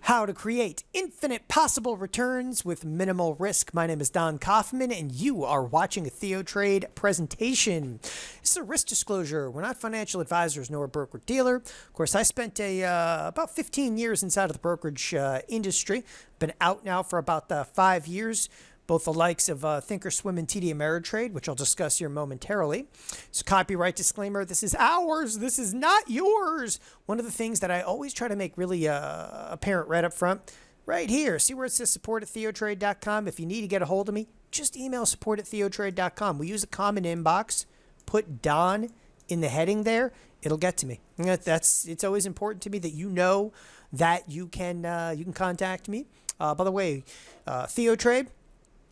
How to create infinite possible returns with minimal risk. My name is Don Kaufman, and you are watching a Theotrade presentation. This is a risk disclosure. We're not financial advisors nor a broker-dealer. Of course, I spent about 15 years inside of the brokerage industry. Been out now for about 5 years. Both the likes of Thinkorswim and TD Ameritrade, which I'll discuss here momentarily. So copyright disclaimer, this is ours. This is not yours. One of the things that I always try to make really apparent right up front, right here. See where it says support@theotrade.com. If you need to get a hold of me, just email support@theotrade.com. We use a common inbox. Put Don in the heading there. It'll get to me. It's always important to me that you know that you can contact me. By the way, Theotrade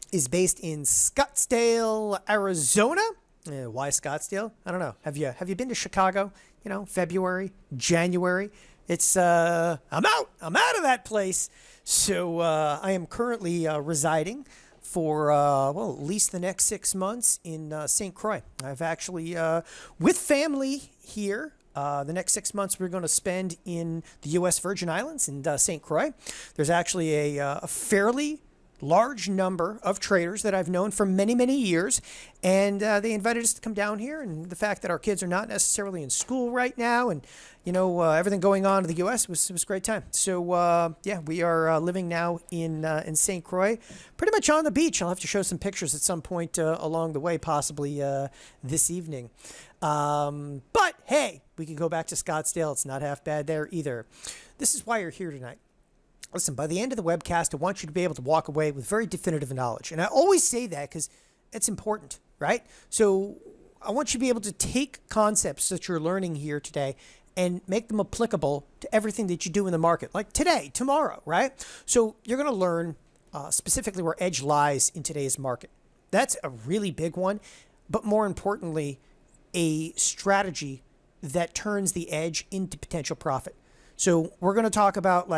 is based in Scottsdale, Arizona. Why Scottsdale? I don't know. Have you been to Chicago? You know, February, January. It's I'm out of that place. So I am currently residing for at least the next 6 months in St. Croix. I've actually with family here. The next 6 months we're going to spend in the U.S. Virgin Islands in St. Croix. There's actually a fairly large number of traders that I've known for many, many years, and they invited us to come down here. And the fact that our kids are not necessarily in school right now, and everything going on in the U.S. was a great time. So we are living now in St. Croix, pretty much on the beach. I'll have to show some pictures at some point along the way, possibly this evening. But hey, we can go back to Scottsdale. It's not half bad there either. This is why you're here tonight. Listen, by the end of the webcast, I want you to be able to walk away with very definitive knowledge. And I always say that because it's important, right? So I want you to be able to take concepts that you're learning here today and make them applicable to everything that you do in the market, like today, tomorrow, right? So you're going to learn specifically where edge lies in today's market. That's a really big one. But more importantly, a strategy that turns the edge into potential profit. So we're going to talk about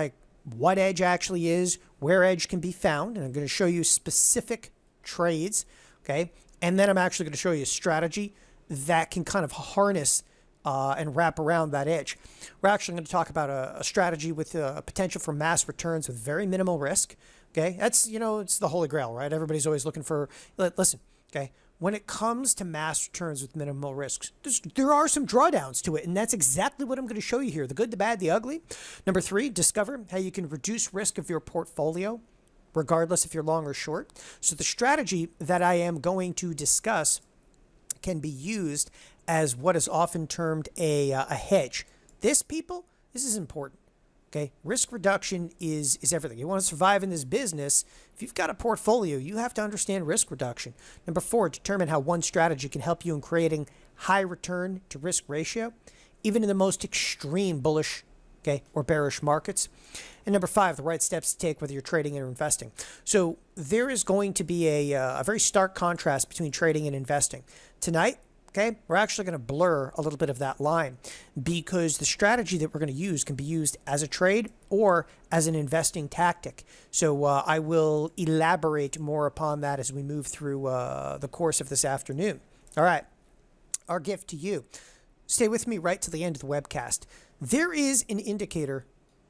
what edge actually is, where edge can be found, and I'm going to show you specific trades, okay? And then I'm actually going to show you a strategy that can kind of harness and wrap around that edge. We're actually going to talk about a strategy with a potential for mass returns with very minimal risk, okay? That's, it's the holy grail, right? Everybody's always looking for, listen, okay? When it comes to mass returns with minimal risks, there are some drawdowns to it, and that's exactly what I'm going to show you here. The good, the bad, the ugly. Number 3, discover how you can reduce risk of your portfolio, regardless if you're long or short. So the strategy that I am going to discuss can be used as what is often termed a hedge. This is important. Okay, risk reduction is everything. You want to survive in this business. If you've got a portfolio, you have to understand risk reduction. Number 4, determine how one strategy can help you in creating high return to risk ratio, even in the most extreme bullish, or bearish markets. And number 5, the right steps to take whether you're trading or investing. So there is going to be a very stark contrast between trading and investing. Tonight, we're actually going to blur a little bit of that line because the strategy that we're going to use can be used as a trade or as an investing tactic. So I will elaborate more upon that as we move through the course of this afternoon. All right, our gift to you. Stay with me right to the end of the webcast. There is an indicator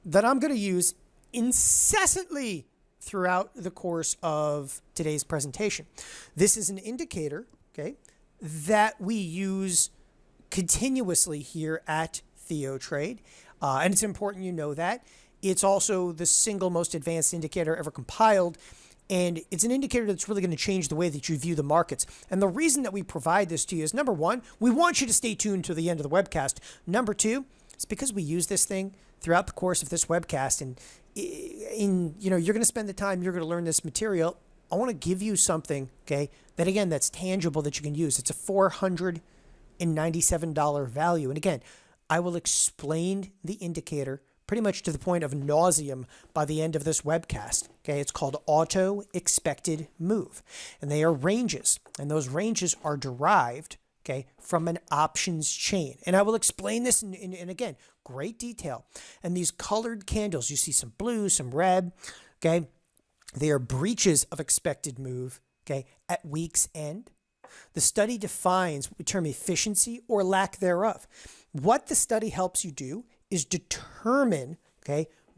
that I'm going to use incessantly throughout the course of today's presentation. This is an indicator, that we use continuously here at Theotrade. And it's important you know that. It's also the single most advanced indicator ever compiled. And it's an indicator that's really going to change the way that you view the markets. And the reason that we provide this to you is, number 1, we want you to stay tuned to the end of the webcast. Number 2, it's because we use this thing throughout the course of this webcast. And you're going to spend the time, you're going to learn this material. I want to give you something, that again, that's tangible that you can use. It's a $497 value. And again, I will explain the indicator pretty much to the point of nauseum by the end of this webcast. It's called auto expected move. And they are ranges. And those ranges are derived, from an options chain. And I will explain this in again, great detail. And these colored candles, you see some blue, some red, they are breaches of expected move, at week's end. The study defines what we term efficiency or lack thereof. What the study helps you do is determine,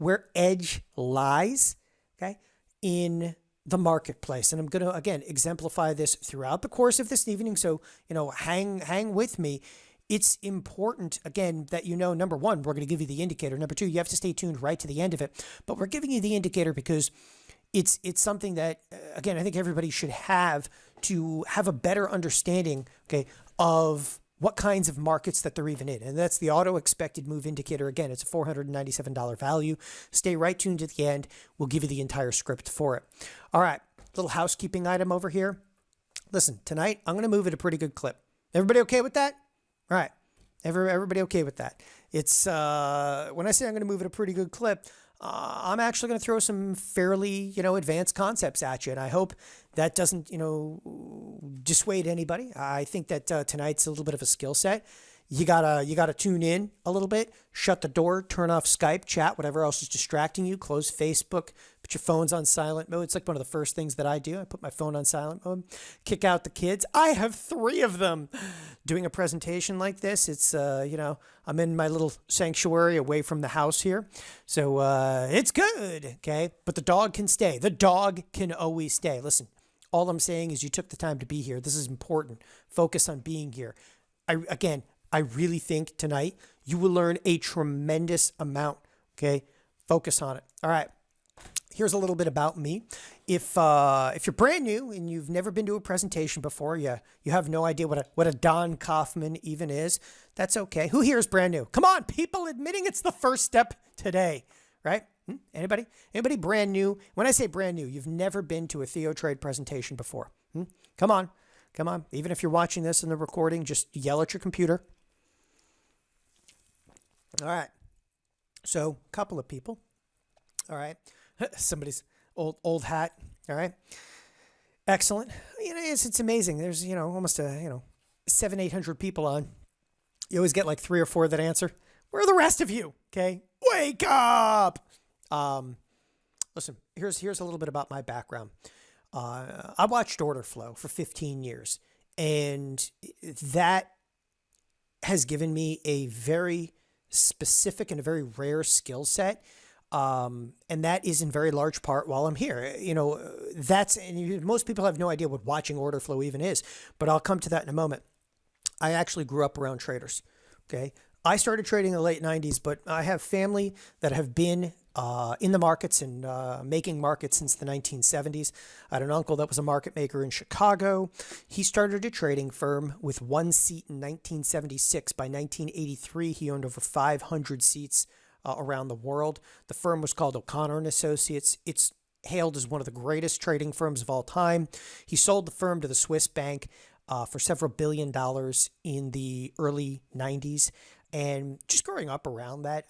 where edge lies, okay, in the marketplace. And I'm going to, again, exemplify this throughout the course of this evening. So, hang with me. It's important, again, that number one, we're going to give you the indicator. Number two, you have to stay tuned right to the end of it. But we're giving you the indicator because it's something that, again, I think everybody should have to have a better understanding, okay, of what kinds of markets that they're even in. And that's the auto expected move indicator. Again, it's a $497 value. Stay right tuned to the end. We'll give you the entire script for it. All right, little housekeeping item over here. Listen, tonight, I'm going to move at a pretty good clip. Everybody okay with that? All right. Everybody okay with that? It's when I say I'm going to move at a pretty good clip, I'm actually going to throw some fairly, advanced concepts at you. And I hope that doesn't, dissuade anybody. I think that tonight's a little bit of a skill set. You gotta tune in a little bit, shut the door, turn off Skype, chat, whatever else is distracting you, close Facebook, put your phones on silent mode. It's like one of the first things that I do. I put my phone on silent mode, kick out the kids. I have 3 of them. Doing a presentation like this, it's, I'm in my little sanctuary away from the house here. So it's good, okay? But the dog can stay. The dog can always stay. Listen, all I'm saying is you took the time to be here. This is important. Focus on being here. I really think tonight you will learn a tremendous amount, okay? Focus on it. All right. Here's a little bit about me. If you're brand new and you've never been to a presentation before, you have no idea what a Don Kaufman even is, that's okay. Who here is brand new? Come on, people admitting it's the first step today, right? Anybody? Anybody brand new? When I say brand new, you've never been to a Theotrade presentation before. Come on. Even if you're watching this in the recording, just yell at your computer. All right. So, a couple of people. All right. Somebody's old hat. All right. Excellent. It's amazing. There's, almost 700-800 people on. You always get like 3 or 4 that answer. Where are the rest of you? Okay. Wake up. Listen, here's a little bit about my background. I watched order flow for 15 years, and that has given me a very specific and a very rare skill set. And that is in very large part while I'm here. Most people have no idea what watching order flow even is, but I'll come to that in a moment. I actually grew up around traders. Okay. I started trading in the late 90s, but I have family that have been in the markets and making markets since the 1970s. I had an uncle that was a market maker in Chicago. He started a trading firm with 1 seat in 1976. By 1983, he owned over 500 seats around the world. The firm was called O'Connor and Associates. It's hailed as one of the greatest trading firms of all time. He sold the firm to the Swiss bank for several $1 billion in the early 90s. And just growing up around that,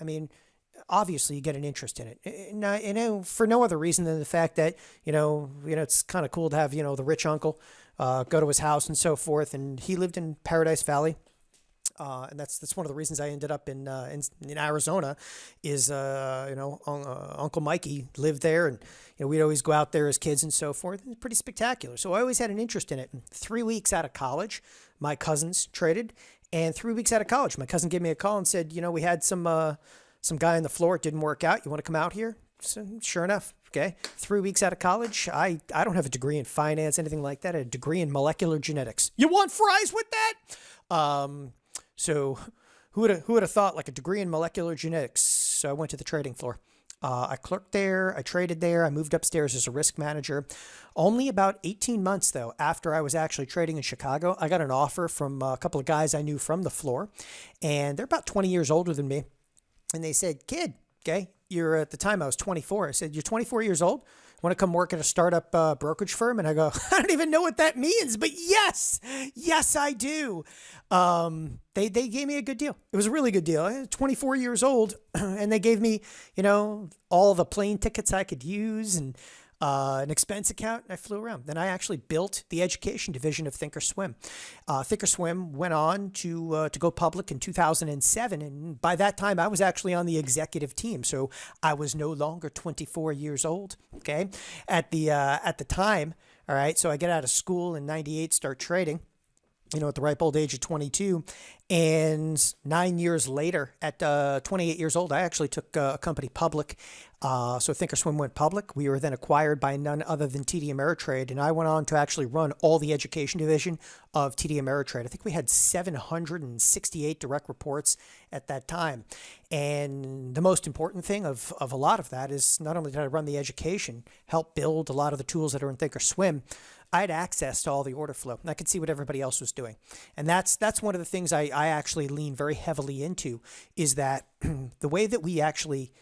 obviously you get an interest in it. For no other reason than the fact that, it's kind of cool to have, the rich uncle go to his house and so forth. And he lived in Paradise Valley. And that's one of the reasons I ended up in Arizona is, Uncle Mikey lived there, and, we'd always go out there as kids and so forth. It's pretty spectacular. So I always had an interest in it. And 3 weeks out of college, my cousins traded, and 3 weeks out of college, my cousin gave me a call and said, we had some guy on the floor. It didn't work out. You want to come out here? So sure enough. Okay. 3 weeks out of college. I don't have a degree in finance, anything like that. I had a degree in molecular genetics. You want fries with that? So who would have thought, like, a degree in molecular genetics? So I went to the trading floor. I clerked there. I traded there. I moved upstairs as a risk manager. Only about 18 months, though, after I was actually trading in Chicago, I got an offer from a couple of guys I knew from the floor. And they're about 20 years older than me. And they said, kid, okay, at the time I was 24. I said, you're 24 years old? Want to come work at a startup brokerage firm? And I go, I don't even know what that means, but yes, I do. They gave me a good deal. It was a really good deal. I was 24 years old, and they gave me, all the plane tickets I could use and an expense account, and I flew around. Then I actually built the education division of Thinkorswim. Thinkorswim went on to go public in 2007, and by that time, I was actually on the executive team, so I was no longer 24 years old. Okay, at the time. All right, so I get out of school in '98, start trading. at the ripe old age of 22. And 9 years later, at 28 years old, I actually took a company public. So Thinkorswim went public. We were then acquired by none other than TD Ameritrade. And I went on to actually run all the education division of TD Ameritrade. I think we had 768 direct reports at that time. And the most important thing of a lot of that is not only did I run the education, help build a lot of the tools that are in Thinkorswim, I had access to all the order flow, and I could see what everybody else was doing. And that's one of the things I actually lean very heavily into, is that the way that we actually,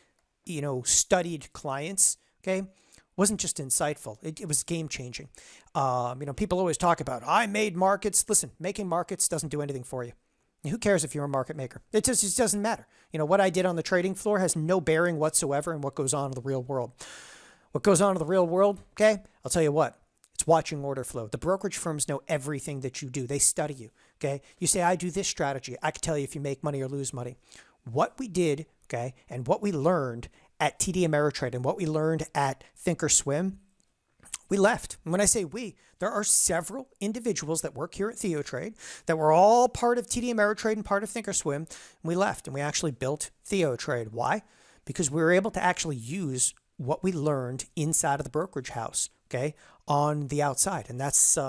studied clients, okay, wasn't just insightful. It was game changing. People always talk about, I made markets. Listen, making markets doesn't do anything for you. Who cares if you're a market maker? It just doesn't matter. What I did on the trading floor has no bearing whatsoever in what goes on in the real world. What goes on in the real world, okay, I'll tell you what. It's watching order flow. The brokerage firms know everything that you do. They study you, okay? You say, I do this strategy. I can tell you if you make money or lose money. What we did, okay, and what we learned at TD Ameritrade and what we learned at Thinkorswim, we left. And when I say we, there are several individuals that work here at Theotrade that were all part of TD Ameritrade and part of Thinkorswim. And we left and we actually built Theotrade. Why? Because we were able to actually use what we learned inside of the brokerage house, okay, on the outside. And that's a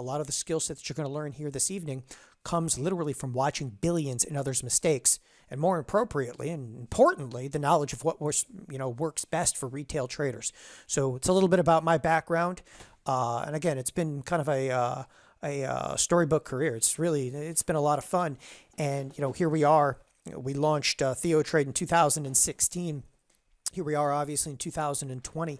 lot of the skill set that you're going to learn here this evening comes literally from watching billions in others' mistakes. And more appropriately and importantly, the knowledge of what works best for retail traders. So it's a little bit about my background. And again, it's been kind of a storybook career. It's been a lot of fun. And, here we are. We launched Theotrade in 2016. Here we are, obviously, in 2020,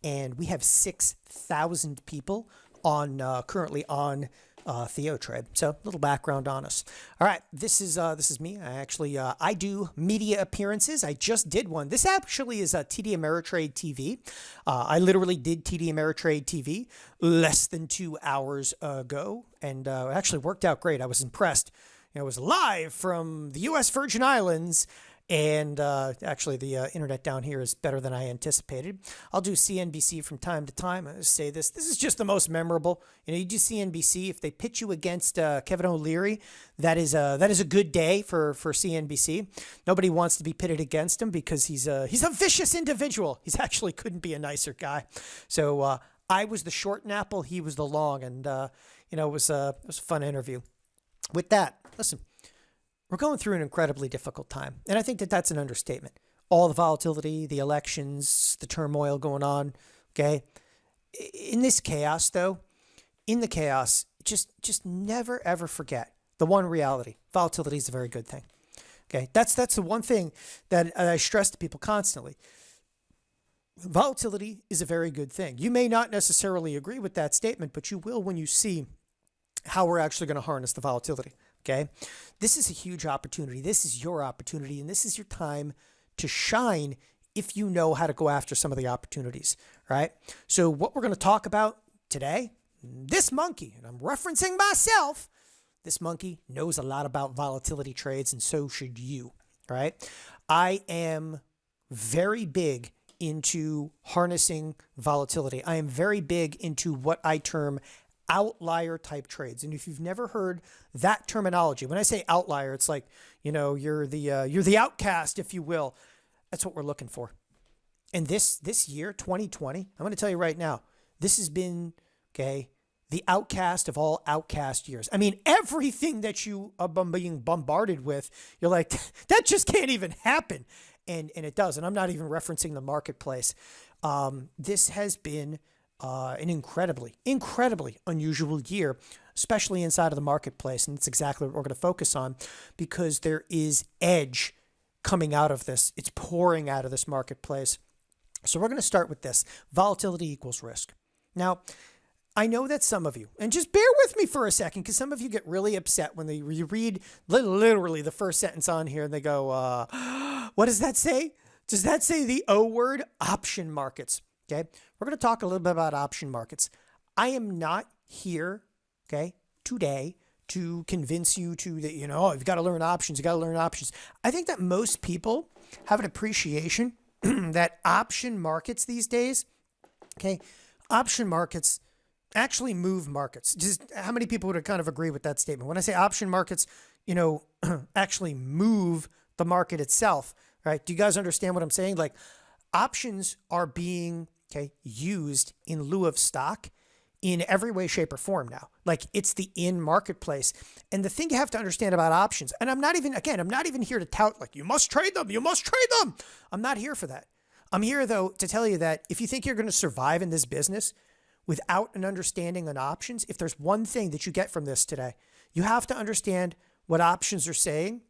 and we have 6,000 people currently on Theotrade. So a little background on us. All right, this is me. I do media appearances. I just did one. This actually is TD Ameritrade TV. I literally did TD Ameritrade TV less than 2 hours ago, and it actually worked out great. I was impressed. It was live from the U.S. Virgin Islands. And actually, the internet down here is better than I anticipated. I'll do CNBC from time to time. I say this. This is just the most memorable. You do CNBC. If they pitch you against Kevin O'Leary, that is a good day for CNBC. Nobody wants to be pitted against him because he's a vicious individual. He's actually couldn't be a nicer guy. So I was the short apple. He was the long. And, it was a fun interview. With that, listen. We're going through an incredibly difficult time. And I think that that's an understatement. All the volatility, the elections, the turmoil going on, okay? In this chaos, though, just never, ever forget the one reality. Volatility is a very good thing, okay? That's the one thing that I stress to people constantly. Volatility is a very good thing. You may not necessarily agree with that statement, but you will when you see how we're actually going to harness the volatility. Okay, this is a huge opportunity. This is your opportunity, and this is your time to shine if you know how to go after some of the opportunities, right? So what we're going to talk about today, this monkey, and I'm referencing myself, this monkey knows a lot about volatility trades, and so should you, right? I am very big into harnessing volatility. I am very big into what I term outlier type trades. And if you've never heard that terminology, when I say outlier, it's like, you're the outcast, if you will. That's what we're looking for. And this year, 2020, I'm going to tell you right now, this has been, okay, the outcast of all outcast years. I mean, everything that you are being bombarded with, you're like, that just can't even happen. And it does. And I'm not even referencing the marketplace. This has been an incredibly unusual year, especially inside of the marketplace. And it's exactly what we're going to focus on because there is edge coming out of this. It's pouring out of this marketplace. So we're going to start with this. Volatility equals risk. Now, I know that some of you, and just bear with me for a second, because some of you get really upset when you read literally the first sentence on here and they go, what does that say? Does that say the O word? Option markets. Okay, we're going to talk a little bit about option markets. I am not here, okay, today to convince you that, you've got to learn options. You got to learn options. I think that most people have an appreciation that option markets these days, okay, option markets actually move markets. Just how many people would kind of agree with that statement? When I say option markets, actually move the market itself, right? Do you guys understand what I'm saying? Like options are being used in lieu of stock in every way, shape, or form now. Like it's the in marketplace. And the thing you have to understand about options, and I'm not even here to tout like you must trade them. I'm not here for that. I'm here though to tell you that if you think you're going to survive in this business without an understanding on options, if there's one thing that you get from this today, you have to understand what options are saying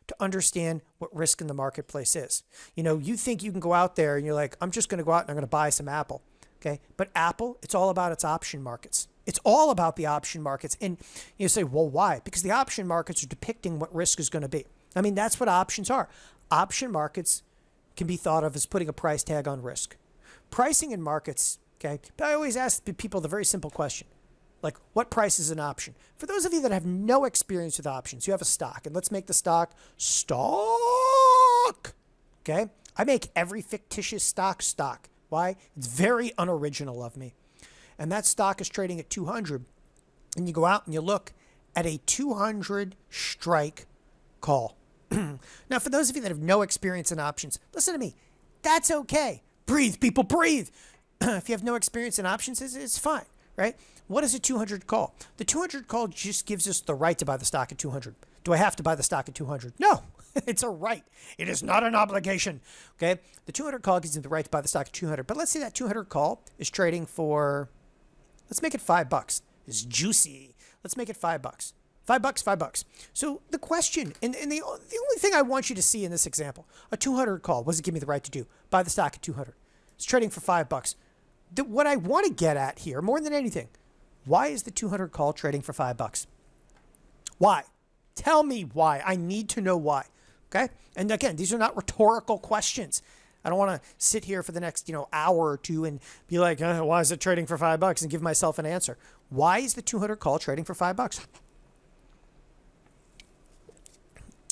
to understand what risk in the marketplace is. You think you can go out there and you're like, I'm just going to go out and I'm going to buy some Apple. Okay. But Apple, it's all about its option markets. It's all about the option markets. And you say, well, why? Because the option markets are depicting what risk is going to be. I mean, that's what options are. Option markets can be thought of as putting a price tag on risk. Pricing in markets, okay, I always ask people the very simple question, like what price is an option? For those of you that have no experience with options, you have a stock, and let's make the stock. Okay? I make every fictitious stock. Why? It's very unoriginal of me. And that stock is trading at 200, and you go out and you look at a 200 strike call. Now, for those of you that have no experience in options, listen to me. That's okay. Breathe, people, breathe. If you have no experience in options, it's fine, right? What is a 200 call? The 200 call just gives us the right to buy the stock at 200. Do I have to buy the stock at 200? No, it's a right. It is not an obligation, okay? The 200 call gives you the right to buy the stock at 200. But let's say that 200 call is trading for, let's make it $5. It's juicy. Let's make it $5. $5. So the question, and the only thing I want you to see in this example, a 200 call, what does it give me the right to do? Buy the stock at 200. It's trading for $5. What I want to get at here, more than anything, why is the 200 call trading for $5? Why? Tell me why. I need to know why. Okay? And again, these are not rhetorical questions. I don't want to sit here for the next, hour or two and be like, why is it trading for $5 and give myself an answer. Why is the 200 call trading for $5?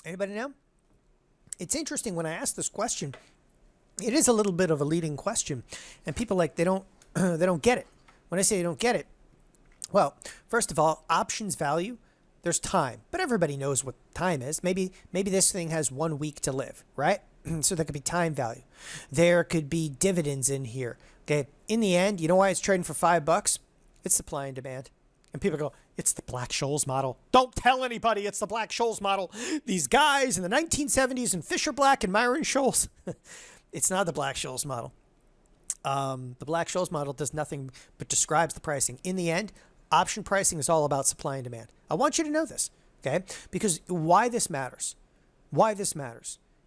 Anybody know? It's interesting when I ask this question, it is a little bit of a leading question, and people they don't get it. When I say they don't get it, well, first of all, options value, there's time, but everybody knows what time is. Maybe this thing has 1 week to live, right? So there could be time value. There could be dividends in here. Okay. In the end, you know why it's trading for $5? It's supply and demand. And people go, it's the Black-Scholes model. Don't tell anybody it's the Black-Scholes model. These guys in the 1970s and Fisher Black and Myron Scholes. It's not the Black-Scholes model. The Black-Scholes model does nothing but describes the pricing. In the end, option pricing is all about supply and demand. I want you to know this, okay? Because why this matters.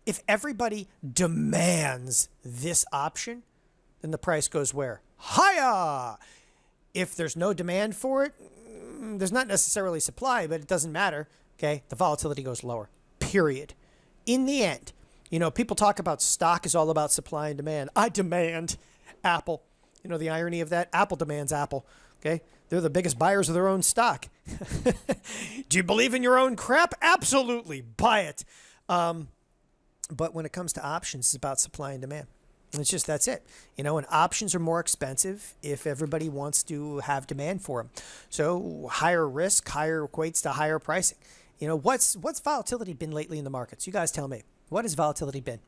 If everybody demands this option, then the price goes where? Higher! If there's no demand for it, there's not necessarily supply, but it doesn't matter, okay? The volatility goes lower, period. In the end, people talk about stock is all about supply and demand. I demand Apple. The irony of that? Apple demands Apple, okay? They're the biggest buyers of their own stock. Do you believe in your own crap? Absolutely. Buy it. But when it comes to options, it's about supply and demand. That's it. And options are more expensive if everybody wants to have demand for them. So higher risk, higher equates to higher pricing. What's volatility been lately in the markets? You guys tell me. What has volatility been?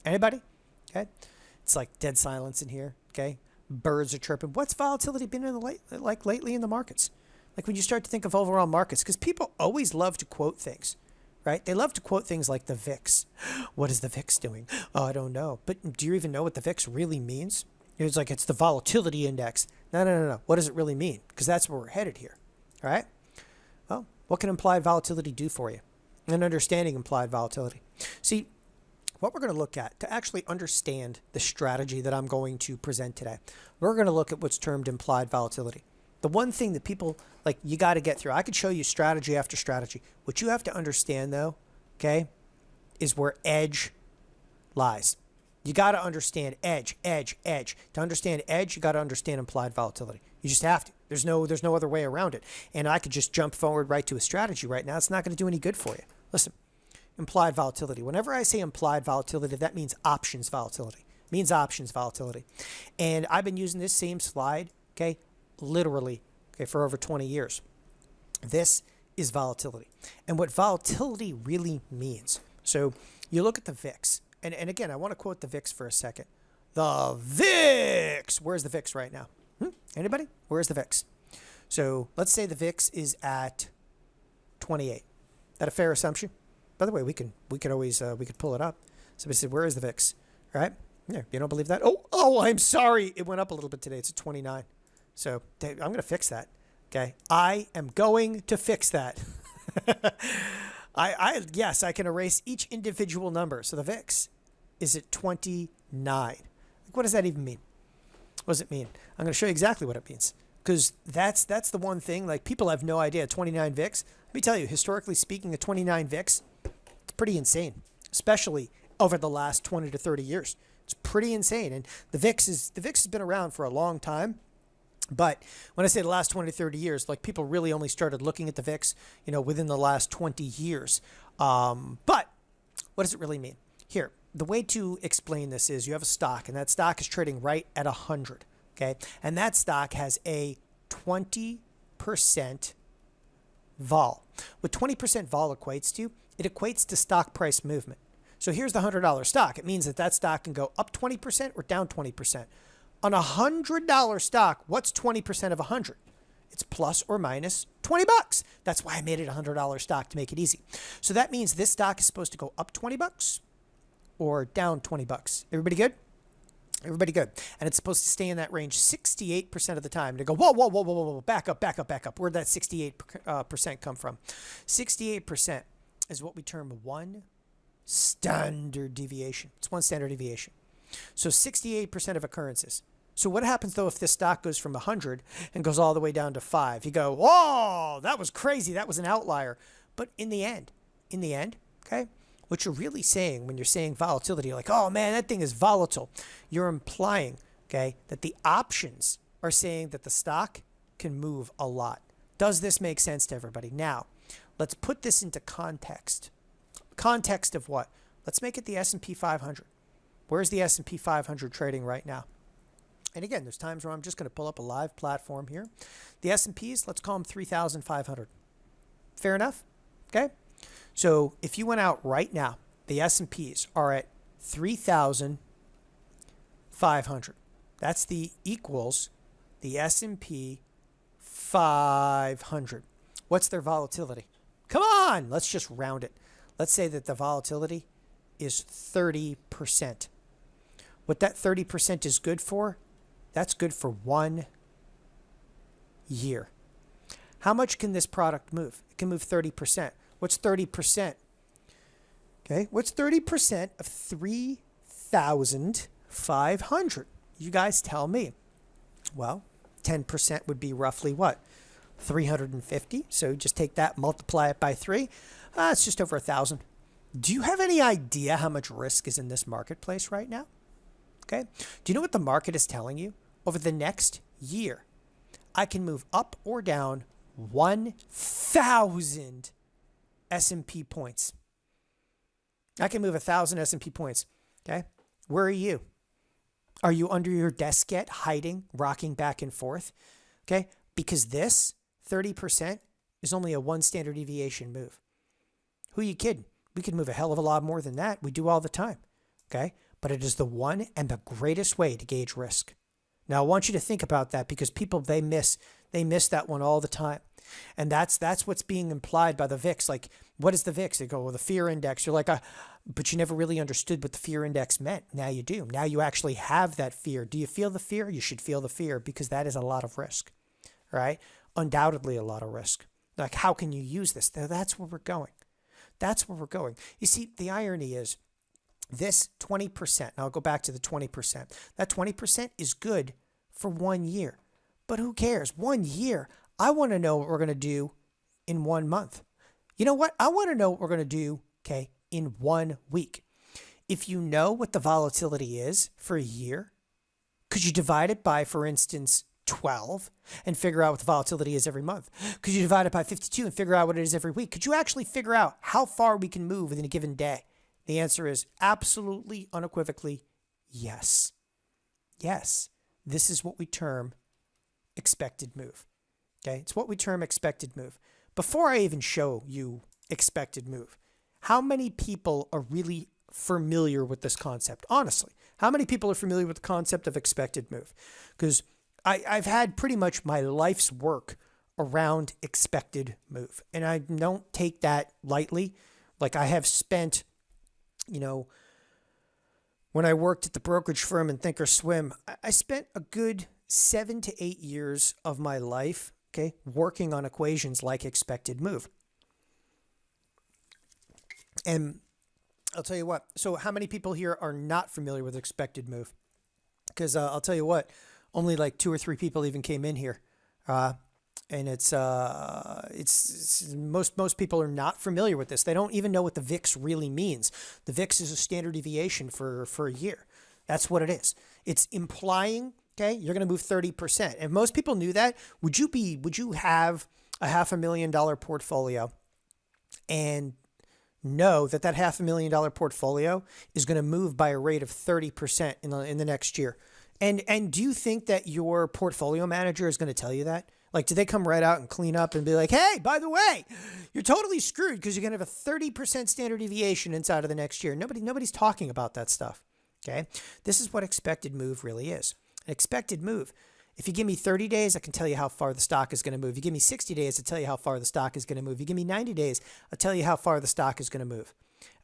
Anybody? Okay. It's like dead silence in here. Okay. Birds are chirping. What's volatility been lately in the markets? Like when you start to think of overall markets, because people always love to quote things. Right? They love to quote things like the VIX. What is the VIX doing? Oh, I don't know. But do you even know what the VIX really means? It's like it's the volatility index. No. What does it really mean? Because that's where we're headed here. All right? Well, what can implied volatility do for you? And understanding implied volatility. See, what we're going to look at to actually understand the strategy that I'm going to present today, we're going to look at what's termed implied volatility. The one thing that people, you got to get through. I could show you strategy after strategy. What you have to understand, though, okay, is where edge lies. You got to understand edge. To understand edge, you got to understand implied volatility. You just have to. There's no other way around it. And I could just jump forward right to a strategy right now. It's not going to do any good for you. Listen, implied volatility. Whenever I say implied volatility, that means options volatility. And I've been using this same slide, okay, literally, okay, for over 20 years. This is volatility. And what volatility really means. So you look at the VIX. And again, I want to quote the VIX for a second. The VIX! Where's the VIX right now? Anybody? Where's the VIX? So let's say the VIX is at 28. That a fair assumption? By the way, we could always we could pull it up. Somebody said, "Where is the VIX?" Right? Yeah, you don't believe that? Oh, I'm sorry. It went up a little bit today. It's at 29. So I'm going to fix that. Okay, I am going to fix that. Yes, I can erase each individual number. So the VIX is at 29. Like, what does that even mean? What does it mean? I'm going to show you exactly what it means. Because that's the one thing, like, people have no idea. 29 VIX. Let me tell you, historically speaking, a 29 VIX, it's pretty insane, especially over the last 20 to 30 years. It's pretty insane. And the VIX has been around for a long time. But when I say the last 20 to 30 years, like, people really only started looking at the VIX, within the last 20 years. But what does it really mean? Here, the way to explain this is you have a stock, and that stock is trading right at 100. Okay, and that stock has a 20% vol. What 20% vol equates to, it equates to stock price movement. So here's the $100 stock. It means that stock can go up 20% or down 20%. On a $100 stock, what's 20% of 100? It's plus or minus 20 bucks. That's why I made it a $100 stock, to make it easy. So that means this stock is supposed to go up 20 bucks or down 20 bucks. Everybody good? Everybody good. And it's supposed to stay in that range 68% of the time. And to go, whoa, back up. Where'd that 68% come from? 68% is what we term one standard deviation. It's one standard deviation. So 68% of occurrences. So what happens, though, if this stock goes from 100 and goes all the way down to 5? You go, whoa, that was crazy. That was an outlier. But in the end, okay, what you're really saying when you're saying volatility, you're like, oh, man, that thing is volatile. You're implying, okay, that the options are saying that the stock can move a lot. Does this make sense to everybody? Now, let's put this into context. Context of what? Let's make it the S&P 500. Where's the S&P 500 trading right now? And again, there's times where I'm just going to pull up a live platform here. The S&Ps, let's call them 3,500. Fair enough? Okay. So if you went out right now, the S&Ps are at 3,500. That's the equals the S&P 500. What's their volatility? Come on, let's just round it. Let's say that the volatility is 30%. What that 30% is good for, that's good for 1 year. How much can this product move? It can move 30%. What's 30%? Okay, what's 30% of 3,500? You guys tell me. Well, 10% would be roughly what? 350. So just take that, multiply it by 3. It's just over 1,000. Do you have any idea how much risk is in this marketplace right now? Okay. Do you know what the market is telling you? Over the next year, I can move up or down 1,000 S&P points. I can move 1,000 S&P points. Okay. Where are you? Are you under your desk yet, hiding, rocking back and forth? Okay. Because this 30% is only a one standard deviation move. Who are you kidding? We could move a hell of a lot more than that. We do all the time. Okay. But it is the one and the greatest way to gauge risk. Now, I want you to think about that, because people, they miss that one all the time. And that's what's being implied by the VIX. Like, what is the VIX? They go, well, the fear index. You're like, but you never really understood what the fear index meant. Now you do. Now you actually have that fear. Do you feel the fear? You should feel the fear, because that is a lot of risk, right? Undoubtedly a lot of risk. Like, how can you use this? That's where we're going. That's where we're going. You see, the irony is, this 20%, and I'll go back to the 20%, that 20% is good for 1 year. But who cares? 1 year. I want to know what we're going to do in 1 month. You know what? I want to know what we're going to do, okay, in 1 week. If you know what the volatility is for a year, could you divide it by, for instance, 12 and figure out what the volatility is every month? Could you divide it by 52 and figure out what it is every week? Could you actually figure out how far we can move within a given day? The answer is absolutely, unequivocally, yes. Yes. This is what we term expected move. Okay, it's what we term expected move. Before I even show you expected move, how many people are really familiar with this concept? Honestly, how many people are familiar with the concept of expected move? Because I've had pretty much my life's work around expected move, and I don't take that lightly. Like I have spent, when I worked at the brokerage firm in Thinkorswim, I spent a good 7 to 8 years of my life, okay, working on equations like expected move. And I'll tell you what, so how many people here are not familiar with expected move? Because I'll tell you what, only like 2 or 3 people even came in here. And it's most people are not familiar with this. They don't even know what the VIX really means. The VIX is a standard deviation for a year. That's what it is. It's implying, okay, you're going to move 30%. If most people knew that, would you have a $500,000 portfolio and know that $500,000 portfolio is going to move by a rate of 30% in the next year? And do you think that your portfolio manager is going to tell you that? Like, do they come right out and clean up and be like, hey, by the way, you're totally screwed because you're going to have a 30% standard deviation inside of the next year? Nobody's talking about that stuff. Okay. This is what expected move really is. An expected move. If you give me 30 days, I can tell you how far the stock is going to move. You give me 60 days, I'll tell you how far the stock is going to move. You give me 90 days, I'll tell you how far the stock is going to move.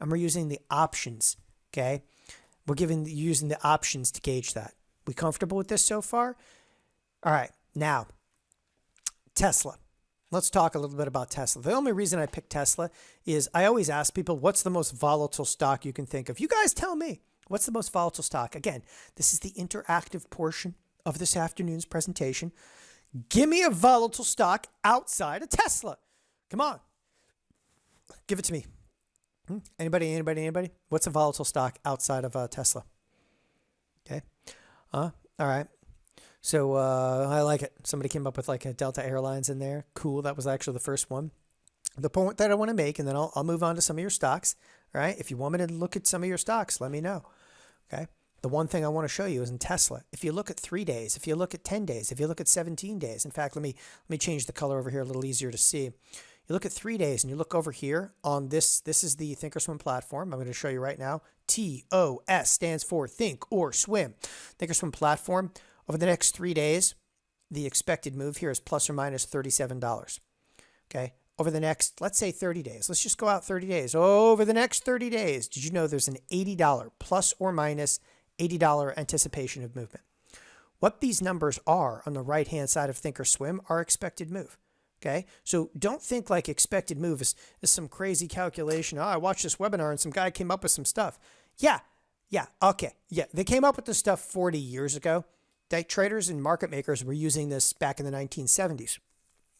And we're using the options. Okay. We're using the options to gauge that. We comfortable with this so far? All right. Now, Tesla. Let's talk a little bit about Tesla. The only reason I picked Tesla is I always ask people, what's the most volatile stock you can think of? You guys tell me, what's the most volatile stock? Again, this is the interactive portion of this afternoon's presentation. Give me a volatile stock outside of Tesla. Come on. Give it to me. Anybody? What's a volatile stock outside of Tesla? Okay. All right. So I like it. Somebody came up with like a Delta Airlines in there. Cool. That was actually the first one. The point that I want to make, and then I'll move on to some of your stocks. All right. If you want me to look at some of your stocks, let me know. Okay. The one thing I want to show you is in Tesla. If you look at 3 days, if you look at 10 days, if you look at 17 days, in fact, let me change the color over here a little easier to see. You look at 3 days and you look over here on this. This is the Thinkorswim platform. I'm going to show you right now. TOS stands for Think or Swim. Thinkorswim platform. Over the next 3 days, the expected move here is plus or minus $37. Okay. Over the next, let's say 30 days. Let's just go out 30 days. Over the next 30 days, did you know there's an $80 plus or minus $80 anticipation of movement? What these numbers are on the right-hand side of Thinkorswim are expected move. Okay. So don't think like expected move is some crazy calculation. Oh, I watched this webinar and some guy came up with some stuff. Yeah. Okay. Yeah. They came up with this stuff 40 years ago. Day traders and market makers were using this back in the 1970s.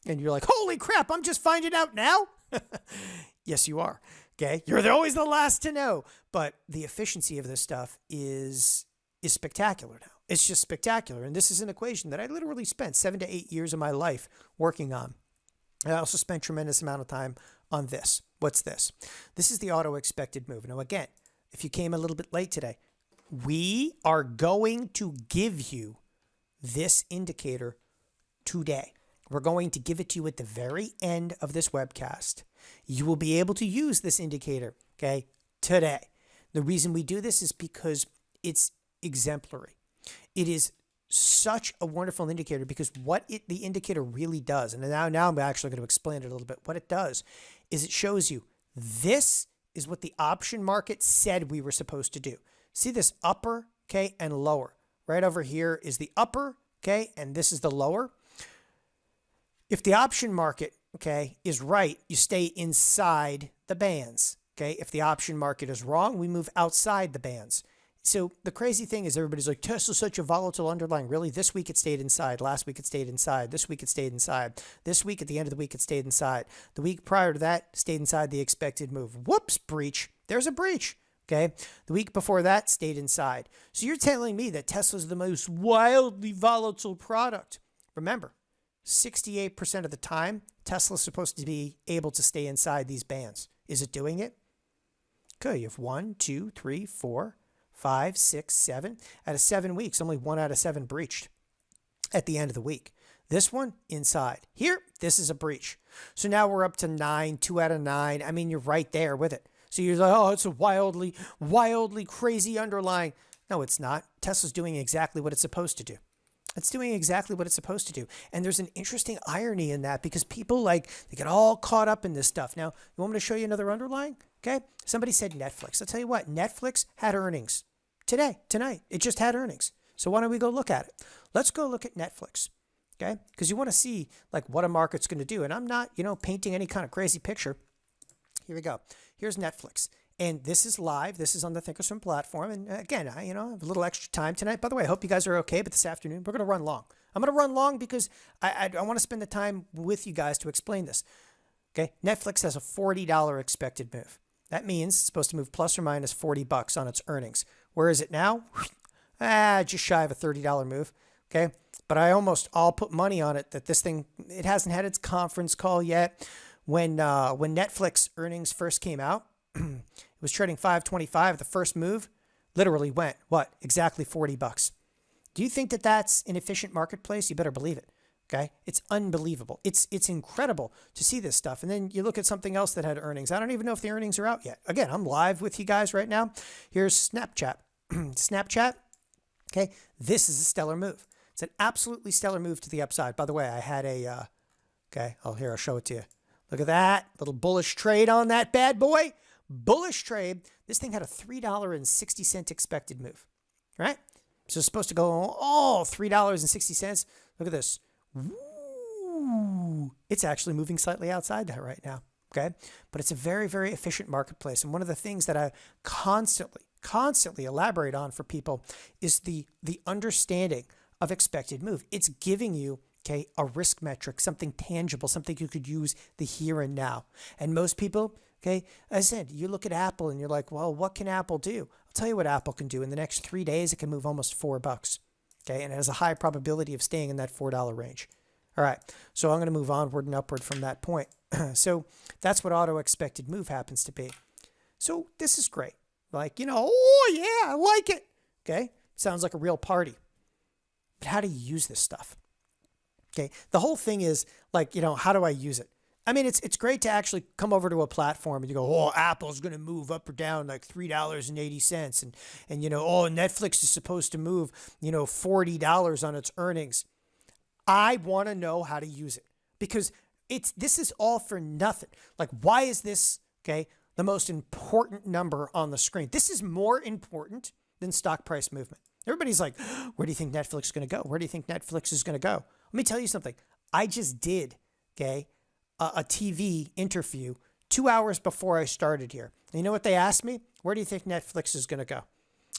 And you're like, holy crap, I'm just finding out now? Yes, you are. Okay. You're always the last to know. But the efficiency of this stuff is spectacular now. It's just spectacular. And this is an equation that I literally spent 7 to 8 years of my life working on. I also spent a tremendous amount of time on this. What's this? This is the auto expected move. Now, again, if you came a little bit late today, we are going to give you this indicator today. We're going to give it to you at the very end of this webcast. You will be able to use this indicator, okay, today. The reason we do this is because it's exemplary. It is such a wonderful indicator because what the indicator really does, and now I'm actually going to explain it a little bit. What it does is it shows you this is what the option market said we were supposed to do. See this upper, okay, and lower. Right over here is the upper, okay, and this is the lower. If the option market, okay, is right, you stay inside the bands, okay? If the option market is wrong, we move outside the bands. So the crazy thing is everybody's like, Tesla's such a volatile underlying. Really? This week it stayed inside. Last week it stayed inside. This week it stayed inside. This week at the end of the week it stayed inside. The week prior to that stayed inside the expected move. Whoops, breach. There's a breach. Okay. The week before that stayed inside. So you're telling me that Tesla's the most wildly volatile product. Remember, 68% of the time, Tesla's supposed to be able to stay inside these bands. Is it doing it? Good. You have 1, 2, 3, 4, 5, 6, 7. Out of 7 weeks, only 1 out of 7 breached at the end of the week. This one, inside. Here, this is a breach. So now we're up to 9, 2 out of 9. I mean, you're right there with it. So you're like, oh, it's a wildly, wildly crazy underlying. No, it's not. Tesla's doing exactly what it's supposed to do. It's doing exactly what it's supposed to do. And there's an interesting irony in that because people they get all caught up in this stuff. Now, you want me to show you another underlying? Okay. Somebody said Netflix. I'll tell you what, Netflix had earnings tonight. It just had earnings. So why don't we go look at it? Let's go look at Netflix. Okay. Because you want to see what a market's going to do. And I'm not, painting any kind of crazy picture. Here we go. Here's Netflix. And this is live. This is on the Thinkorswim platform. And again, I have a little extra time tonight. By the way, I hope you guys are okay. But this afternoon, we're going to run long. I'm going to run long because I want to spend the time with you guys to explain this. Okay. Netflix has a $40 expected move. That means it's supposed to move plus or minus $40 on its earnings. Where is it now? Just shy of a $30 move. Okay. But I'll put money on it that this thing, it hasn't had its conference call yet. When Netflix earnings first came out, it was trading $5.25. The first move literally went, exactly $40. Do you think that that's an efficient marketplace? You better believe it. Okay. It's unbelievable. It's incredible to see this stuff. And then you look at something else that had earnings. I don't even know if the earnings are out yet. Again, I'm live with you guys right now. Here's Snapchat. Snapchat. Okay. This is a stellar move. It's an absolutely stellar move to the upside. By the way, I had I'll show it to you. Look at that little bullish trade on that bad boy. Bullish trade. This thing had a $3.60 expected move, right? So it's supposed to go, $3.60. Look at this. Woo. It's actually moving slightly outside that right now, okay? But it's a very, very efficient marketplace. And one of the things that I constantly elaborate on for people is the understanding of expected move. It's giving you, okay, a risk metric, something tangible, something you could use the here and now. And most people, okay, as I said, you look at Apple and you're like, well, what can Apple do? I'll tell you what Apple can do. In the next 3 days, it can move almost $4, okay? And it has a high probability of staying in that $4 range. All right, so I'm going to move onward and upward from that point. So that's what auto expected move happens to be. So this is great. Oh yeah, I like it. Okay, sounds like a real party. But how do you use this stuff? Okay, the whole thing is how do I use it? I mean, it's great to actually come over to a platform and you go, Apple's going to move up or down like $3.80. And Netflix is supposed to move, $40 on its earnings. I want to know how to use it because this is all for nothing. Why is this, okay, the most important number on the screen? This is more important than stock price movement. Everybody's like, where do you think Netflix is going to go? Where do you think Netflix is going to go? Let me tell you something. I just did, okay, a TV interview 2 hours before I started here. And you know what they asked me? Where do you think Netflix is going to go?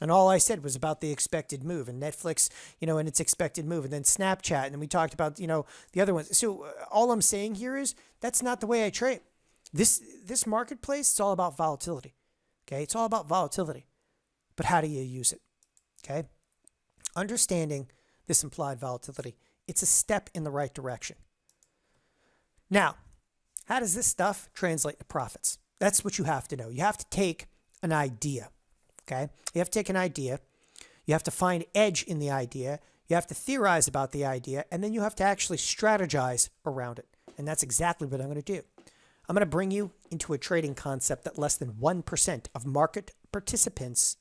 And all I said was about the expected move and Netflix, and its expected move, and then Snapchat. And then we talked about, the other ones. So all I'm saying here is that's not the way I trade. This marketplace, it's all about volatility. Okay. It's all about volatility, but how do you use it? Okay. Understanding this implied volatility, it's a step in the right direction. Now, how does this stuff translate to profits? That's what you have to know. You have to take an idea. Okay. You have to take an idea. You have to find edge in the idea. You have to theorize about the idea, and then you have to actually strategize around it. And that's exactly what I'm going to do. I'm going to bring you into a trading concept that less than 1% of market participants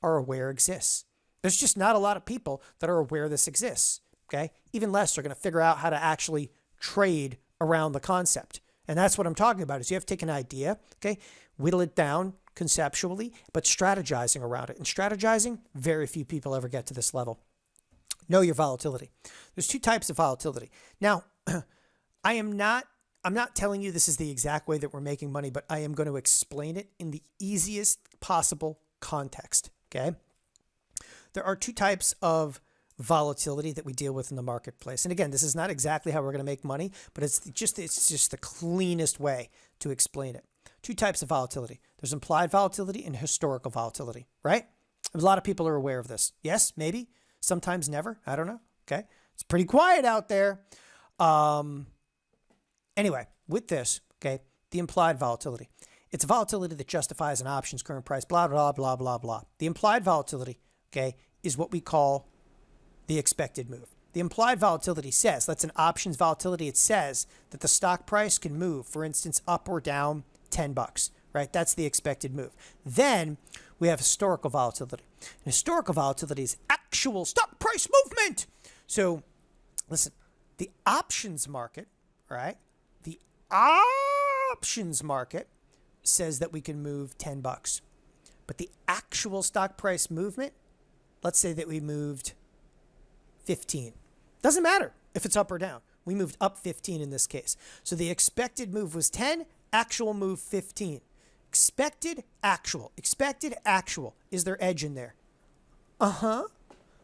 are aware exists. There's just not a lot of people that are aware this exists. Okay. Even less are going to figure out how to actually trade around the concept. And that's what I'm talking about is you have to take an idea, okay, whittle it down conceptually, but strategizing around it. And strategizing, very few people ever get to this level. Know your volatility. There's two types of volatility. Now, I'm not telling you this is the exact way that we're making money, but I am going to explain it in the easiest possible context, okay? There are two types of volatility that we deal with in the marketplace. And again, this is not exactly how we're going to make money, but it's just the cleanest way to explain it. Two types of volatility. There's implied volatility and historical volatility, right? A lot of people are aware of this. Yes, maybe, sometimes never. I don't know. Okay. It's pretty quiet out there. Anyway, with this, okay, the implied volatility. It's a volatility that justifies an option's current price, blah, blah, blah, blah, blah. The implied volatility, okay, is what we call the expected move. The implied volatility says, that's an options volatility, it says that the stock price can move, for instance, up or down $10, right? That's the expected move. Then we have historical volatility. And historical volatility is actual stock price movement. So listen, the options market, right? The options market says that we can move $10. But the actual stock price movement, let's say that we moved 15. Doesn't matter if it's up or down. We moved up 15 in this case. So the expected move was 10, actual move 15. Expected, actual. Expected, actual. Is there edge in there? Uh-huh.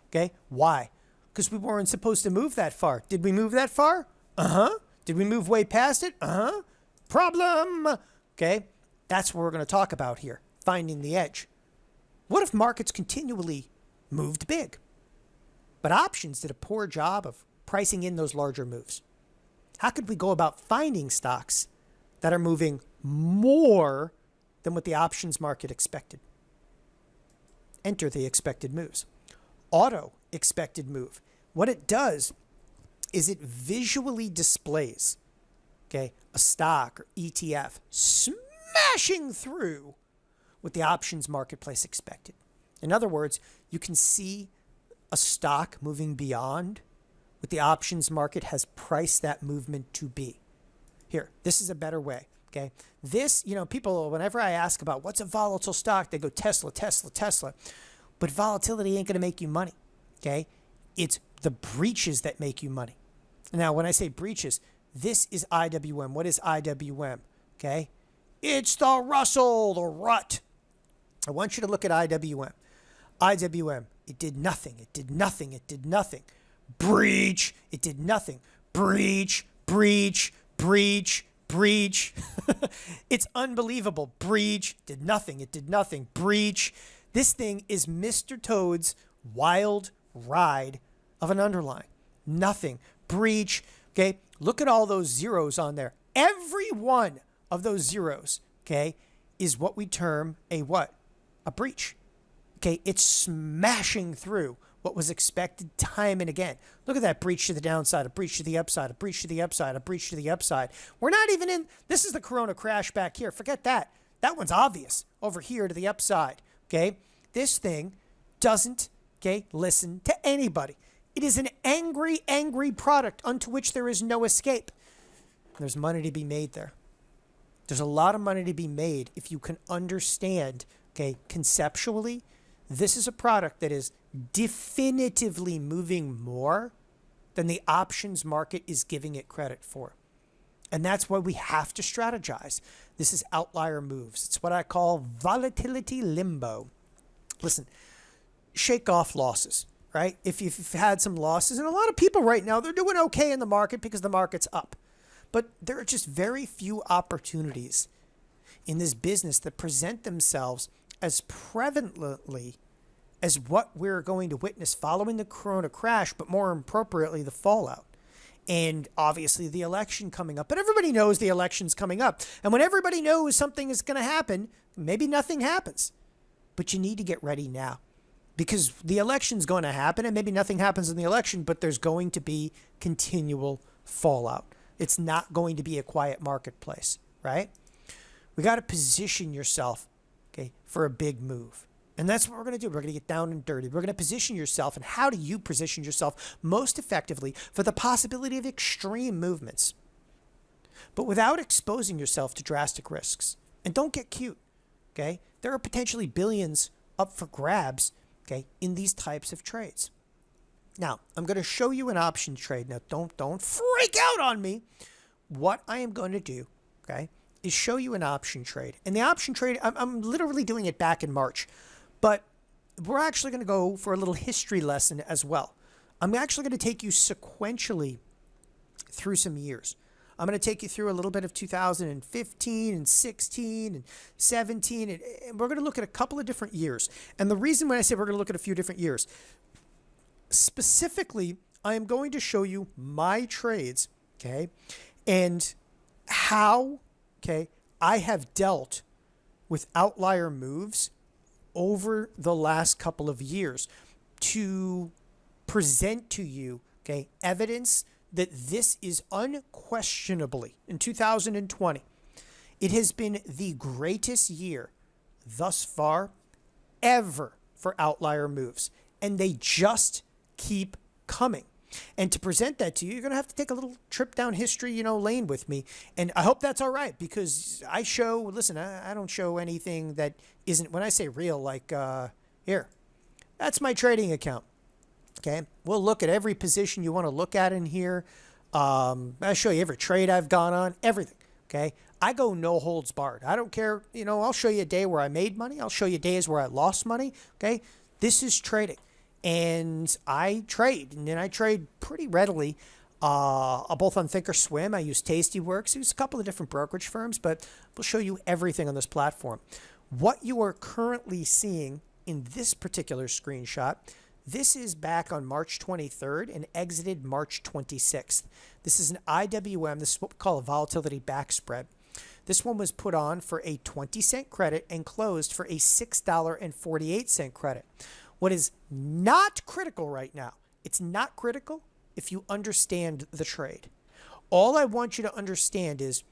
Okay. Why? Because we weren't supposed to move that far. Did we move that far? Uh-huh. Did we move way past it? Uh-huh. Problem. Okay. That's what we're going to talk about here. Finding the edge. What if markets continually moved big? But options did a poor job of pricing in those larger moves. How could we go about finding stocks that are moving more than what the options market expected? Enter the expected moves. Auto expected move. What it does is it visually displays, okay, a stock or ETF smashing through what the options marketplace expected. In other words, you can see a stock moving beyond what the options market has priced that movement to be. Here, this is a better way, okay? This, people, whenever I ask about what's a volatile stock, they go Tesla, Tesla, Tesla. But volatility ain't going to make you money, okay? It's the breaches that make you money. Now, when I say breaches, this is IWM. What is IWM, okay? It's the Russell, the rut. I want you to look at IWM. IWM, it did nothing. It did nothing. It did nothing. Breach, it did nothing. Breach, breach, breach, breach. It's unbelievable. Breach, did nothing. It did nothing. Breach. This thing is Mr. Toad's wild ride of an underlying. Nothing. Breach. Okay. Look at all those zeros on there. Every one of those zeros, okay, is what we term a what? A breach. Okay. It's smashing through what was expected time and again. Look at that breach to the downside, a breach to the upside, a breach to the upside, a breach to the upside. We're not even in, this is the Corona crash back here. Forget that. That one's obvious over here to the upside. Okay. This thing doesn't, okay, listen to anybody. It is an angry, angry product unto which there is no escape. There's money to be made there. There's a lot of money to be made if you can understand, okay, conceptually, this is a product that is definitively moving more than the options market is giving it credit for. And that's why we have to strategize. This is outlier moves. It's what I call volatility limbo. Listen, shake off losses, right? If you've had some losses, and a lot of people right now, they're doing okay in the market because the market's up. But there are just very few opportunities in this business that present themselves as prevalently as what we're going to witness following the Corona crash, but more appropriately, the fallout. And obviously the election coming up. But everybody knows the election's coming up. And when everybody knows something is going to happen, maybe nothing happens. But you need to get ready now. Because the election's going to happen, and maybe nothing happens in the election, but there's going to be continual fallout. It's not going to be a quiet marketplace, right? We got to position yourself, okay, for a big move. And that's what we're going to do. We're going to get down and dirty. We're going to position yourself. And how do you position yourself most effectively for the possibility of extreme movements, but without exposing yourself to drastic risks? And don't get cute, okay? There are potentially billions up for grabs, okay, in these types of trades. Now, I'm going to show you an option trade. Now, don't freak out on me. What I am going to do, okay, is show you an option trade. And the option trade, I'm literally doing it back in March. But we're actually going to go for a little history lesson as well. I'm actually going to take you sequentially through some years. I'm going to take you through a little bit of 2015 and 16 and 17. And we're going to look at a couple of different years. And the reason when I say we're going to look at a few different years, specifically, I am going to show you my trades, okay, and how, okay, I have dealt with outlier moves over the last couple of years to present to you okay, evidence that this is unquestionably, in 2020, it has been the greatest year thus far ever for outlier moves. And they just keep coming. And to present that to you, you're going to have to take a little trip down history, lane with me. And I hope that's all right, because I don't show anything that isn't, when I say real, like here, that's my trading account. Okay. We'll look at every position you want to look at in here. I'll show you every trade I've gone on, everything. Okay. I go no holds barred. I don't care. I'll show you a day where I made money. I'll show you days where I lost money. Okay. This is trading. And I trade, and then I trade pretty readily, both on Thinkorswim. I use Tastyworks. Use a couple of different brokerage firms, but we'll show you everything on this platform. What you are currently seeing in this particular screenshot, this is back on March 23rd and exited March 26th. This is an IWM. This is what we call a volatility back spread. This one was put on for a 20-cent credit and closed for a $6.48 credit. What is not critical right now, it's not critical if you understand the trade. All I want you to understand is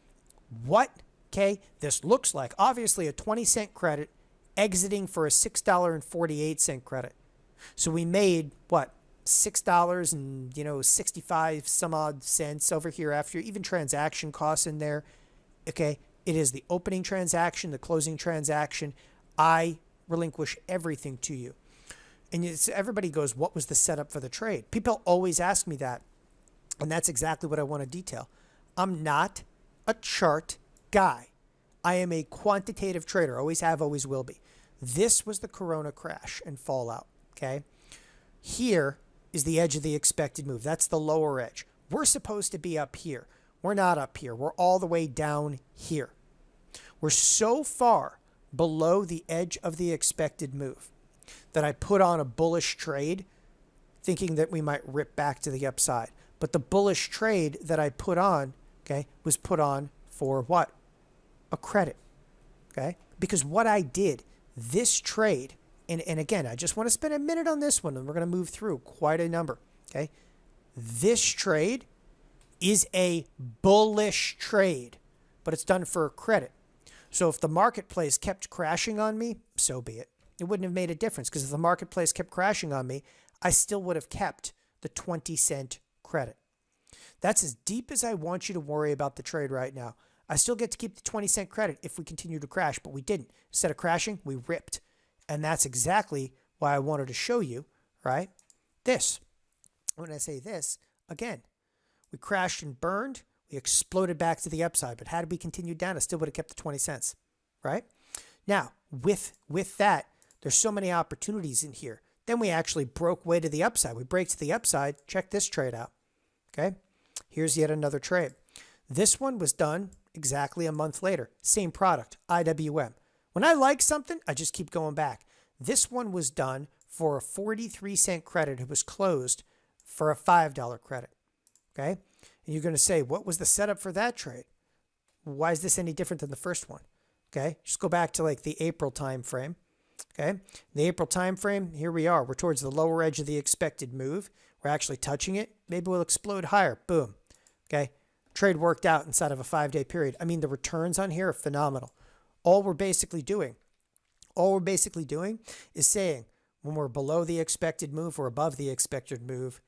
what, this looks like. Obviously a 20-cent credit exiting for a $6.48 credit. So we made, what, $6 and, 65 some odd cents over here after even transaction costs in there. Okay, it is the opening transaction, the closing transaction. I relinquish everything to you. And everybody goes, what was the setup for the trade? People always ask me that. And that's exactly what I want to detail. I'm not a chart guy. I am a quantitative trader. Always have, always will be. This was the Corona crash and fallout. Okay. Here is the edge of the expected move. That's the lower edge. We're supposed to be up here. We're not up here. We're all the way down here. We're so far below the edge of the expected move that I put on a bullish trade thinking that we might rip back to the upside. But the bullish trade that I put on, was put on for what? A credit, Because what I did, this trade, and again, I just want to spend a minute on this one, and we're going to move through quite a number, This trade is a bullish trade, but it's done for a credit. So if the marketplace kept crashing on me, so be it. It wouldn't have made a difference, because if the marketplace kept crashing on me, I still would have kept the 20-cent credit. That's as deep as I want you to worry about the trade right now. I still get to keep the 20-cent credit if we continue to crash, but we didn't. Instead of crashing, we ripped. And that's exactly why I wanted to show you, this. When I say this, again, we crashed and burned. We exploded back to the upside. But had we continued down, I still would have kept the 20 cents, Now, with that, there's so many opportunities in here. Then we actually broke way to the upside. We break to the upside. Check this trade out. Here's yet another trade. This one was done exactly a month later. Same product, IWM. When I like something, I just keep going back. This one was done for a 43-cent credit. It was closed for a $5 credit. And you're going to say, what was the setup for that trade? Why is this any different than the first one? Just go back to like the April time frame. The April time frame, here we are. We're towards the lower edge of the expected move. We're actually touching it. Maybe we'll explode higher. Boom. Trade worked out inside of a 5-day period. I mean, the returns on here are phenomenal. All we're basically doing is saying when we're below the expected move or above the expected move,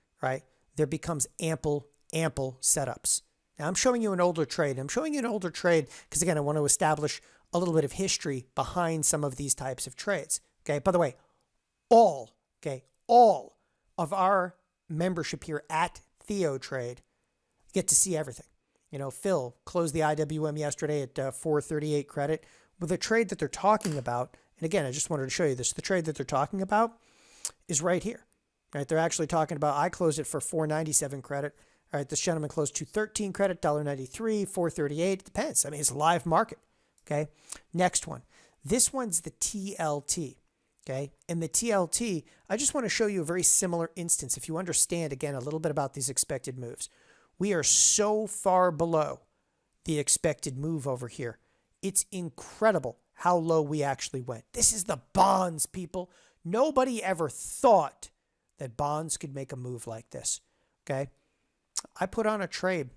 there becomes ample setups. Now, I'm showing you an older trade. I'm showing you an older trade because, again, I want to establish a little bit of history behind some of these types of trades. By the way, all of our membership here at Theotrade get to see everything. Phil closed the IWM yesterday at 438 credit with a trade that they're talking about. And again, I just wanted to show you this. The trade that they're talking about is right here. They're actually talking about, I closed it for 497 credit. This gentleman closed 213 credit, $1.93, 438. It depends. I mean, it's a live market. Next one. This one's the TLT. And the TLT, I just want to show you a very similar instance. If you understand, again, a little bit about these expected moves. We are so far below the expected move over here. It's incredible how low we actually went. This is the bonds, people. Nobody ever thought that bonds could make a move like this. okay, I put on a trade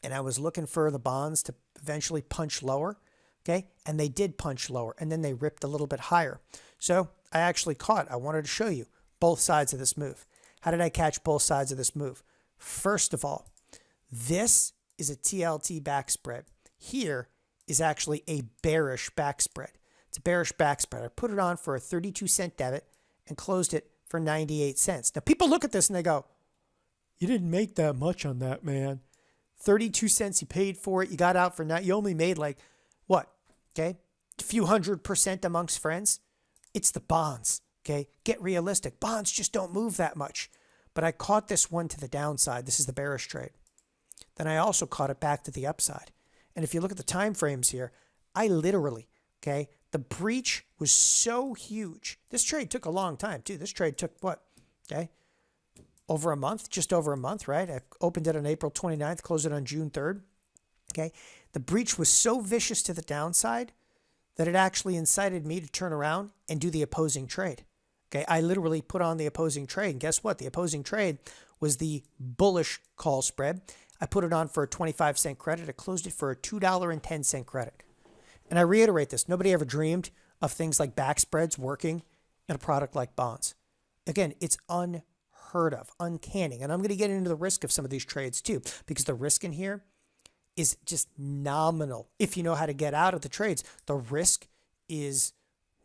and I was looking for the bonds to eventually punch lower, okay, and they did punch lower, and then they ripped a little bit higher. So I actually caught, I wanted to show you both sides of this move. How did I catch both sides of this move? First of all, this is a TLT back spread. Here is actually a bearish back spread. It's a bearish back spread. I put it on for a 32-cent debit and closed it for 98 cents. Now, people look at this and they go, you didn't make that much on that, man. 32 cents you paid for it. You got out for now. You only made like, what? Okay. A few 100% amongst friends. It's the bonds. Okay. Get realistic. Bonds just don't move that much. But I caught this one to the downside. This is the bearish trade. Then I also caught it back to the upside. And if you look at the time frames here, I literally, okay, the breach was so huge. This trade took a long time too. This trade took what? Okay. Over a month, just over a month, right? I opened it on April 29th, closed it on June 3rd. Okay. The breach was so vicious to the downside that it actually incited me to turn around and do the opposing trade. Okay. I literally put on the opposing trade. And guess what? The opposing trade was the bullish call spread. I put it on for a 25-cent credit. I closed it for a $2.10 credit. And I reiterate this. Nobody ever dreamed of things like back spreads working in a product like bonds. Again, it's unheard of, uncanny. And I'm going to get into the risk of some of these trades too, because the risk in here is just nominal. If you know how to get out of the trades, the risk is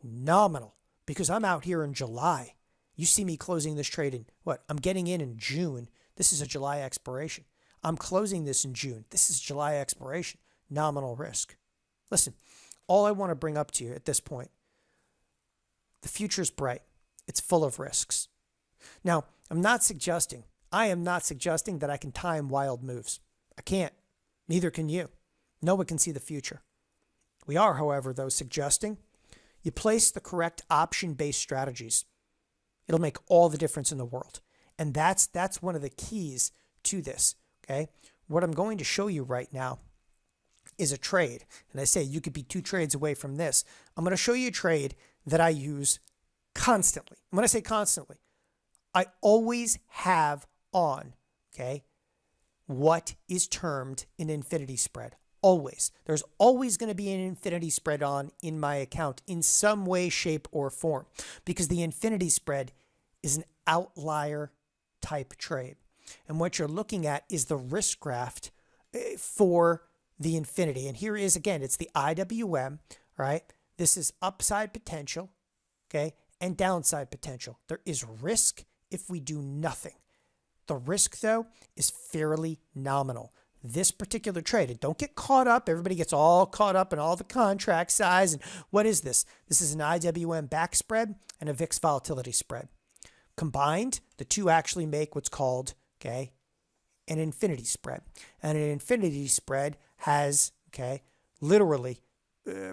nominal because I'm out here in July. You see me closing this trade in what? I'm getting in June. This is a July expiration. I'm closing this in June. This is July expiration. Nominal risk. Listen, all I want to bring up to you at this point, the future's bright. It's full of risks. Now, I am not suggesting that I can time wild moves. I can't. Neither can you. No one can see the future. We are, however, though, suggesting you place the correct option-based strategies. It'll make all the difference in the world. And that's one of the keys to this. Okay. What I'm going to show you right now is a trade. And I say you could be 2 trades away from this. I'm going to show you a trade that I use constantly. And when I say constantly, I always have on, okay, what is termed an infinity spread. Always. There's always going to be an infinity spread on in my account in some way, shape, or form, because the infinity spread is an outlier type trade. And what you're looking at is the risk graph for the infinity. And here is, again, it's the IWM, right? This is upside potential, okay, and downside potential. There is risk if we do nothing. The risk, though, is fairly nominal. This particular trade, and don't get caught up. Everybody gets all caught up in all the contract size. And what is this? This is an IWM back spread and a VIX volatility spread. Combined, the two actually make what's called, okay, an infinity spread. And an infinity spread has, okay, literally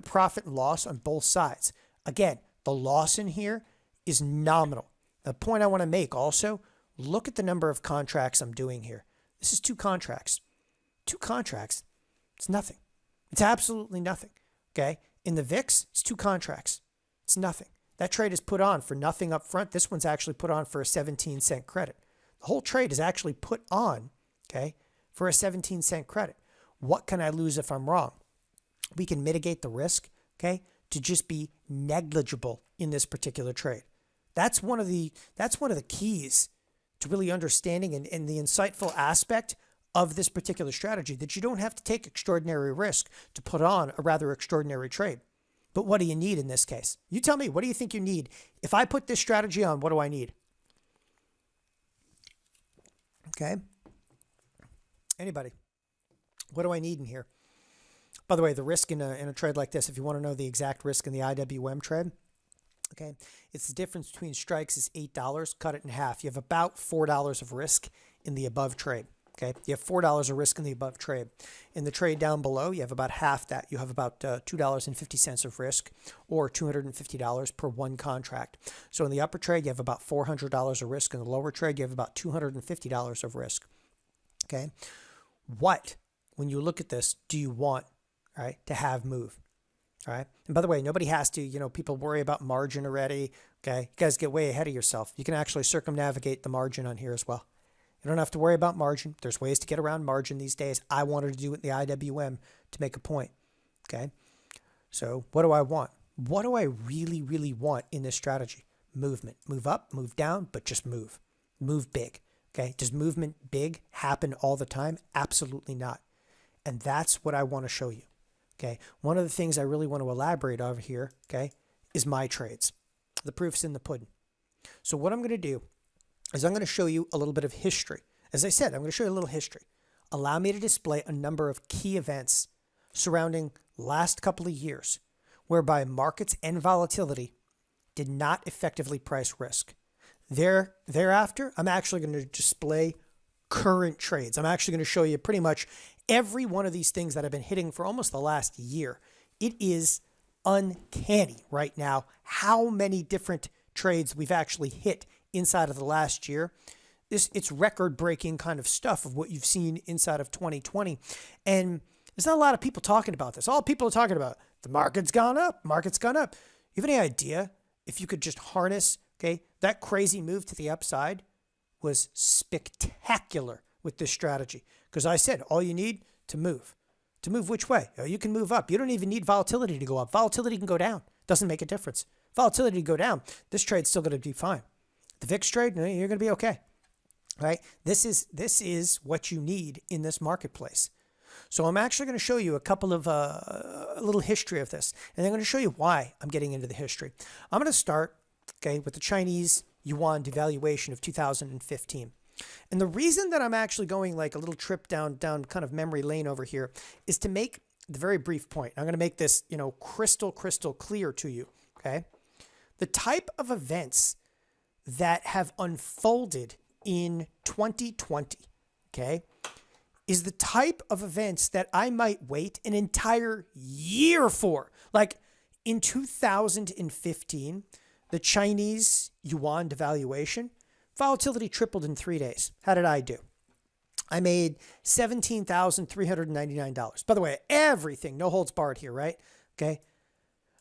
profit and loss on both sides. Again, the loss in here is nominal. The point I want to make also, look at the number of contracts I'm doing here. This is 2 contracts. 2 contracts. It's nothing. It's absolutely nothing. Okay. In the VIX, it's 2 contracts. It's nothing. That trade is put on for nothing up front. This one's actually put on for a 17-cent credit. The whole trade is actually put on, okay, for a 17-cent credit. What can I lose if I'm wrong? We can mitigate the risk, okay, to just be negligible in this particular trade. That's one of the keys to really understanding and the insightful aspect of this particular strategy, that you don't have to take extraordinary risk to put on a rather extraordinary trade. But what do you need in this case? You tell me, what do you think you need? If I put this strategy on, what do I need? Okay. Anybody? What do I need in here? By the way, the risk in a trade like this, if you want to know the exact risk in the IWM trade, okay, it's the difference between strikes is $8. Cut it in half. You have about $4 of risk in the above trade. Okay, you have $4 of risk in the above trade. In the trade down below, you have about half that. You have about $2.50 of risk, or $250 per one contract. So in the upper trade, you have about $400 of risk. In the lower trade, you have about $250 of risk. Okay, what, when you look at this, do you want, right, to have move? All right. And by the way, nobody has to, people worry about margin already. Okay. You guys get way ahead of yourself. You can actually circumnavigate the margin on here as well. You don't have to worry about margin. There's ways to get around margin these days. I wanted to do it in the IWM to make a point. Okay. So what do I want? What do I really, really want in this strategy? Movement. Move up, move down, but just move. Move big. Okay. Does movement big happen all the time? Absolutely not. And that's what I want to show you. Okay. One of the things I really want to elaborate over here, okay, is my trades. The proof's in the pudding. So what I'm going to do is I'm going to show you a little bit of history. As I said, I'm going to show you a little history. Allow me to display a number of key events surrounding last couple of years whereby markets and volatility did not effectively price risk. Thereafter, I'm actually going to display current trades. I'm actually going to show you pretty much every one of these things that I've been hitting for almost the last year. It is uncanny right now how many different trades we've actually hit inside of the last year. It's record-breaking kind of stuff of what you've seen inside of 2020. And there's not a lot of people talking about this. All people are talking about, the market's gone up, market's gone up. You have any idea if you could just harness, okay, that crazy move to the upside was spectacular with this strategy. Because I said, all you need to move. To move which way? You can move up. You don't even need volatility to go up. Volatility can go down. Doesn't make a difference. Volatility to go down, this trade's still going to be fine. The VIX trade, you're going to be okay. Right? This is what you need in this marketplace. So I'm actually going to show you a couple of a little history of this, and I'm going to show you why I'm getting into the history. I'm going to start, okay, with the Chinese yuan devaluation of 2015. And the reason that I'm actually going like a little trip down kind of memory lane over here is to make the very brief point. I'm going to make this, crystal clear to you, okay? The type of events that have unfolded in 2020, okay, is the type of events that I might wait an entire year for. Like in 2015, the Chinese yuan devaluation, volatility tripled in 3 days. How did I do? I made $17,399. By the way, everything, no holds barred here, right? Okay.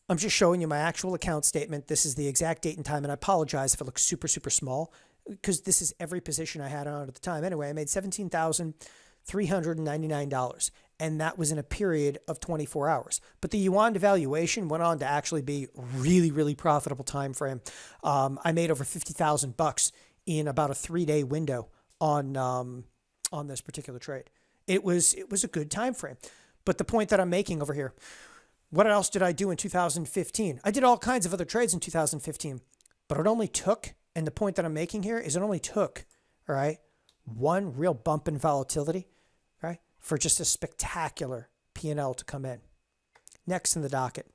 I'm just showing you my actual account statement. This is the exact date and time, and I apologize if it looks super small because this is every position I had on at the time. Anyway, I made $17,399, and that was in a period of 24 hours. But the yuan devaluation went on to actually be really profitable time frame. I made over $50,000 in about a 3-day window on this particular trade. It was a good time frame. But the point that I'm making over here, what else did I do in 2015? I did all kinds of other trades in 2015, but it only took, and the point that I'm making here is it only took, all right, one real bump in volatility, right, for just a spectacular P&L to come in. Next in the docket.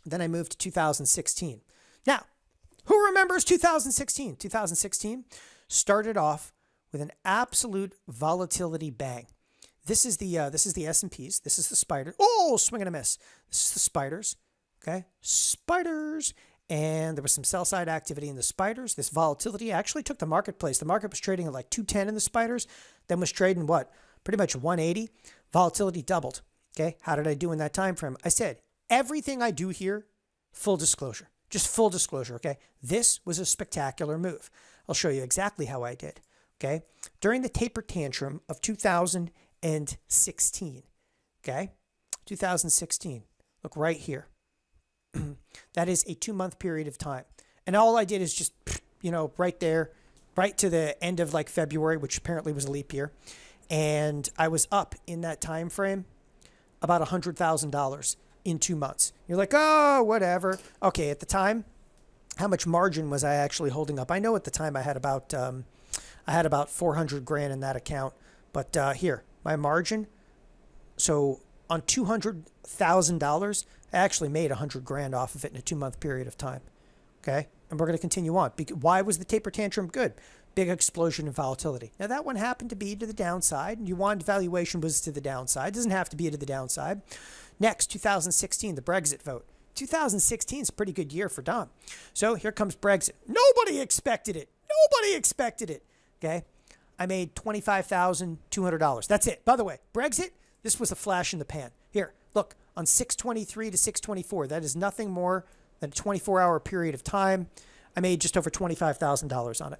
Then I moved to 2016. Now, who remembers 2016? 2016 started off with an absolute volatility bang. This is the S&Ps. This is the spider. Oh, swing and a miss. This is the spiders. Okay, spiders. And there was some sell side activity in the spiders. This volatility actually took the marketplace. The market was trading at like 210 in the spiders, then was trading what? Pretty much 180. Volatility doubled. Okay, how did I do in that time frame? I said everything I do here, full disclosure. Just full disclosure. Okay, this was a spectacular move. I'll show you exactly how I did. Okay, during the taper tantrum of 2016. Okay, 2016. Look right here. That is a 2-month period of time. And all I did is just, right there, right to the end of like February, which apparently was a leap year. And I was up in that time frame about $100,000 in 2 months. You're like, oh, whatever. Okay, at the time, how much margin was I actually holding up? I know at the time I had about $400,000 in that account. But here, my margin. So on $200,000, I actually made $100,000 off of it in a 2-month period of time. Okay, and we're going to continue on. Why was the taper tantrum good? Big explosion in volatility. Now that one happened to be to the downside. Yuan devaluation was to the downside. It doesn't have to be to the downside. Next, 2016, the Brexit vote. 2016 is a pretty good year for Don. So here comes Brexit. Nobody expected it. Nobody expected it. Okay, I made $25,200. That's it. By the way, Brexit, this was a flash in the pan. Here, look, on 623 to 624, that is nothing more than a 24-hour period of time. I made just over $25,000 on it.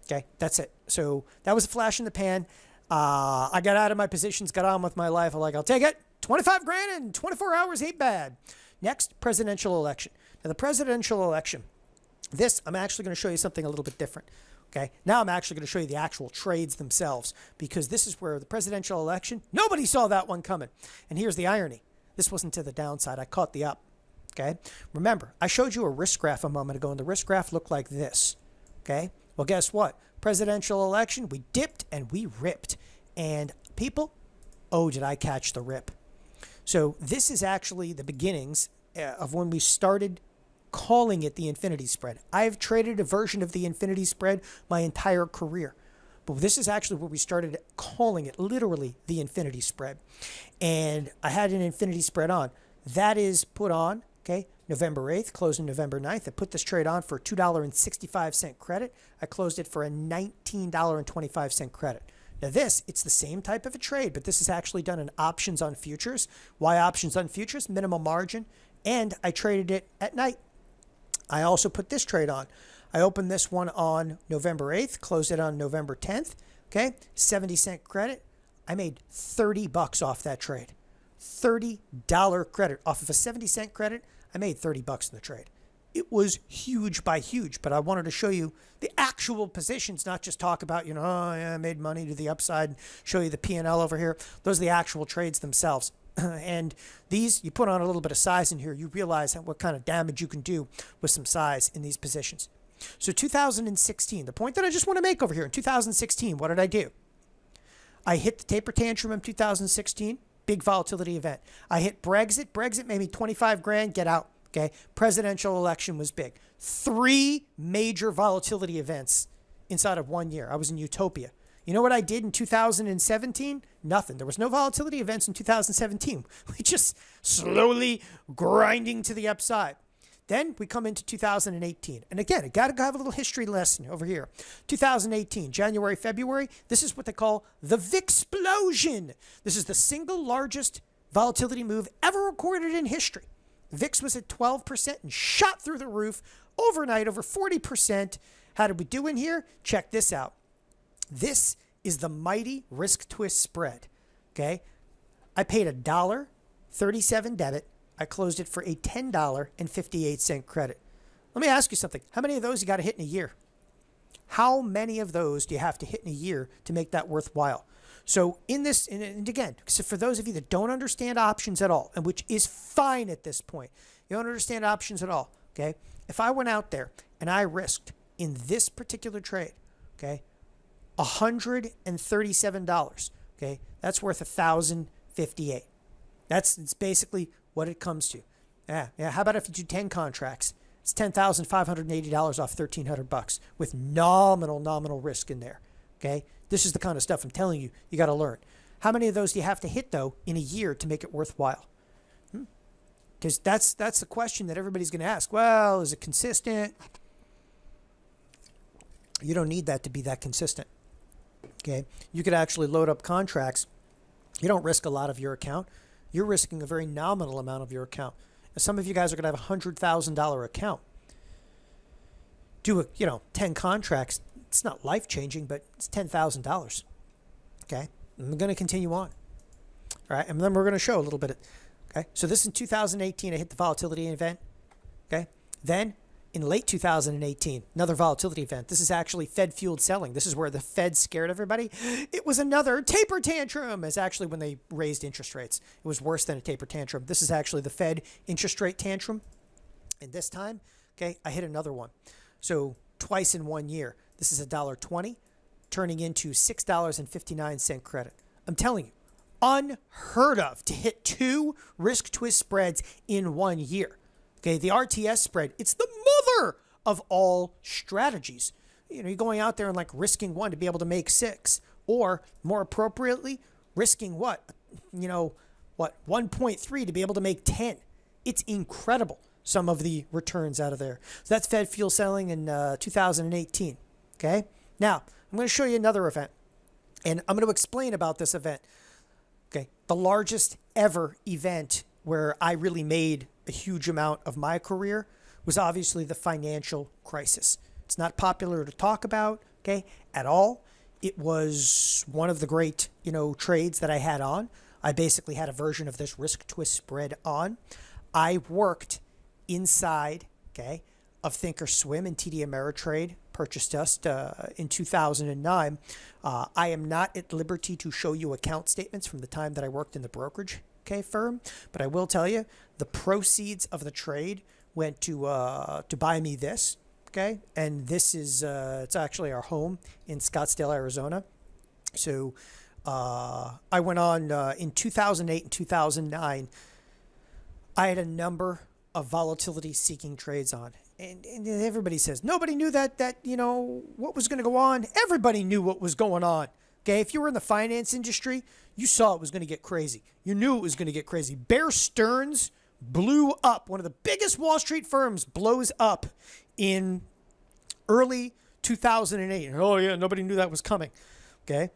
Okay, that's it. So that was a flash in the pan. I got out of my positions, got on with my life. I'm like, I'll take it. 25 grand in 24 hours ain't bad. Next, presidential election. Now, the presidential election, I'm actually going to show you something a little bit different. Okay, now I'm actually going to show you the actual trades themselves, because this is where the presidential election, nobody saw that one coming. And here's the irony. This wasn't to the downside. I caught the up. Okay, remember, I showed you a risk graph a moment ago, and the risk graph looked like this. Okay, well, guess what? Presidential election, we dipped and we ripped. And people, oh, did I catch the rip. So this is actually the beginnings of when we started calling it the infinity spread. I've traded a version of the infinity spread my entire career. But this is actually where we started calling it literally the infinity spread. And I had an infinity spread on. That is put on, okay, November 8th, closed on November 9th. I put this trade on for $2.65 credit. I closed it for a $19.25 credit. Now it's the same type of a trade, but this is actually done in options on futures. Why options on futures? Minimal margin. And I traded it at night. I also put this trade on. I opened this one on November 8th, closed it on November 10th. Okay, 70-cent credit. I made $30 off that trade. $30 credit off of a 70-cent credit. I made $30 in the trade. It was huge by huge, but I wanted to show you the actual positions, not just talk about, oh, yeah, I made money to the upside and show you the P&L over here. Those are the actual trades themselves. And these, you put on a little bit of size in here, you realize what kind of damage you can do with some size in these positions. So 2016, the point that I just want to make over here, in 2016, what did I do? I hit the taper tantrum in 2016, big volatility event. I hit Brexit. Brexit made me 25 grand, get out. Okay, presidential election was big. 3 major volatility events inside of 1 year. I was in utopia. You know what I did in 2017? Nothing. There was no volatility events in 2017. We just slowly grinding to the upside. Then we come into 2018. And again, I got to have a little history lesson over here. 2018, January, February, this is what they call the VIX-explosion. This is the single largest volatility move ever recorded in history. The VIX was at 12% and shot through the roof overnight, over 40%. How did we do in here? Check this out. This is the mighty risk twist spread. Okay, I paid $1.37 debit. I closed it for a $10.58 credit. Let me ask you something. How many of those you got to hit in a year? How many of those do you have to hit in a year to make that worthwhile? So in this, and again, so for those of you that don't understand options at all, and which is fine at this point, you don't understand options at all, okay? If I went out there and I risked in this particular trade, okay, $137, okay, that's worth $1,058. It's basically what it comes to. Yeah. How about if you do 10 contracts? It's $10,580 off $1,300 with nominal risk in there. Okay, this is the kind of stuff I'm telling you got to learn. How many of those do you have to hit though in a year to make it worthwhile? Because that's the question that everybody's going to ask. Well, is it consistent? You don't need that to be that consistent. Okay, you could actually load up contracts. You don't risk a lot of your account. You're risking a very nominal amount of your account. And some of you guys are going to have a $100,000 account. Do 10 contracts. It's not life-changing, but it's $10,000. Okay, I'm going to continue on. All right, and then we're going to show a little bit. Okay, so this in 2018, I hit the volatility event. Okay, then in late 2018, another volatility event. This is actually Fed-fueled selling. This is where the Fed scared everybody. It was another taper tantrum. It's actually when they raised interest rates. It was worse than a taper tantrum. This is actually the Fed interest rate tantrum. And this time, okay, I hit another one. So twice in 1 year. This is $1.20, turning into $6.59 credit. I'm telling you, unheard of to hit 2 risk twist spreads in 1 year. Okay, the RTS spread, it's the mother of all strategies. You're going out there and risking 1 to be able to make 6, or more appropriately, risking what? 1.3 to be able to make 10. It's incredible, some of the returns out of there. So that's Fed fuel selling in 2018. Okay, now I'm going to show you another event, and I'm going to explain about this event. Okay, the largest ever event where I really made a huge amount of my career was obviously the financial crisis. It's not popular to talk about, okay, at all. It was one of the great, trades that I had on. I basically had a version of this risk twist spread on. I worked inside, okay, of Thinkorswim and TD Ameritrade, purchased us in 2009. I am not at liberty to show you account statements from the time that I worked in the brokerage, okay, firm, but I will tell you the proceeds of the trade went to buy me this, okay, and this is it's actually our home in Scottsdale, Arizona. So I went on in 2008 and 2009. I had a number of volatility seeking trades on. And everybody says nobody knew that what was going to go on. Everybody knew what was going on. Okay, if you were in the finance industry, you saw it was going to get crazy. You knew it was going to get crazy. Bear Stearns blew up. One of the biggest Wall Street firms blows up in early 2008. And, oh yeah, nobody knew that was coming. Okay,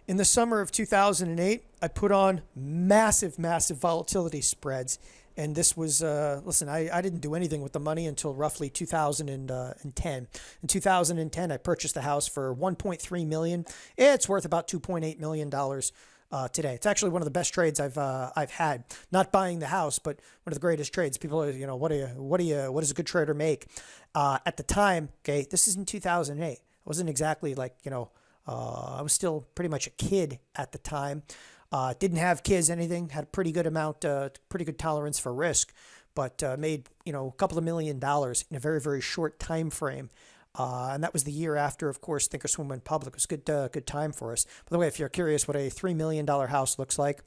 in the summer of 2008, I put on massive volatility spreads. And this was, listen, I didn't do anything with the money until roughly 2010. In 2010, I purchased the house for $1.3 million. It's worth about $2.8 million today. It's actually one of the best trades I've had. Not buying the house, but one of the greatest trades. People are, what does a good trader make? At the time, okay, this is in 2008. I wasn't exactly like, I was still pretty much a kid at the time. Didn't have kids, anything, had a pretty good amount, pretty good tolerance for risk, but made, a couple of $1 million in a very, very short time frame. And that was the year after, of course, Thinkorswim went public. It was good time for us. By the way, if you're curious what a $3 million house looks like,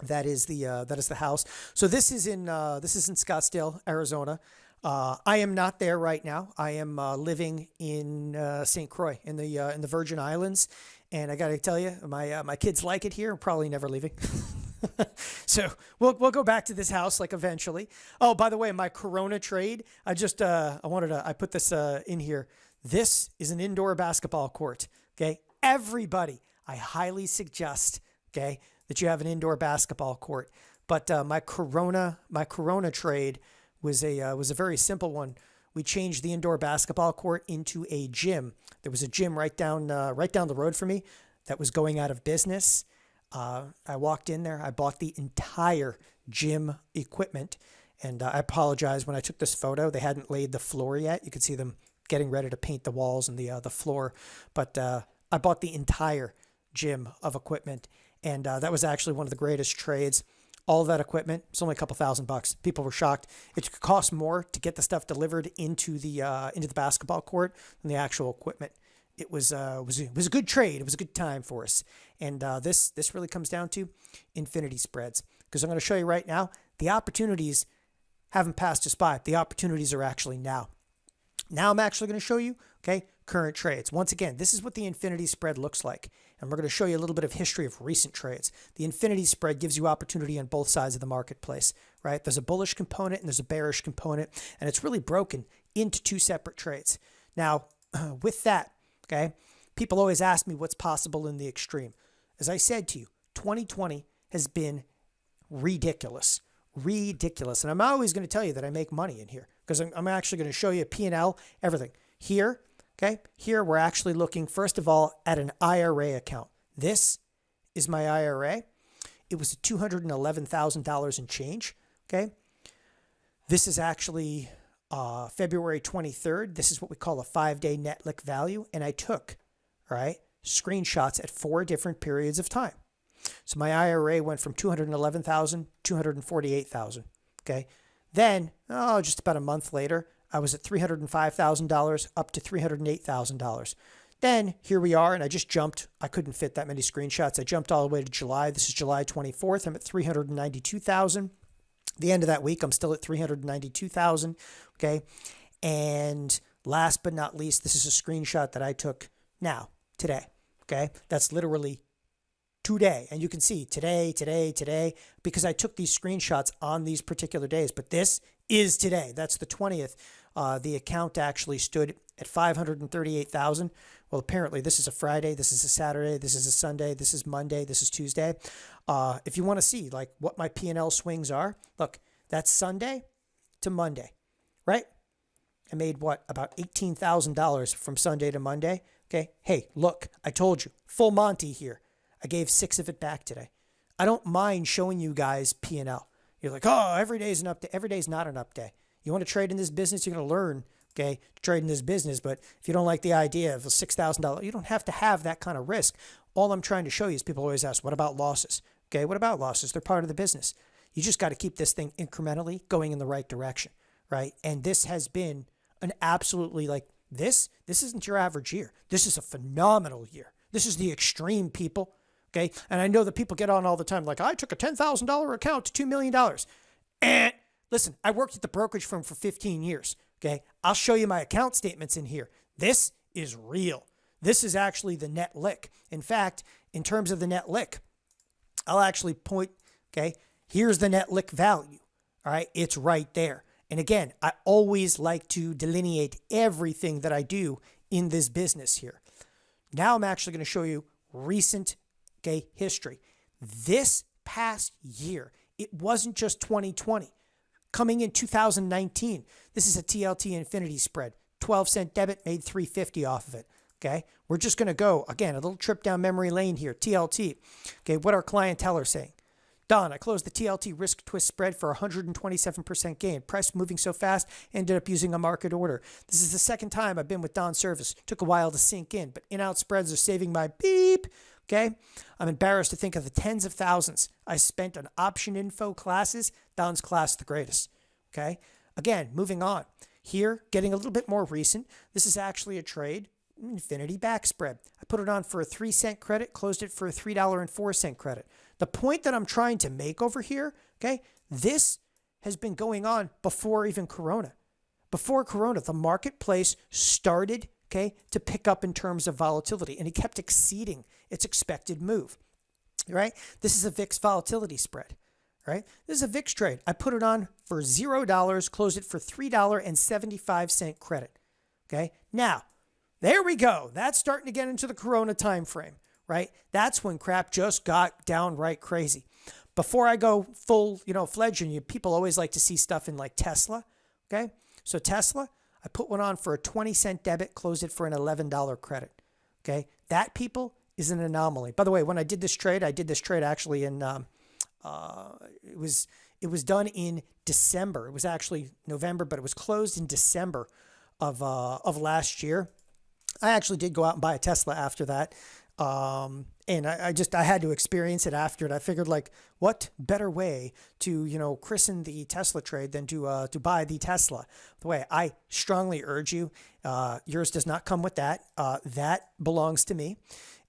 that is the house. So this is in Scottsdale, Arizona. I am not there right now. I am living in St. Croix in the Virgin Islands. And I got to tell you, my kids like it here. I'm probably never leaving. So we'll go back to this house like eventually. Oh, by the way, my Corona trade. I put this in here. This is an indoor basketball court. Okay, everybody, I highly suggest, okay, that you have an indoor basketball court. But my Corona trade was a very simple one. We changed the indoor basketball court into a gym. There was a gym right down the road from me that was going out of business. I walked in there. I bought the entire gym equipment, and I apologize when I took this photo. They hadn't laid the floor yet. You could see them getting ready to paint the walls and the floor. But I bought the entire gym of equipment, and that was actually one of the greatest trades. All of that equipment, it's only a couple $1,000. People were shocked. It cost more to get the stuff delivered into the basketball court than the actual equipment. It was a good trade. It was a good time for us. And this really comes down to infinity spreads, because I'm going to show you right now, the opportunities haven't passed us by. The opportunities are actually now. Now I'm actually going to show you, okay, current trades. Once again, this is what the infinity spread looks like. And we're going to show you a little bit of history of recent trades. The infinity spread gives you opportunity on both sides of the marketplace, right? There's a bullish component and there's a bearish component, and it's really broken into two separate trades. Now, with that, okay, people always ask me what's possible in the extreme. As I said to you, 2020 has been ridiculous. And I'm always going to tell you that I make money in here, because I'm actually going to show you P&L, everything. Here, okay, here we're actually looking, first of all, at an IRA account. This is my IRA. It was $211,000 and change, okay? This is actually February 23rd. This is what we call a 5-day net lick value, and I took, all right, screenshots at 4 different periods of time. So my IRA went from $211,000 to $248,000, okay? Then, just about a month later, I was at $305,000 up to $308,000. Then here we are, and I just jumped. I couldn't fit that many screenshots. I jumped all the way to July. This is July 24th. I'm at $392,000. The end of that week, I'm still at $392,000, okay? And last but not least, this is a screenshot that I took today, okay? That's literally today. And you can see today, because I took these screenshots on these particular days. But this is today. That's the 20th. The account actually stood at $538,000. Well, apparently this is a Friday, this is a Saturday, this is a Sunday, this is Monday, this is Tuesday. If you want to see like what my P&L swings are, look, that's Sunday to Monday, right? I made what, about $18,000 from Sunday to Monday. Okay. Hey, look, I told you, full Monty here. I gave 6 of it back today. I don't mind showing you guys P&L. You're like, oh, every day is an up day. Every day is not an up day. You want to trade in this business, you're going to learn, okay, to trade in this business. But if you don't like the idea of a $6,000, you don't have to have that kind of risk. All I'm trying to show you is people always ask, what about losses? Okay, what about losses? They're part of the business. You just got to keep this thing incrementally going in the right direction, right? And this has been an absolutely this isn't your average year. This is a phenomenal year. This is the extreme, people. Okay. And I know that people get on all the time like, I took a $10,000 account to $2 million. And listen, I worked at the brokerage firm for 15 years. Okay. I'll show you my account statements in here. This is real. This is actually the net lick. In fact, in terms of the net lick, I'll actually point, okay, here's the net lick value. All right. It's right there. And again, I always like to delineate everything that I do in this business here. Now I'm actually going to show you recent history. This past year, it wasn't just 2020. Coming in 2019, this is a TLT infinity spread. 12-cent debit, made $350 off of it. Okay, we're just going to go, again, a little trip down memory lane here, TLT. Okay, what our clientele are saying. Don, I closed the TLT risk twist spread for 127% gain. Price moving so fast, ended up using a market order. This is the second time I've been with Don's service. Took a while to sink in, but in-out spreads are saving my beep. Okay, I'm embarrassed to think of the tens of thousands I spent on option info classes. Don's class, the greatest. Okay, again, moving on. Here, getting a little bit more recent. This is actually a trade, infinity back spread. I put it on for a 3-cent credit, closed it for a $3.04 credit. The point that I'm trying to make over here, okay, this has been going on before even Corona. Before Corona, the marketplace started, okay, to pick up in terms of volatility, and it kept exceeding its expected move, right? This is a VIX volatility spread, right? This is a VIX trade. I put it on for $0, closed it for $3.75 credit, okay? Now, there we go. That's starting to get into the Corona time frame, right? That's when crap just got downright crazy. Before I go full, fledged, and people always like to see stuff in like Tesla, okay? So Tesla, I put one on for a 20-cent debit, closed it for an $11 credit, okay? That, people, is an anomaly. By the way, when I did this trade actually in, it was done in December. It was actually November, but it was closed in December of last year. I actually did go out and buy a Tesla after that. And I had to experience it after it. I figured, like, what better way to, christen the Tesla trade than to buy the Tesla. The way I strongly urge you, yours does not come with that. That belongs to me.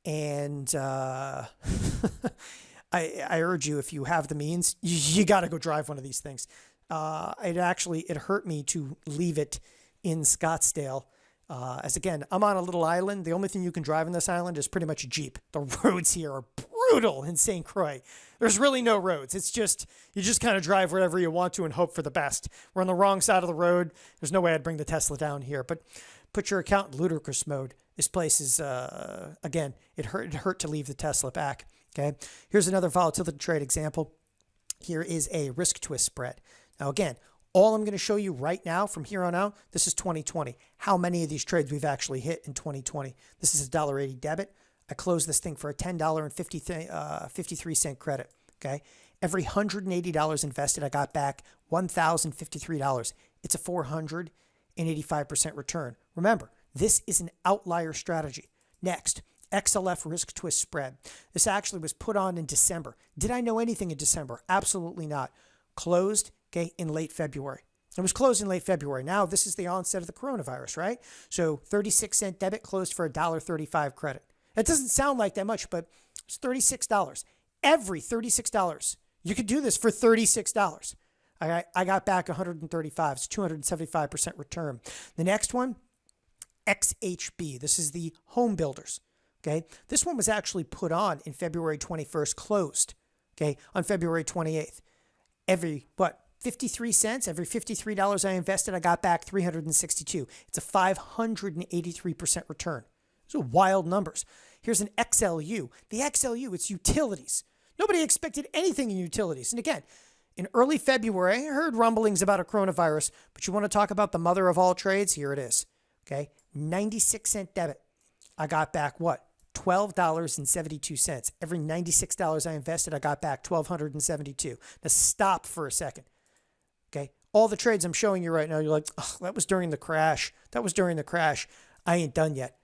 And, I urge you, if you have the means, you got to go drive one of these things. It hurt me to leave it in Scottsdale. As again, I'm on a little island. The only thing you can drive in this island is pretty much a Jeep. The roads here are brutal in St. Croix. There's really no roads. It's just, you just kind of drive wherever you want to and hope for the best. We're on the wrong side of the road. There's no way I'd bring the Tesla down here, but put your account in ludicrous mode. This place is, again, it hurt to leave the Tesla back. Okay. Here's another volatility trade example. Here is a risk twist spread. Now, again, all I'm going to show you right now from here on out, this is 2020. How many of these trades we've actually hit in 2020. This is a $1.80 debit. I closed this thing for a $10.53 credit. Okay. Every $180 invested, I got back $1,053. It's a 485% return. Remember, this is an outlier strategy. Next, XLF risk twist spread. This actually was put on in December. Did I know anything in December? Absolutely not. Closed, okay, in late February. It was closed in late February. Now, this is the onset of the coronavirus, right? So 36-cent debit closed for a $1.35 credit. It doesn't sound like that much, but it's $36. Every $36. You could do this for $36. I got back $135. It's 275% return. The next one, XHB. This is the home builders. Okay. This one was actually put on in February 21st, closed. Okay. On February 28th. Every 53 cents, every $53 I invested, I got back 362. It's a 583% return. Those are wild numbers. Here's an XLU. The XLU, it's utilities. Nobody expected anything in utilities. And again, in early February, I heard rumblings about a coronavirus, but you want to talk about the mother of all trades? Here it is. Okay. 96-cent debit. I got back what? $12.72. Every $96 I invested, I got back $1,272. Now stop for a second. Okay. All the trades I'm showing you right now, you're like, oh, that was during the crash. That was during the crash. I ain't done yet.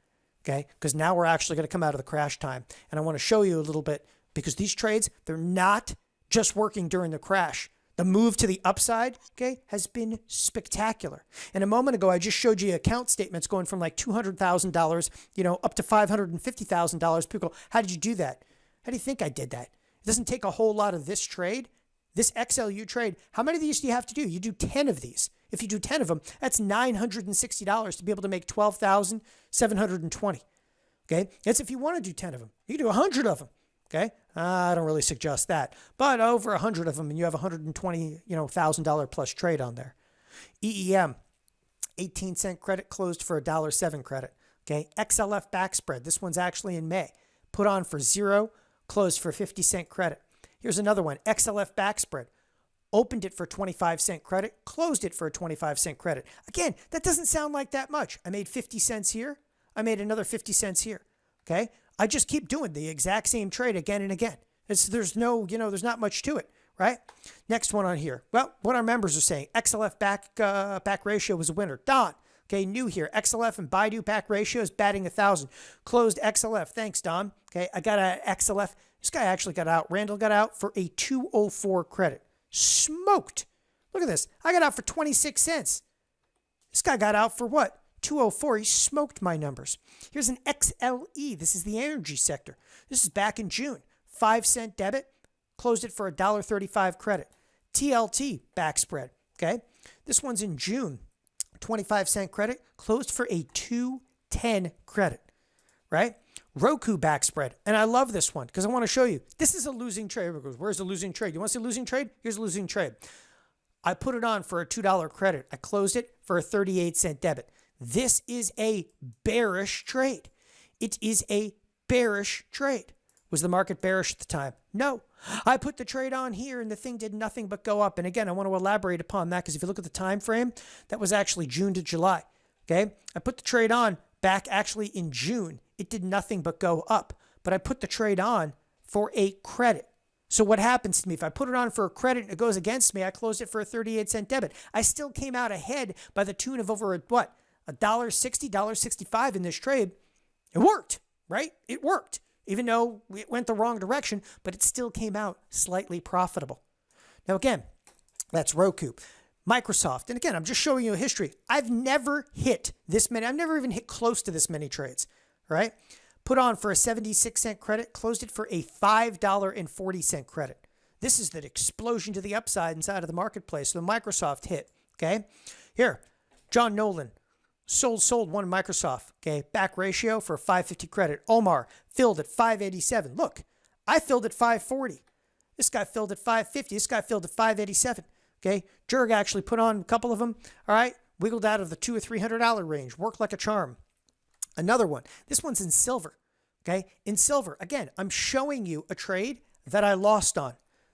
Okay. Because now we're actually going to come out of the crash time. And I want to show you a little bit because these trades, they're not just working during the crash. The move to the upside, okay, has been spectacular. And a moment ago, I just showed you account statements going from like $200,000, up to $550,000. People go, how did you do that? How do you think I did that? It doesn't take a whole lot of this trade, this XLU trade. How many of these do you have to do? You do 10 of these. If you do 10 of them, that's $960 to be able to make $12,720. Okay, that's if you want to do 10 of them. You can do 100 of them. Okay, I don't really suggest that, but over 100 of them, and you have $120,000 plus trade on there. EEM, 18-cent credit, closed for $1.07 credit. Okay, XLF back spread. This one's actually in May. Put on for 0, closed for 50-cent credit. Here's another one. XLF back spread. Opened it for 25-cent credit, closed it for a 25-cent credit. Again, that doesn't sound like that much. I made 50 cents here. I made another 50 cents here. Okay. I just keep doing the exact same trade again and again. There's not much to it, right? Next one on here. Well, what our members are saying, XLF back ratio was a winner. Don, okay, new here. XLF and Baidu back ratio is batting 1,000. Closed XLF. Thanks, Don. Okay, I got a XLF. This guy actually got out. Randall got out for a 204 credit. Smoked. Look at this. I got out for 26 cents. This guy got out for what? 204. He smoked my numbers. Here's an XLE. This is the energy sector. This is back in June. 5-cent debit. Closed it for $1.35 credit. TLT back spread. Okay. This one's in June. 25-cent credit. Closed for a 210 credit. Right? Roku back spread. And I love this one because I want to show you. This is a losing trade. Where's the losing trade? You want to see a losing trade? Here's a losing trade. I put it on for a $2 credit. I closed it for a 38-cent debit. This is a bearish trade. It is a bearish trade. Was the market bearish at the time? No. I put the trade on here and the thing did nothing but go up. And again, I want to elaborate upon that because if you look at the time frame, that was actually June to July. Okay. I put the trade on back actually in June. It did nothing but go up. But I put the trade on for a credit. So what happens to me? If I put it on for a credit and it goes against me, I closed it for a 38-cent debit. I still came out ahead by the tune of over what? $1.60, $1.65 in this trade. It worked, right? It worked, even though it went the wrong direction, but it still came out slightly profitable. Now, again, that's Roku. Microsoft, and again, I'm just showing you a history. I've never hit this many. I've never even hit close to this many trades, right? Put on for a 76-cent credit, closed it for a $5.40 credit. This is the explosion to the upside inside of the marketplace. So the Microsoft hit, okay? Here, John Nolan, sold one Microsoft, okay? Back ratio for a 550 credit. Omar filled at 587. Look, I filled at 540. This guy filled at 550. This guy filled at 587, okay? Jurg actually put on a couple of them, all right? Wiggled out of the $200 or $300 range. Worked like a charm. Another one. This one's in silver, okay? In silver, again, I'm showing you a trade that I lost on,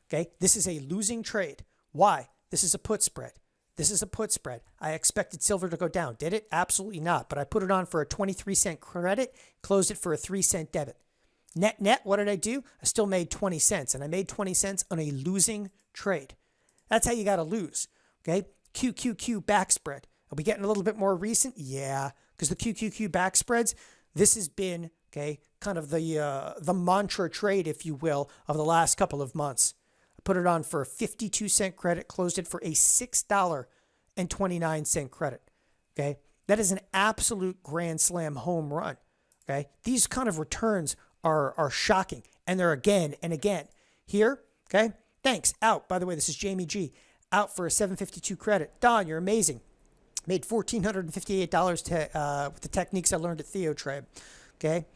okay? This is a losing trade. Why? This is a put spread. This is a put spread. I expected silver to go down. Did it? Absolutely not. But I put it on for a 23-cent credit, closed it for a 3-cent debit. Net, what did I do? I still made 20 cents, and I made 20 cents on a losing trade. That's how you got to lose, okay? QQQ back spread. Are we getting a little bit more recent? Yeah, because the QQQ back spreads, this has been, okay, kind of the mantra trade, if you will, of the last couple of months. I put it on for a 52-cent credit, closed it for a $6.29 credit, okay? That is an absolute grand slam home run, okay? These kind of returns are shocking, and they're again and again. Here, okay? Thanks. Out. By the way, this is Jamie G. Out for a 752 credit. Don, you're amazing. Made $1,458 with the techniques I learned at Theotrade. Okay.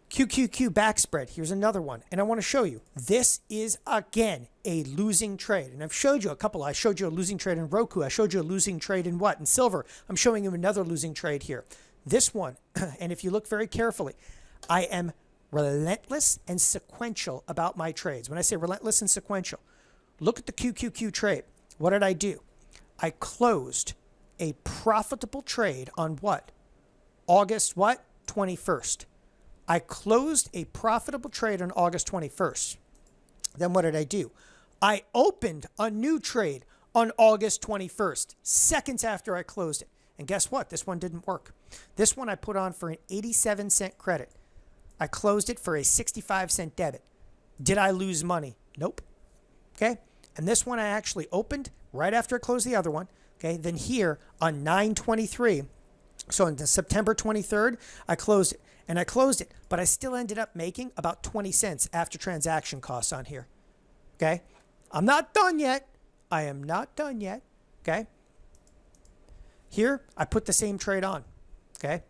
QQQ back spread. Here's another one. And I want to show you. This is, again, a losing trade. And I've showed you a couple. I showed you a losing trade in Roku. I showed you a losing trade in what? In silver. I'm showing you another losing trade here. This one, and if you look very carefully, I am relentless and sequential about my trades. When I say relentless and sequential, look at the QQQ trade. What did I do? I closed a profitable trade on what? August what? 21st. I closed a profitable trade on August 21st. Then what did I do? I opened a new trade on August 21st, seconds after I closed it. And guess what? This one didn't work. This one I put on for an 87-cent credit. I closed it for a 65-cent debit. Did I lose money? Nope. Okay. And this one I actually opened right after I closed the other one. Okay. Then here on 9/23, so on September 23rd, I closed it. And I closed it, but I still ended up making about 20 cents after transaction costs on here. Okay. I'm not done yet. I am not done yet. Okay. Here, I put the same trade on. Okay.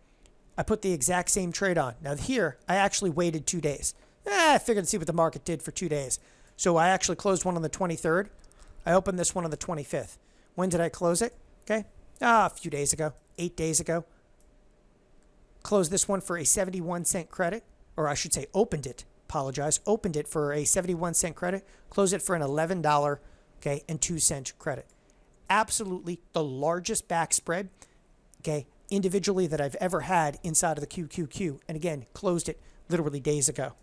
I put the exact same trade on. Now here, I actually waited 2 days. I figured to see what the market did for 2 days. So I actually closed one on the 23rd. I opened this one on the 25th. When did I close it? Okay. A few days ago, 8 days ago. Closed this one for a 71-cent credit, or I should say opened it. Apologize. Opened it for a 71-cent credit. Closed it for an $11, okay, and 2-cent credit. Absolutely the largest back spread, okay, individually that I've ever had inside of the QQQ. And again, closed it literally days ago.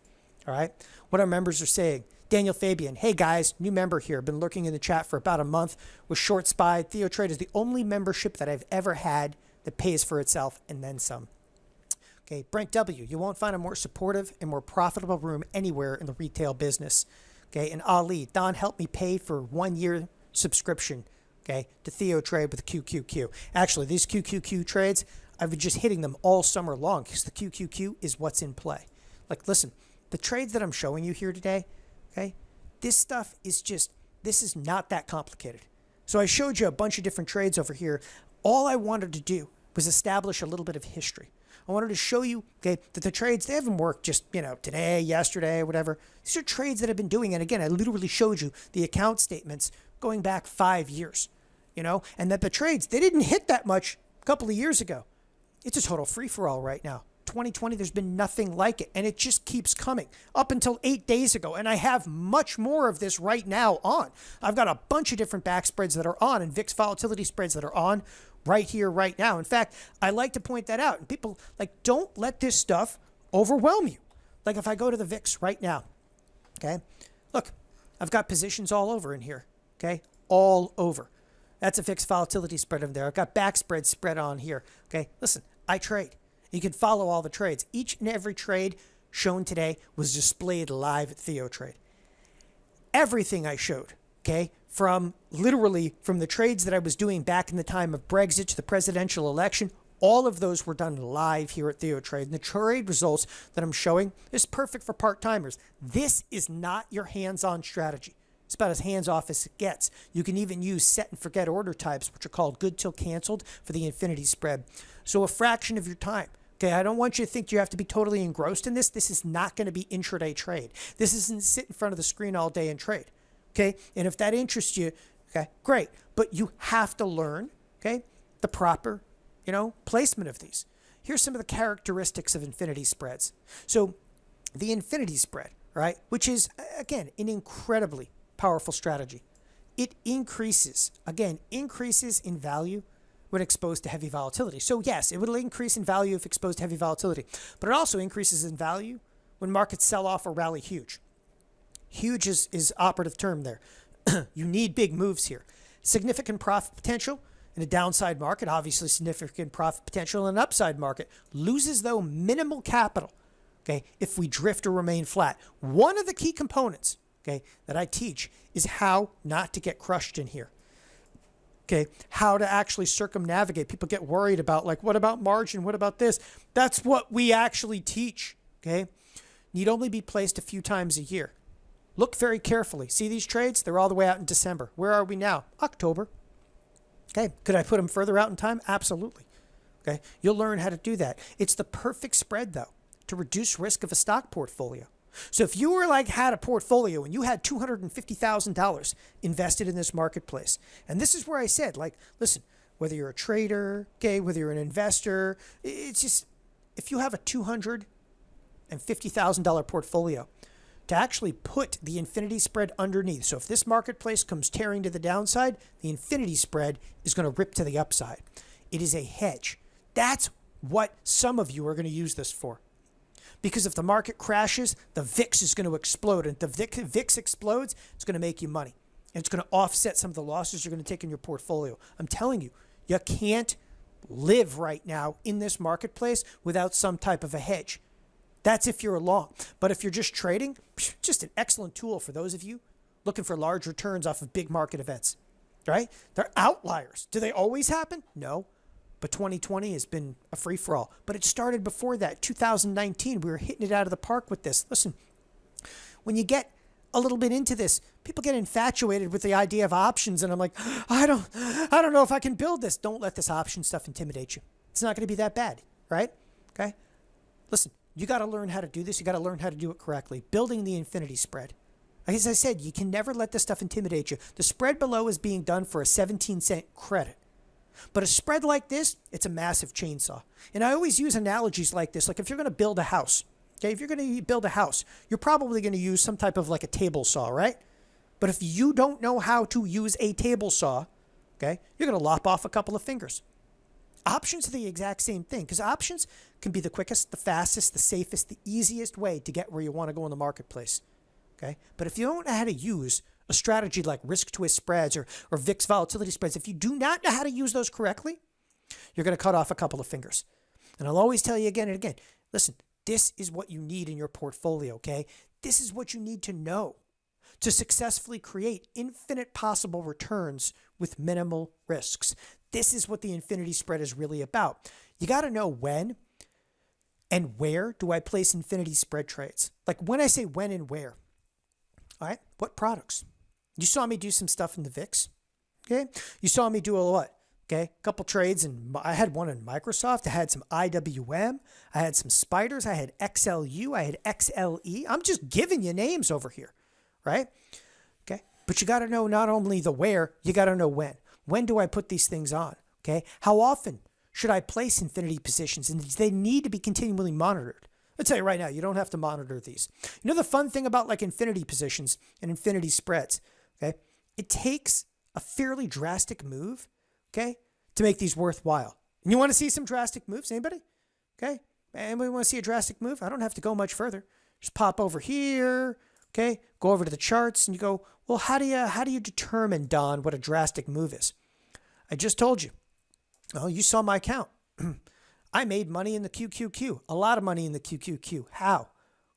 All right. What our members are saying. Daniel Fabian, hey guys, new member here. Been lurking in the chat for about a month. Was short spied. Theotrade is the only membership that I've ever had that pays for itself and then some. Okay, Brent W., you won't find a more supportive and more profitable room anywhere in the retail business. Okay, and Ali, Don helped me pay for 1 year subscription, okay, to Theotrade with QQQ. Actually, these QQQ trades, I've been just hitting them all summer long because the QQQ is what's in play. Like, listen, the trades that I'm showing you here today, okay, this stuff is just, this is not that complicated. So I showed you a bunch of different trades over here. All I wanted to do was establish a little bit of history. I wanted to show you, okay, that the trades, they haven't worked just, today, yesterday, whatever. These are trades that I've been doing. And again, I literally showed you the account statements going back 5 years, and that the trades, they didn't hit that much a couple of years ago. It's a total free-for-all right now. 2020, there's been nothing like it. And it just keeps coming up until 8 days ago. And I have much more of this right now on. I've got a bunch of different back spreads that are on and VIX volatility spreads that are on right here, right now. In fact, I like to point that out. And people, don't let this stuff overwhelm you. Like if I go to the VIX right now, okay, look, I've got positions all over in here, okay, all over. That's a VIX volatility spread in there. I've got back spreads spread on here, okay. Listen, I trade. You can follow all the trades. Each and every trade shown today was displayed live at Theotrade. Everything I showed, okay, from the trades that I was doing back in the time of Brexit to the presidential election, all of those were done live here at Theotrade. And the trade results that I'm showing is perfect for part-timers. This is not your hands-on strategy. It's about as hands-off as it gets. You can even use set and forget order types, which are called good till canceled for the infinity spread. So a fraction of your time. Okay, I don't want you to think you have to be totally engrossed in this. This is not going to be intraday trade. This isn't sit in front of the screen all day and trade. Okay, and if that interests you, okay, great. But you have to learn, okay, the proper, placement of these. Here's some of the characteristics of infinity spreads. So the infinity spread, right, which is, again, an incredibly powerful strategy. It increases in value when exposed to heavy volatility. So yes, it will increase in value if exposed to heavy volatility, but it also increases in value when markets sell off or rally huge. Huge is operative term there. You need big moves here. Significant profit potential in a downside market, obviously significant profit potential in an upside market. Loses, though, minimal capital, okay, if we drift or remain flat. One of the key components, okay, that I teach is how not to get crushed in here. Okay, how to actually circumnavigate. People get worried about, what about margin? What about this? That's what we actually teach, okay? Need only be placed a few times a year. Look very carefully. See these trades? They're all the way out in December. Where are we now? October. Okay, could I put them further out in time? Absolutely. Okay, you'll learn how to do that. It's the perfect spread, though, to reduce risk of a stock portfolio. So if you had a portfolio and you had $250,000 invested in this marketplace, and this is where I said, listen, whether you're a trader, okay, whether you're an investor, it's just, if you have a $250,000 portfolio, to actually put the infinity spread underneath. So if this marketplace comes tearing to the downside, the infinity spread is going to rip to the upside. It is a hedge. That's what some of you are going to use this for. Because if the market crashes, the VIX is going to explode. And if the VIX explodes, it's going to make you money. And it's going to offset some of the losses you're going to take in your portfolio. I'm telling you, you can't live right now in this marketplace without some type of a hedge. That's if you're long. But if you're just trading, just an excellent tool for those of you looking for large returns off of big market events, right? They're outliers. Do they always happen? No. But 2020 has been a free-for-all. But it started before that. 2019, we were hitting it out of the park with this. Listen, when you get a little bit into this, people get infatuated with the idea of options. And I'm like, I don't know if I can build this. Don't let this option stuff intimidate you. It's not going to be that bad, right? Okay? Listen, you got to learn how to do this. You got to learn how to do it correctly. Building the infinity spread. As I said, you can never let this stuff intimidate you. The spread below is being done for a 17-cent credit. But a spread like this, it's a massive chainsaw. And I always use analogies like this. Like if you're going to build a house, okay, if you're going to build a house, you're probably going to use some type of like a table saw, right? But if you don't know how to use a table saw, okay, you're going to lop off a couple of fingers. Options are the exact same thing because options can be the quickest, the fastest, the safest, the easiest way to get where you want to go in the marketplace. Okay, but if you don't know how to use a strategy like risk twist spreads or VIX volatility spreads, if you do not know how to use those correctly, you're going to cut off a couple of fingers. And I'll always tell you again and again, listen, this is what you need in your portfolio, okay? This is what you need to know to successfully create infinite possible returns with minimal risks. This is what the infinity spread is really about. You got to know when and where do I place infinity spread trades. Like when I say when and where, all right, what products? You saw me do some stuff in the VIX, okay? You saw me do a what? Okay, a couple trades, and I had one in Microsoft. I had some IWM. I had some spiders. I had XLU. I had XLE. I'm just giving you names over here, right? Okay, but you got to know not only the where, you got to know when. When do I put these things on? Okay, how often should I place infinity positions? And they need to be continually monitored. I'll tell you right now, you don't have to monitor these. You know the fun thing about like infinity positions and infinity spreads, okay? It takes a fairly drastic move, okay, to make these worthwhile. And you want to see some drastic moves? Anybody? Okay? Anybody want to see a drastic move? I don't have to go much further. Just pop over here, okay? Go over to the charts and you go, well, how do you determine, Don, what a drastic move is? I just told you. Oh, you saw my account. I made money in the QQQ, a lot of money in the QQQ. How?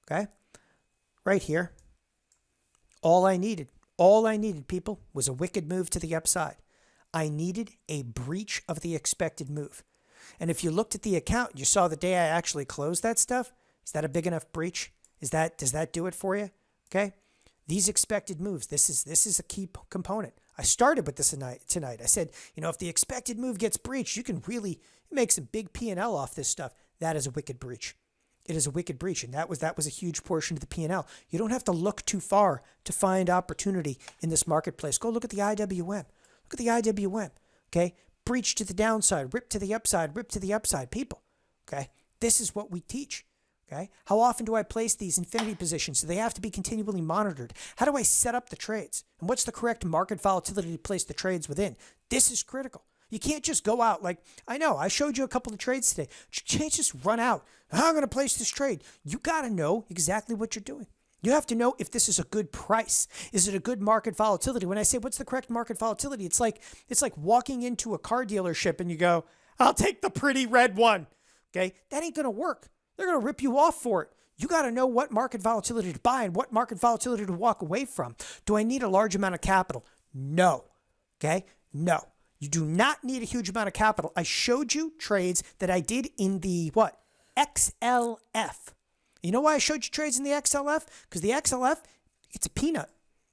Okay? Right here. All I needed, people, was a wicked move to the upside. I needed a breach of the expected move. And if you looked at the account, you saw the day I actually closed that stuff. Is that a big enough breach? Does that do it for you? Okay? These expected moves, this is a key component. I started with this tonight. I said, if the expected move gets breached, you can really make some big P&L off this stuff. That is a wicked breach. It is a wicked breach, and that was a huge portion of the P&L. You don't have to look too far to find opportunity in this marketplace. Go look at the IWM. Look at the IWM, okay? Breach to the downside, rip to the upside, people, okay? This is what we teach, okay? How often do I place these infinity positions? Do they have to be continually monitored? How do I set up the trades? And what's the correct market volatility to place the trades within? This is critical. You can't just go out like, I know, I showed you a couple of trades today. You can't just run out. I'm going to place this trade. You got to know exactly what you're doing. You have to know if this is a good price. Is it a good market volatility? When I say what's the correct market volatility, it's like walking into a car dealership and you go, I'll take the pretty red one. Okay, that ain't going to work. They're going to rip you off for it. You got to know what market volatility to buy and what market volatility to walk away from. Do I need a large amount of capital? No. Okay, no. You do not need a huge amount of capital. I showed you trades that I did in the what? XLF. You know why I showed you trades in the XLF? Because the XLF, it's a peanut.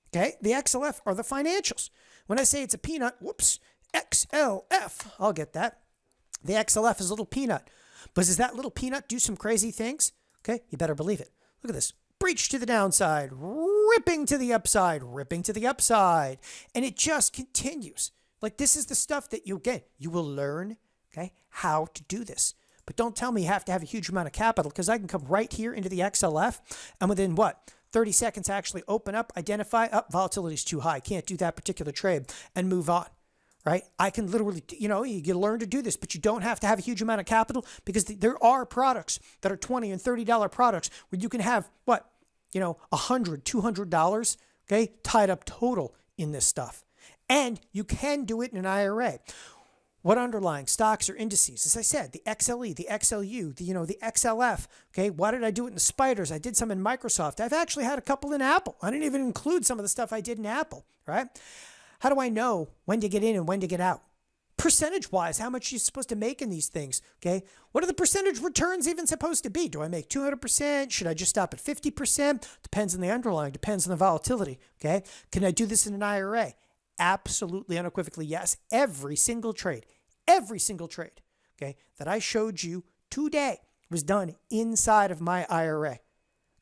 Okay? The XLF are the financials. When I say it's a peanut, whoops, XLF, I'll get that. The XLF is a little peanut. But does that little peanut do some crazy things? Okay? You better believe it. Look at this. Breach to the downside, ripping to the upside, ripping to the upside. And it just continues. Like this is the stuff that you will learn, okay, how to do this. But don't tell me you have to have a huge amount of capital because I can come right here into the XLF and within what? 30 seconds actually open up, identify, volatility's too high. Can't do that particular trade and move on, right? I can literally, you learn to do this, but you don't have to have a huge amount of capital because there are products that are $20 and $30 products where you can have $100, $200, okay, tied up total in this stuff. And you can do it in an IRA. What underlying stocks or indices? As I said, the XLE, the XLU, the XLF. Okay, why did I do it in the spiders? I did some in Microsoft. I've actually had a couple in Apple. I didn't even include some of the stuff I did in Apple, right? How do I know when to get in and when to get out? Percentage-wise, how much are you supposed to make in these things? Okay, what are the percentage returns even supposed to be? Do I make 200%? Should I just stop at 50%? Depends on the underlying, depends on the volatility. Okay, can I do this in an IRA? Absolutely, unequivocally, yes. Every single trade, okay, that I showed you today was done inside of my IRA.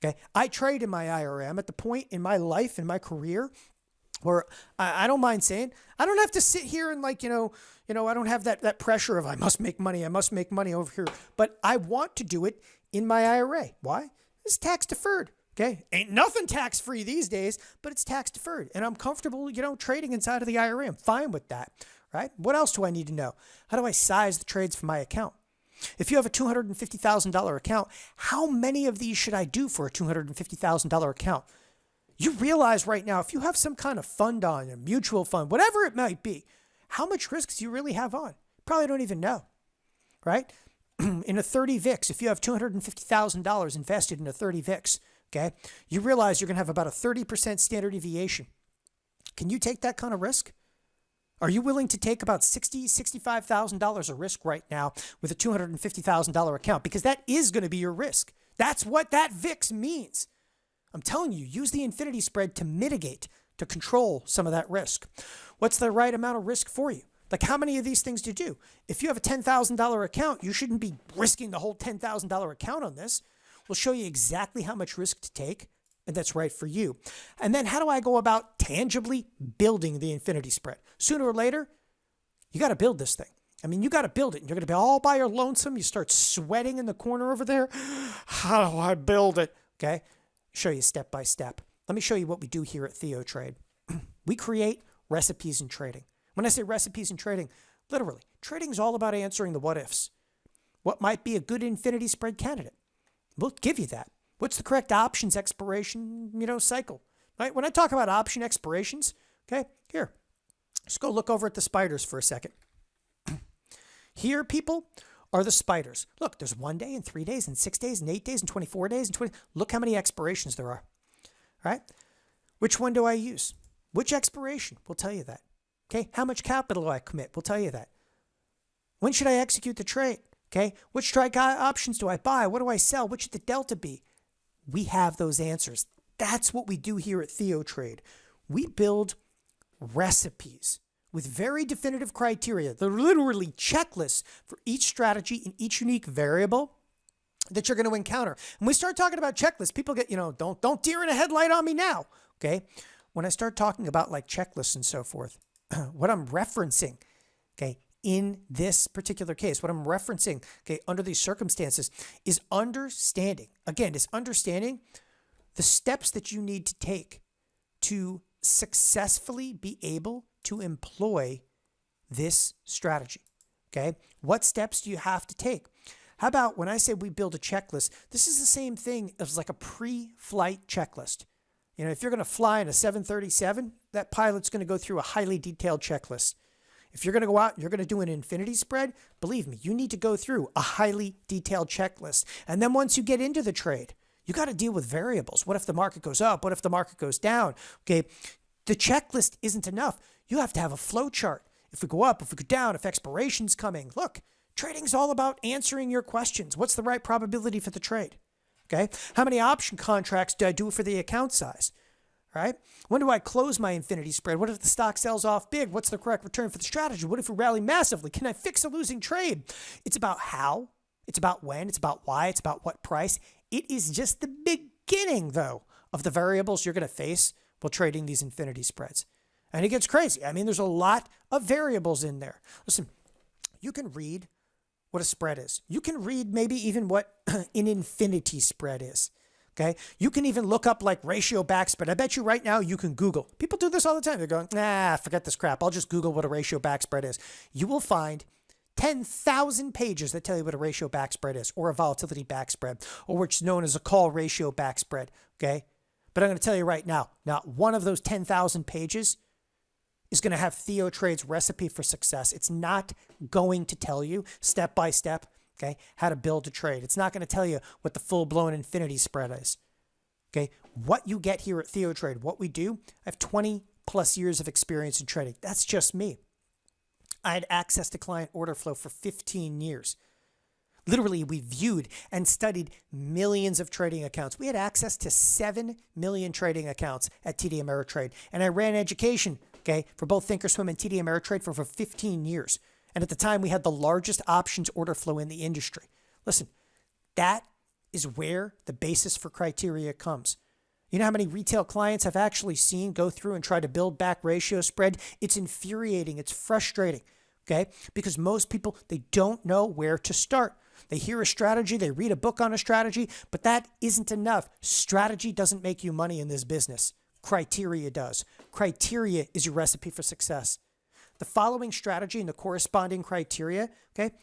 Okay, I trade in my IRA. I'm at the point in my life, in my career, where I don't mind saying, I don't have to sit here and I don't have that pressure of I must make money over here. But I want to do it in my IRA. Why? It's tax deferred. Okay, ain't nothing tax free these days, but it's tax deferred, and I'm comfortable, trading inside of the IRA. I'm fine with that, right? What else do I need to know? How do I size the trades for my account? If you have a $250,000 account, how many of these should I do for a $250,000 account? You realize right now, if you have some kind of fund on, a mutual fund, whatever it might be, how much risk do you really have on? Probably don't even know, right? In a 30 VIX, if you have $250,000 invested in a 30 VIX, okay, you realize you're going to have about a 30% standard deviation. Can you take that kind of risk? Are you willing to take about $60,000, $65,000 of risk right now with a $250,000 account? Because that is going to be your risk. That's what that VIX means. I'm telling you, use the infinity spread to mitigate, to control some of that risk. What's the right amount of risk for you? Like how many of these things do you do? If you have a $10,000 account, you shouldn't be risking the whole $10,000 account on this. We'll show you exactly how much risk to take, and that's right for you. And then how do I go about tangibly building the infinity spread? Sooner or later, you got to build this thing. I mean, you got to build it. You're going to be all by your lonesome. You start sweating in the corner over there. How do I build it? Okay, show you step by step. Let me show you what we do here at Theotrade. We create recipes in trading. When I say recipes in trading, literally, trading is all about answering the what ifs. What might be a good infinity spread candidate? We'll give you that. What's the correct options expiration, cycle? Right? When I talk about option expirations, okay, here, just go look over at the spiders for a second. Here, people, are the spiders. Look, there's 1 day and 3 days and 6 days and 8 days and 24 days and 20. Look how many expirations there are. Right? Which one do I use? Which expiration? We'll tell you that. Okay? How much capital do I commit? We'll tell you that. When should I execute the trade? Okay, which strike options do I buy? What do I sell? Which should the delta be? We have those answers. That's what we do here at Theotrade. We build recipes with very definitive criteria. They're literally checklists for each strategy and each unique variable that you're going to encounter. When we start talking about checklists, people get, don't deer in a headlight on me now. Okay, when I start talking about like checklists and so forth, what I'm referencing, okay, in this particular case, what I'm referencing, okay, under these circumstances is understanding. Again, it's understanding the steps that you need to take to successfully be able to employ this strategy. Okay, what steps do you have to take? How about when I say we build a checklist, this is the same thing as like a pre-flight checklist. If you're going to fly in a 737, that pilot's going to go through a highly detailed checklist. If you're going to go out and you're going to do an infinity spread, believe me, you need to go through a highly detailed checklist. And then once you get into the trade, you got to deal with variables. What if the market goes up? What if the market goes down? Okay, the checklist isn't enough. You have to have a flow chart. If we go up, if we go down, if expiration's coming. Look, trading's all about answering your questions. What's the right probability for the trade? Okay, how many option contracts do I do for the account size? Right? When do I close my infinity spread? What if the stock sells off big? What's the correct return for the strategy? What if we rally massively? Can I fix a losing trade? It's about how, it's about when, it's about why, it's about what price. It is just the beginning, though, of the variables you're going to face while trading these infinity spreads. And it gets crazy. I mean, there's a lot of variables in there. Listen, you can read what a spread is. You can read maybe even what an infinity spread is. Okay. You can even look up like ratio backspread. I bet you right now you can Google. People do this all the time. They're going, nah, forget this crap. I'll just Google what a ratio backspread is. You will find 10,000 pages that tell you what a ratio backspread is, or a volatility backspread, or what's known as a call ratio backspread. Okay. But I'm going to tell you right now, not one of those 10,000 pages is going to have Theotrade's recipe for success. It's not going to tell you step by step, okay, how to build a trade. It's not going to tell you what the full-blown infinity spread is. Okay, what you get here at Theotrade, what we do, I have 20 plus years of experience in trading. That's just me. I had access to client order flow for 15 years. Literally, we viewed and studied millions of trading accounts. We had access to 7 million trading accounts at TD Ameritrade. And I ran education, okay, for both Thinkorswim and TD Ameritrade for 15 years. And at the time, we had the largest options order flow in the industry. Listen, that is where the basis for criteria comes. You know how many retail clients I've actually seen go through and try to build back ratio spread? It's infuriating. It's frustrating, okay? Because most people, they don't know where to start. They hear a strategy, they read a book on a strategy, but that isn't enough. Strategy doesn't make you money in this business. Criteria does. Criteria is your recipe for success. The following strategy and the corresponding criteria, okay,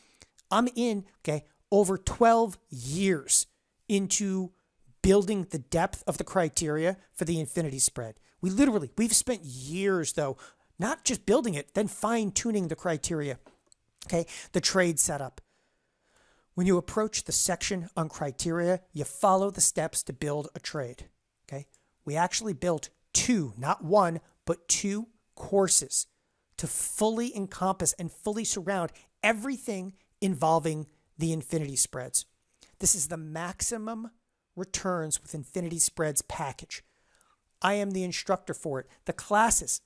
I'm in, okay, over 12 years into building the depth of the criteria for the infinity spread. We've spent years, though, not just building it, then fine-tuning the criteria, okay, the trade setup. When you approach the section on criteria, you follow the steps to build a trade, okay? We actually built 2, not 1, but 2 courses to fully encompass and fully surround everything involving the infinity spreads. This is the maximum returns with infinity spreads package. I am the instructor for it. The classes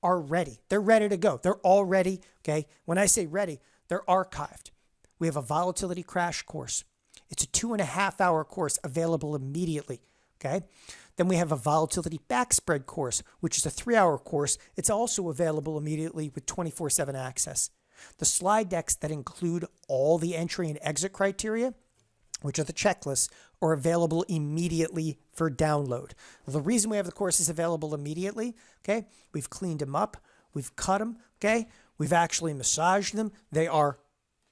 are ready. They're ready to go. They're all ready, okay? When I say ready, they're archived. We have a volatility crash course. It's a 2.5-hour course available immediately, okay? Then we have a volatility backspread course, which is a 3-hour course. It's also available immediately with 24/7 access. The slide decks that include all the entry and exit criteria, which are the checklists, are available immediately for download. The reason we have the courses available immediately, okay, we've cleaned them up, we've cut them, okay, we've actually massaged them. They are,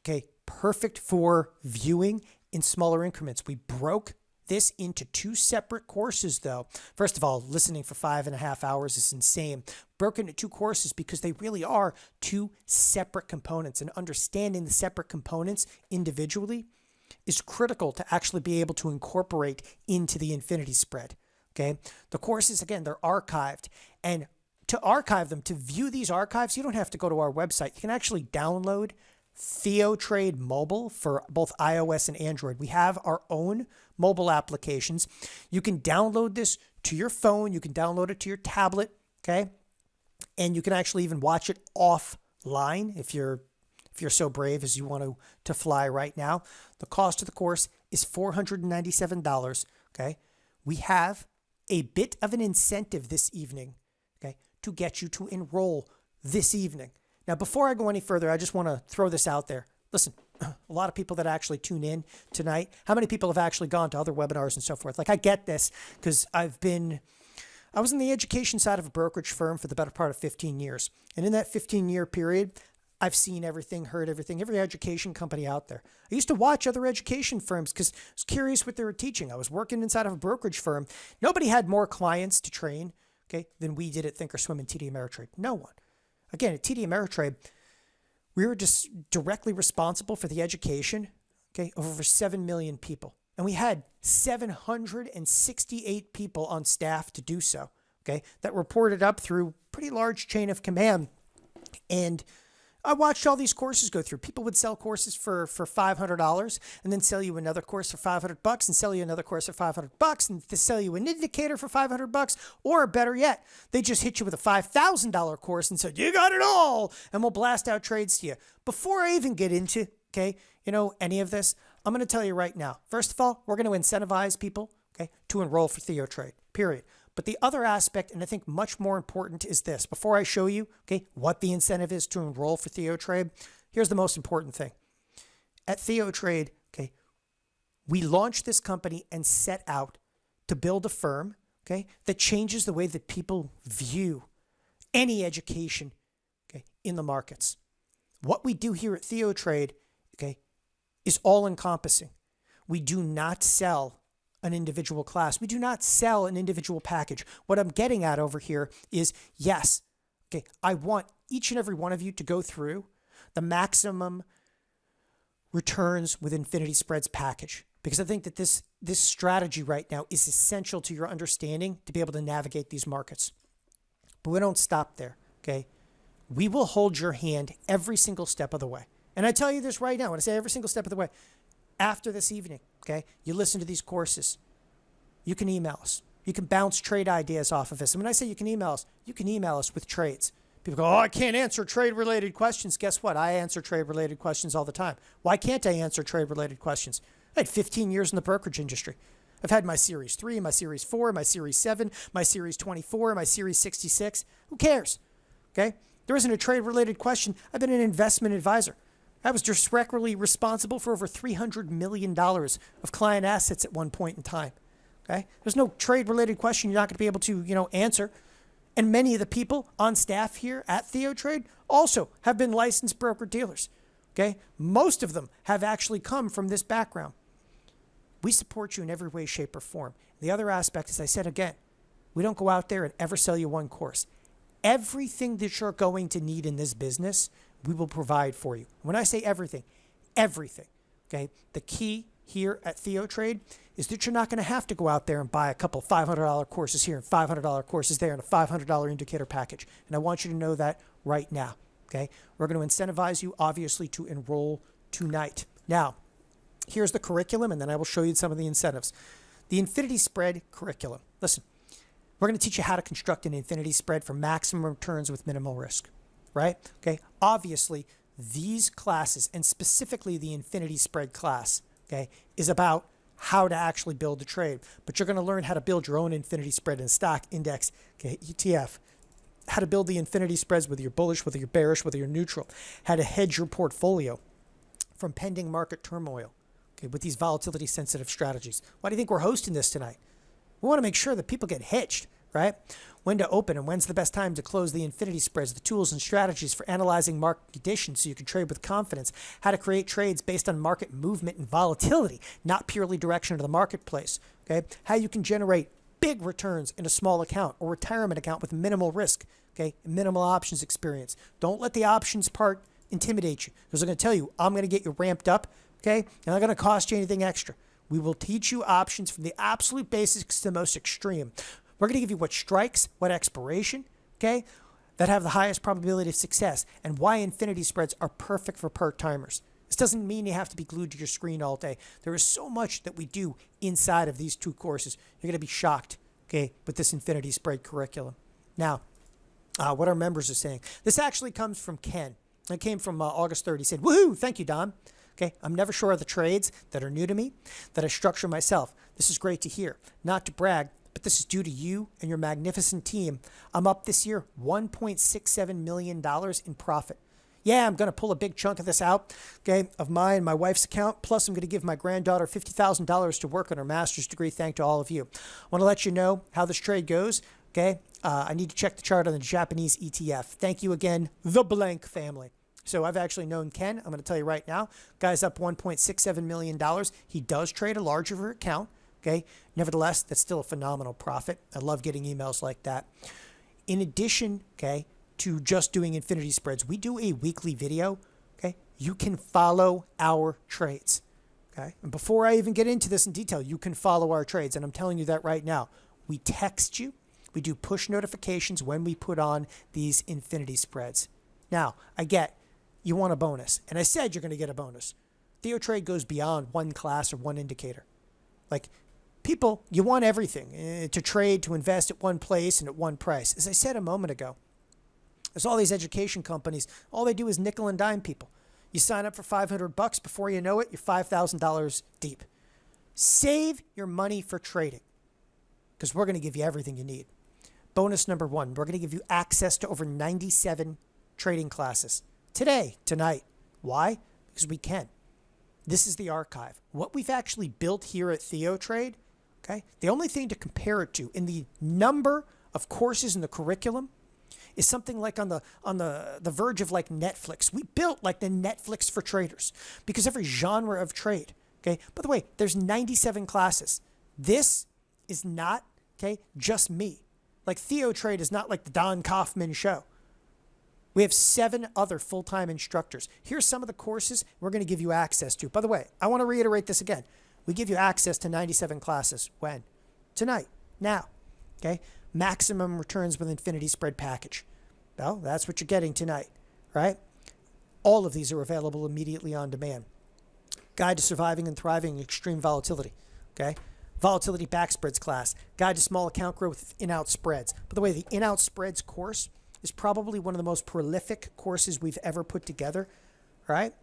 okay, perfect for viewing in smaller increments. We broke this into 2 separate courses, though. First of all, listening for 5.5 hours is insane. Broken into 2 courses because they really are 2 separate components, and understanding the separate components individually is critical to actually be able to incorporate into the infinity spread, okay? The courses, again, they're archived, and to archive them, to view these archives, you don't have to go to our website. You can actually download Theotrade mobile for both iOS and Android. We have our own mobile applications. You can download this to your phone. You can download it to your tablet, okay? And you can actually even watch it offline if you're so brave as you want to fly right now. The cost of the course is $497, okay? We have a bit of an incentive this evening, okay, to get you to enroll this evening. Now, before I go any further, I just want to throw this out there. Listen, a lot of people that actually tune in tonight, how many people have actually gone to other webinars and so forth? Like, I get this because I was in the education side of a brokerage firm for the better part of 15 years. And in that 15-year period, I've seen everything, heard everything, every education company out there. I used to watch other education firms because I was curious what they were teaching. I was working inside of a brokerage firm. Nobody had more clients to train, okay, than we did at Thinkorswim and TD Ameritrade. No one. Again, at TD Ameritrade, we were just directly responsible for the education, okay, of over 7 million people. And we had 768 people on staff to do so, okay, that reported up through pretty large chain of command. And I watched all these courses go through. People would sell courses for $500 and then sell you another course for $500 and sell you another course for $500 and to sell you an indicator for $500, or better yet, they just hit you with a $5,000 course and said, you got it all, and we'll blast out trades to you. Before I even get into, okay, any of this, I'm going to tell you right now. First of all, we're going to incentivize people, okay, to enroll for Theotrade, period. But the other aspect, and I think much more important, is this. Before I show you, okay, what the incentive is to enroll for Theotrade, here's the most important thing. At Theotrade, okay, we launched this company and set out to build a firm, okay, that changes the way that people view any education, okay, in the markets. What we do here at Theotrade, okay, is all encompassing. We do not sell an individual class. We do not sell an individual package. What I'm getting at over here is, yes, okay, I want each and every one of you to go through the maximum returns with infinity spreads package, because I think that this strategy right now is essential to your understanding to be able to navigate these markets. But we don't stop there, okay? We will hold your hand every single step of the way. And I tell you this right now, when I say every single step of the way, after this evening, okay, you listen to these courses, you can email us. You can bounce trade ideas off of us. And when I say you can email us with trades. People go, oh, I can't answer trade-related questions. Guess what? I answer trade-related questions all the time. Why can't I answer trade-related questions? I had 15 years in the brokerage industry. I've had my Series 3, my Series 4, my Series 7, my Series 24, my Series 66. Who cares? Okay? There isn't a trade-related question. I've been an investment advisor. I was directly responsible for over $300 million of client assets at one point in time. Okay? There's no trade-related question you're not going to be able to, answer. And many of the people on staff here at Theotrade also have been licensed broker-dealers. Okay? Most of them have actually come from this background. We support you in every way, shape, or form. The other aspect, as I said again, we don't go out there and ever sell you one course. Everything that you're going to need in this business, we will provide for you. When I say everything, okay? The key here at Theotrade is that you're not going to have to go out there and buy a couple $500 courses here and $500 courses there and a $500 indicator package. And I want you to know that right now, okay? We're going to incentivize you, obviously, to enroll tonight. Now, here's the curriculum, and then I will show you some of the incentives. The infinity spread curriculum. Listen, we're going to teach you how to construct an infinity spread for maximum returns with minimal risk, right? Okay. Obviously, these classes, and specifically the infinity spread class, okay, is about how to actually build a trade. But you're going to learn how to build your own infinity spread in stock, index, okay, ETF, how to build the infinity spreads, whether you're bullish, whether you're bearish, whether you're neutral, how to hedge your portfolio from pending market turmoil, okay, with these volatility sensitive strategies. Why do you think we're hosting this tonight? We want to make sure that people get hedged, right? When to open and when's the best time to close the infinity spreads, the tools and strategies for analyzing market conditions so you can trade with confidence, how to create trades based on market movement and volatility, not purely direction of the marketplace, okay? How you can generate big returns in a small account or retirement account with minimal risk, okay? Minimal options experience. Don't let the options part intimidate you, because I'm going to tell you, I'm going to get you ramped up, okay? And I'm not going to cost you anything extra. We will teach you options from the absolute basics to the most extreme. We're going to give you what strikes, what expiration, okay, that have the highest probability of success, and why infinity spreads are perfect for part-timers. This doesn't mean you have to be glued to your screen all day. There is so much that we do inside of these two courses. You're going to be shocked, okay, with this infinity spread curriculum. Now, what our members are saying. This actually comes from Ken. It came from August 3rd. He said, woohoo, thank you, Don. Okay, I'm never sure of the trades that are new to me, that I structure myself. This is great to hear. Not to brag, but this is due to you and your magnificent team. I'm up this year $1.67 million in profit. Yeah, I'm going to pull a big chunk of this out, okay, of mine and my wife's account. Plus, I'm going to give my granddaughter $50,000 to work on her master's degree. Thanks to all of you. I want to let you know how this trade goes, okay? I need to check the chart on the Japanese ETF. Thank you again, the Blank family. So I've actually known Ken. I'm going to tell you right now. Guy's up $1.67 million. He does trade a larger account. Okay. Nevertheless, that's still a phenomenal profit. I love getting emails like that. In addition, okay, to just doing infinity spreads, we do a weekly video. Okay. You can follow our trades. Okay. And before I even get into this in detail, you can follow our trades. And I'm telling you that right now. We text you. We do push notifications when we put on these infinity spreads. Now, I get you want a bonus. And I said you're going to get a bonus. Theotrade goes beyond one class or one indicator. Like, people, you want everything to trade, to invest at one place and at one price. As I said a moment ago, there's all these education companies. All they do is nickel and dime people. You sign up for $500. Before you know it, you're $5,000 deep. Save your money for trading, because we're going to give you everything you need. Bonus number one, we're going to give you access to over 97 trading classes. Tonight. Why? Because we can. This is the archive. What we've actually built here at Theotrade, Okay? The only thing to compare it to in the number of courses in the curriculum is something like on the verge of like Netflix. We built like the Netflix for traders because every genre of trade. Okay. By the way, there's 97 classes. This is not just me. Like Theotrade is not like the Don Kaufman show. We have 7 other full-time instructors. Here's some of the courses we're going to give you access to. By the way, I want to reiterate this again. We give you access to 97 classes. When? Tonight. Now. Okay? Maximum returns with infinity spread package. Well, that's what you're getting tonight, right? All of these are available immediately on demand. Guide to surviving and thriving in extreme volatility. Okay? Volatility backspreads class. Guide to small account growth with in-out spreads. By the way, the in-out spreads course is probably one of the most prolific courses we've ever put together, right?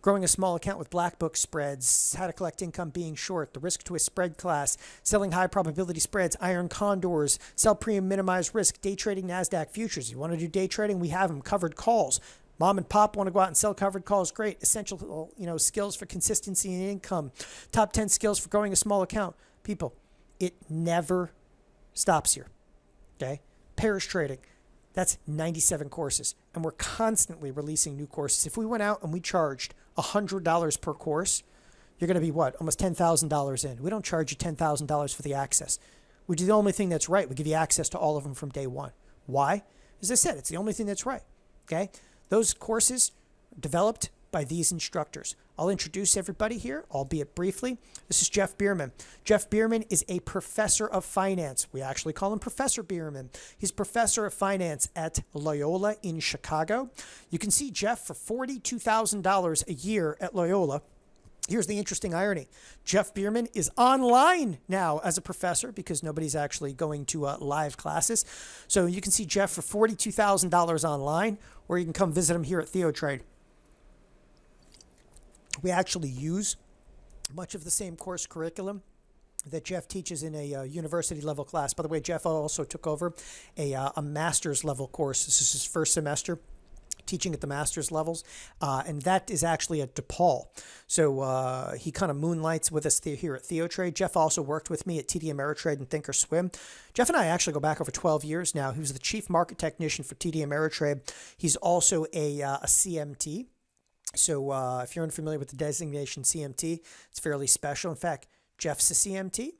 Growing a small account with black book spreads, how to collect income being short, the risk twist spread class, selling high probability spreads, iron condors, sell premium, minimize risk, day trading NASDAQ futures. You want to do day trading? We have them. Covered calls. Mom and pop want to go out and sell covered calls. Great. Essential, skills for consistency and income. Top 10 skills for growing a small account. People, it never stops here. Okay? Pairs trading. That's 97 courses. And we're constantly releasing new courses. If we went out and we charged $100 per course, you're going to be what? Almost $10,000 in. We don't charge you $10,000 for the access. We do the only thing that's right. We give you access to all of them from day one. Why? As I said, it's the only thing that's right. Okay? Those courses are developed by these instructors. I'll introduce everybody here, albeit briefly. This is Jeff Bierman. Jeff Bierman is a professor of finance. We actually call him Professor Bierman. He's professor of finance at Loyola in Chicago. You can see Jeff for $42,000 a year at Loyola. Here's the interesting irony. Jeff Bierman is online now as a professor because nobody's actually going to live classes. So you can see Jeff for $42,000 online, or you can come visit him here at Theotrade. We actually use much of the same course curriculum that Jeff teaches in a university level class. By the way, Jeff also took over a master's level course. This is his first semester teaching at the master's levels, and that is actually at DePaul. So he kind of moonlights with us here at Theotrade. Jeff also worked with me at TD Ameritrade and Thinkorswim. Jeff and I actually go back over 12 years now. He was the chief market technician for TD Ameritrade. He's also a CMT. So if you're unfamiliar with the designation CMT, it's fairly special. In fact, Jeff's a CMT,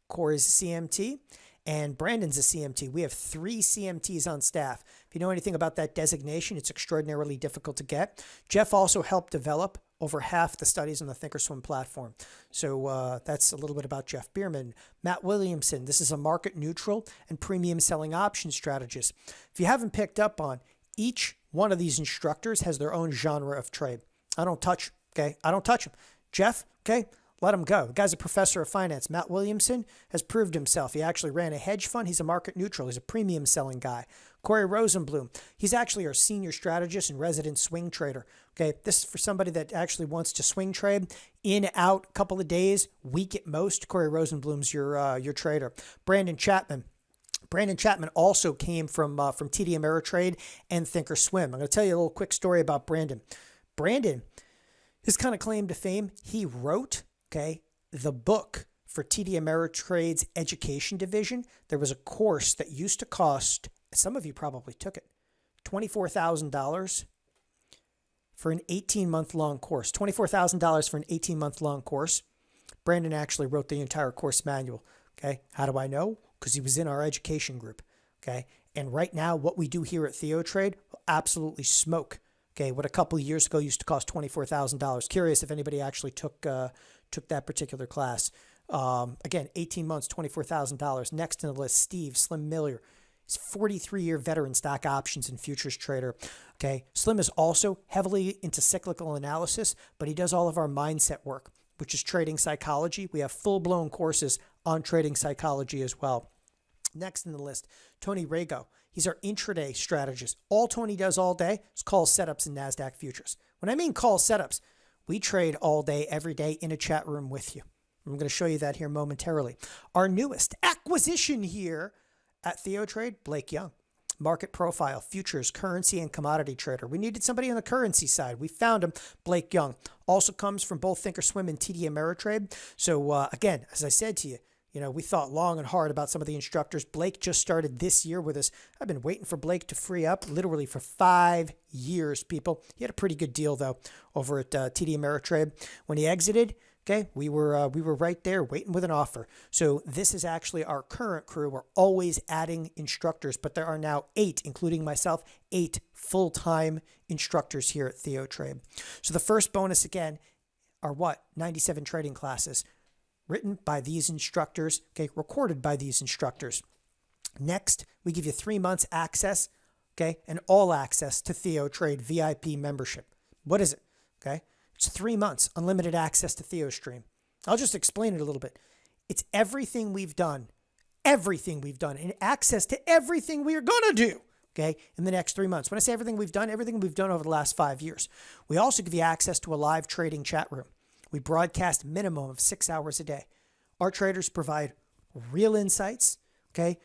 Corey's a CMT, and Brandon's a CMT. We have 3 CMTs on staff. If you know anything about that designation, it's extraordinarily difficult to get. Jeff also helped develop over half the studies on the Thinkorswim platform. So that's a little bit about Jeff Bierman. Matt Williamson, this is a market neutral and premium selling option strategist. If you haven't picked up on, each one of these instructors has their own genre of trade. I don't touch, okay? I don't touch them. Jeff, okay? Let him go. The guy's a professor of finance. Matt Williamson has proved himself. He actually ran a hedge fund. He's a market neutral. He's a premium selling guy. Corey Rosenblum, he's actually our senior strategist and resident swing trader. Okay, this is for somebody that actually wants to swing trade in, out, couple of days, week at most. Corey Rosenblum's your trader. Brandon Chapman. Brandon Chapman also came from TD Ameritrade and Thinkorswim. I'm going to tell you a little quick story about Brandon. Brandon, his kind of claim to fame, he wrote, the book for TD Ameritrade's education division. There was a course that used to cost, some of you probably took it, $24,000 for an 18-month-long course. $24,000 for an 18-month-long course. Brandon actually wrote the entire course manual. Okay, how do I know? Because he was in our education group. Okay, and right now what we do here at Theotrade will absolutely smoke. Okay, what a couple of years ago used to cost $24,000. Curious if anybody actually took that particular class. Again, 18 months, $24,000. Next in the list, Steve Slim Miller. He's a 43-year veteran stock options and futures trader. Okay, Slim is also heavily into cyclical analysis, but he does all of our mindset work, which is trading psychology. We have full-blown courses on trading psychology as well. Next in the list, Tony Rago. He's our intraday strategist. All Tony does all day is call setups in NASDAQ futures. When I mean call setups, we trade all day, every day in a chat room with you. I'm going to show you that here momentarily. Our newest acquisition here at Theotrade, Blake Young. Market profile, futures, currency, and commodity trader. We needed somebody on the currency side. We found him, Blake Young. Also comes from both Thinkorswim and TD Ameritrade. So again, as I said to you, We thought long and hard about some of the instructors. Blake just started this year with us. I've been waiting for Blake to free up literally for 5 years, people. He had a pretty good deal, though, over at TD Ameritrade. When he exited, okay, we were right there waiting with an offer. So this is actually our current crew. We're always adding instructors, but there are now 8, including myself, 8 full-time instructors here at Theotrade. So the first bonus, again, are what? 97 trading classes. Written by these instructors, okay, recorded by these instructors. Next, we give you 3 months access, okay, and all access to Theotrade VIP membership. What is it? Okay, it's 3 months, unlimited access to TheoStream. I'll just explain it a little bit. It's everything we've done, and access to everything we are going to do, okay, in the next 3 months. When I say everything we've done over the last 5 years. We also give you access to a live trading chat room. We broadcast a minimum of 6 hours a day. Our traders provide real insights, okay,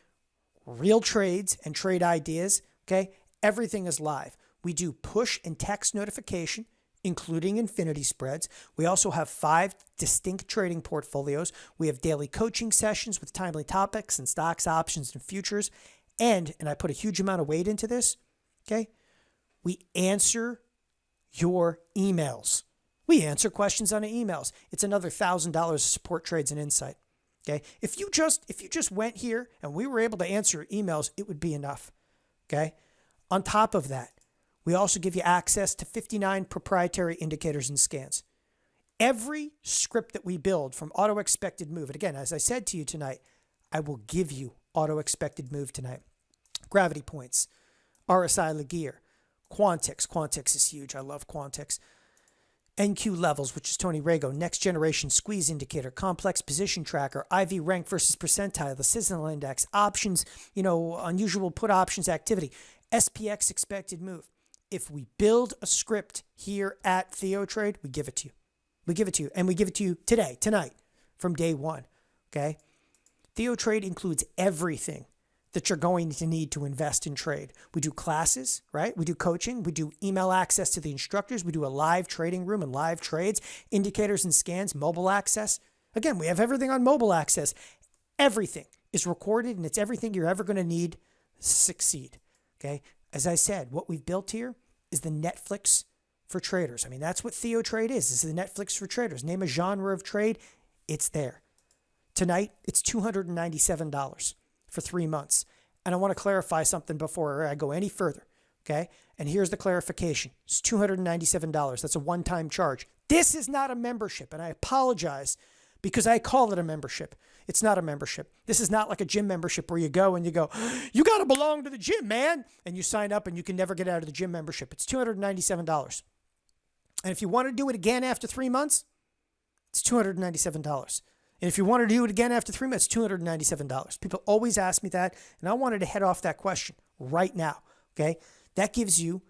real trades and trade ideas, okay? Everything is live. We do push and text notification, including infinity spreads. We also have 5 distinct trading portfolios. We have daily coaching sessions with timely topics and stocks, options, and futures. And I put a huge amount of weight into this, okay? We answer your emails. We answer questions on the emails. It's another $1,000 of support trades and insight. Okay. If you just went here and we were able to answer emails, it would be enough. Okay. On top of that, we also give you access to 59 proprietary indicators and scans. Every script that we build from auto expected move. And again, as I said to you tonight, I will give you auto expected move tonight. Gravity points, RSI Laguerre, Quantix. Quantix is huge. I love Quantix. NQ levels, which is Tony Rago, next generation squeeze indicator, complex position tracker, IV rank versus percentile, the signal index, options, unusual put options activity, SPX expected move. If we build a script here at Theotrade, we give it to you. We give it to you, and we give it to you today, tonight, from day one, okay? Theotrade includes everything that you're going to need to invest in trade. We do classes, right? We do coaching. We do email access to the instructors. We do a live trading room and live trades, indicators and scans, mobile access. Again, we have everything on mobile access. Everything is recorded, and it's everything you're ever going to need to succeed, okay? As I said, what we've built here is the Netflix for traders. I mean, that's what Theotrade is. This is the Netflix for traders. Name a genre of trade, it's there. Tonight, it's $297 for 3 months. And I want to clarify something before I go any further, okay? And here's the clarification. It's $297. That's a one-time charge. This is not a membership, and I apologize because I call it a membership. It's not a membership. This is not like a gym membership where you go and you go, you got to belong to the gym, man. And you sign up and you can never get out of the gym membership. It's $297. And if you want to do it again after 3 months, it's $297. And if you want to do it again after 3 months, $297. People always ask me that, and I wanted to head off that question right now, okay? That gives you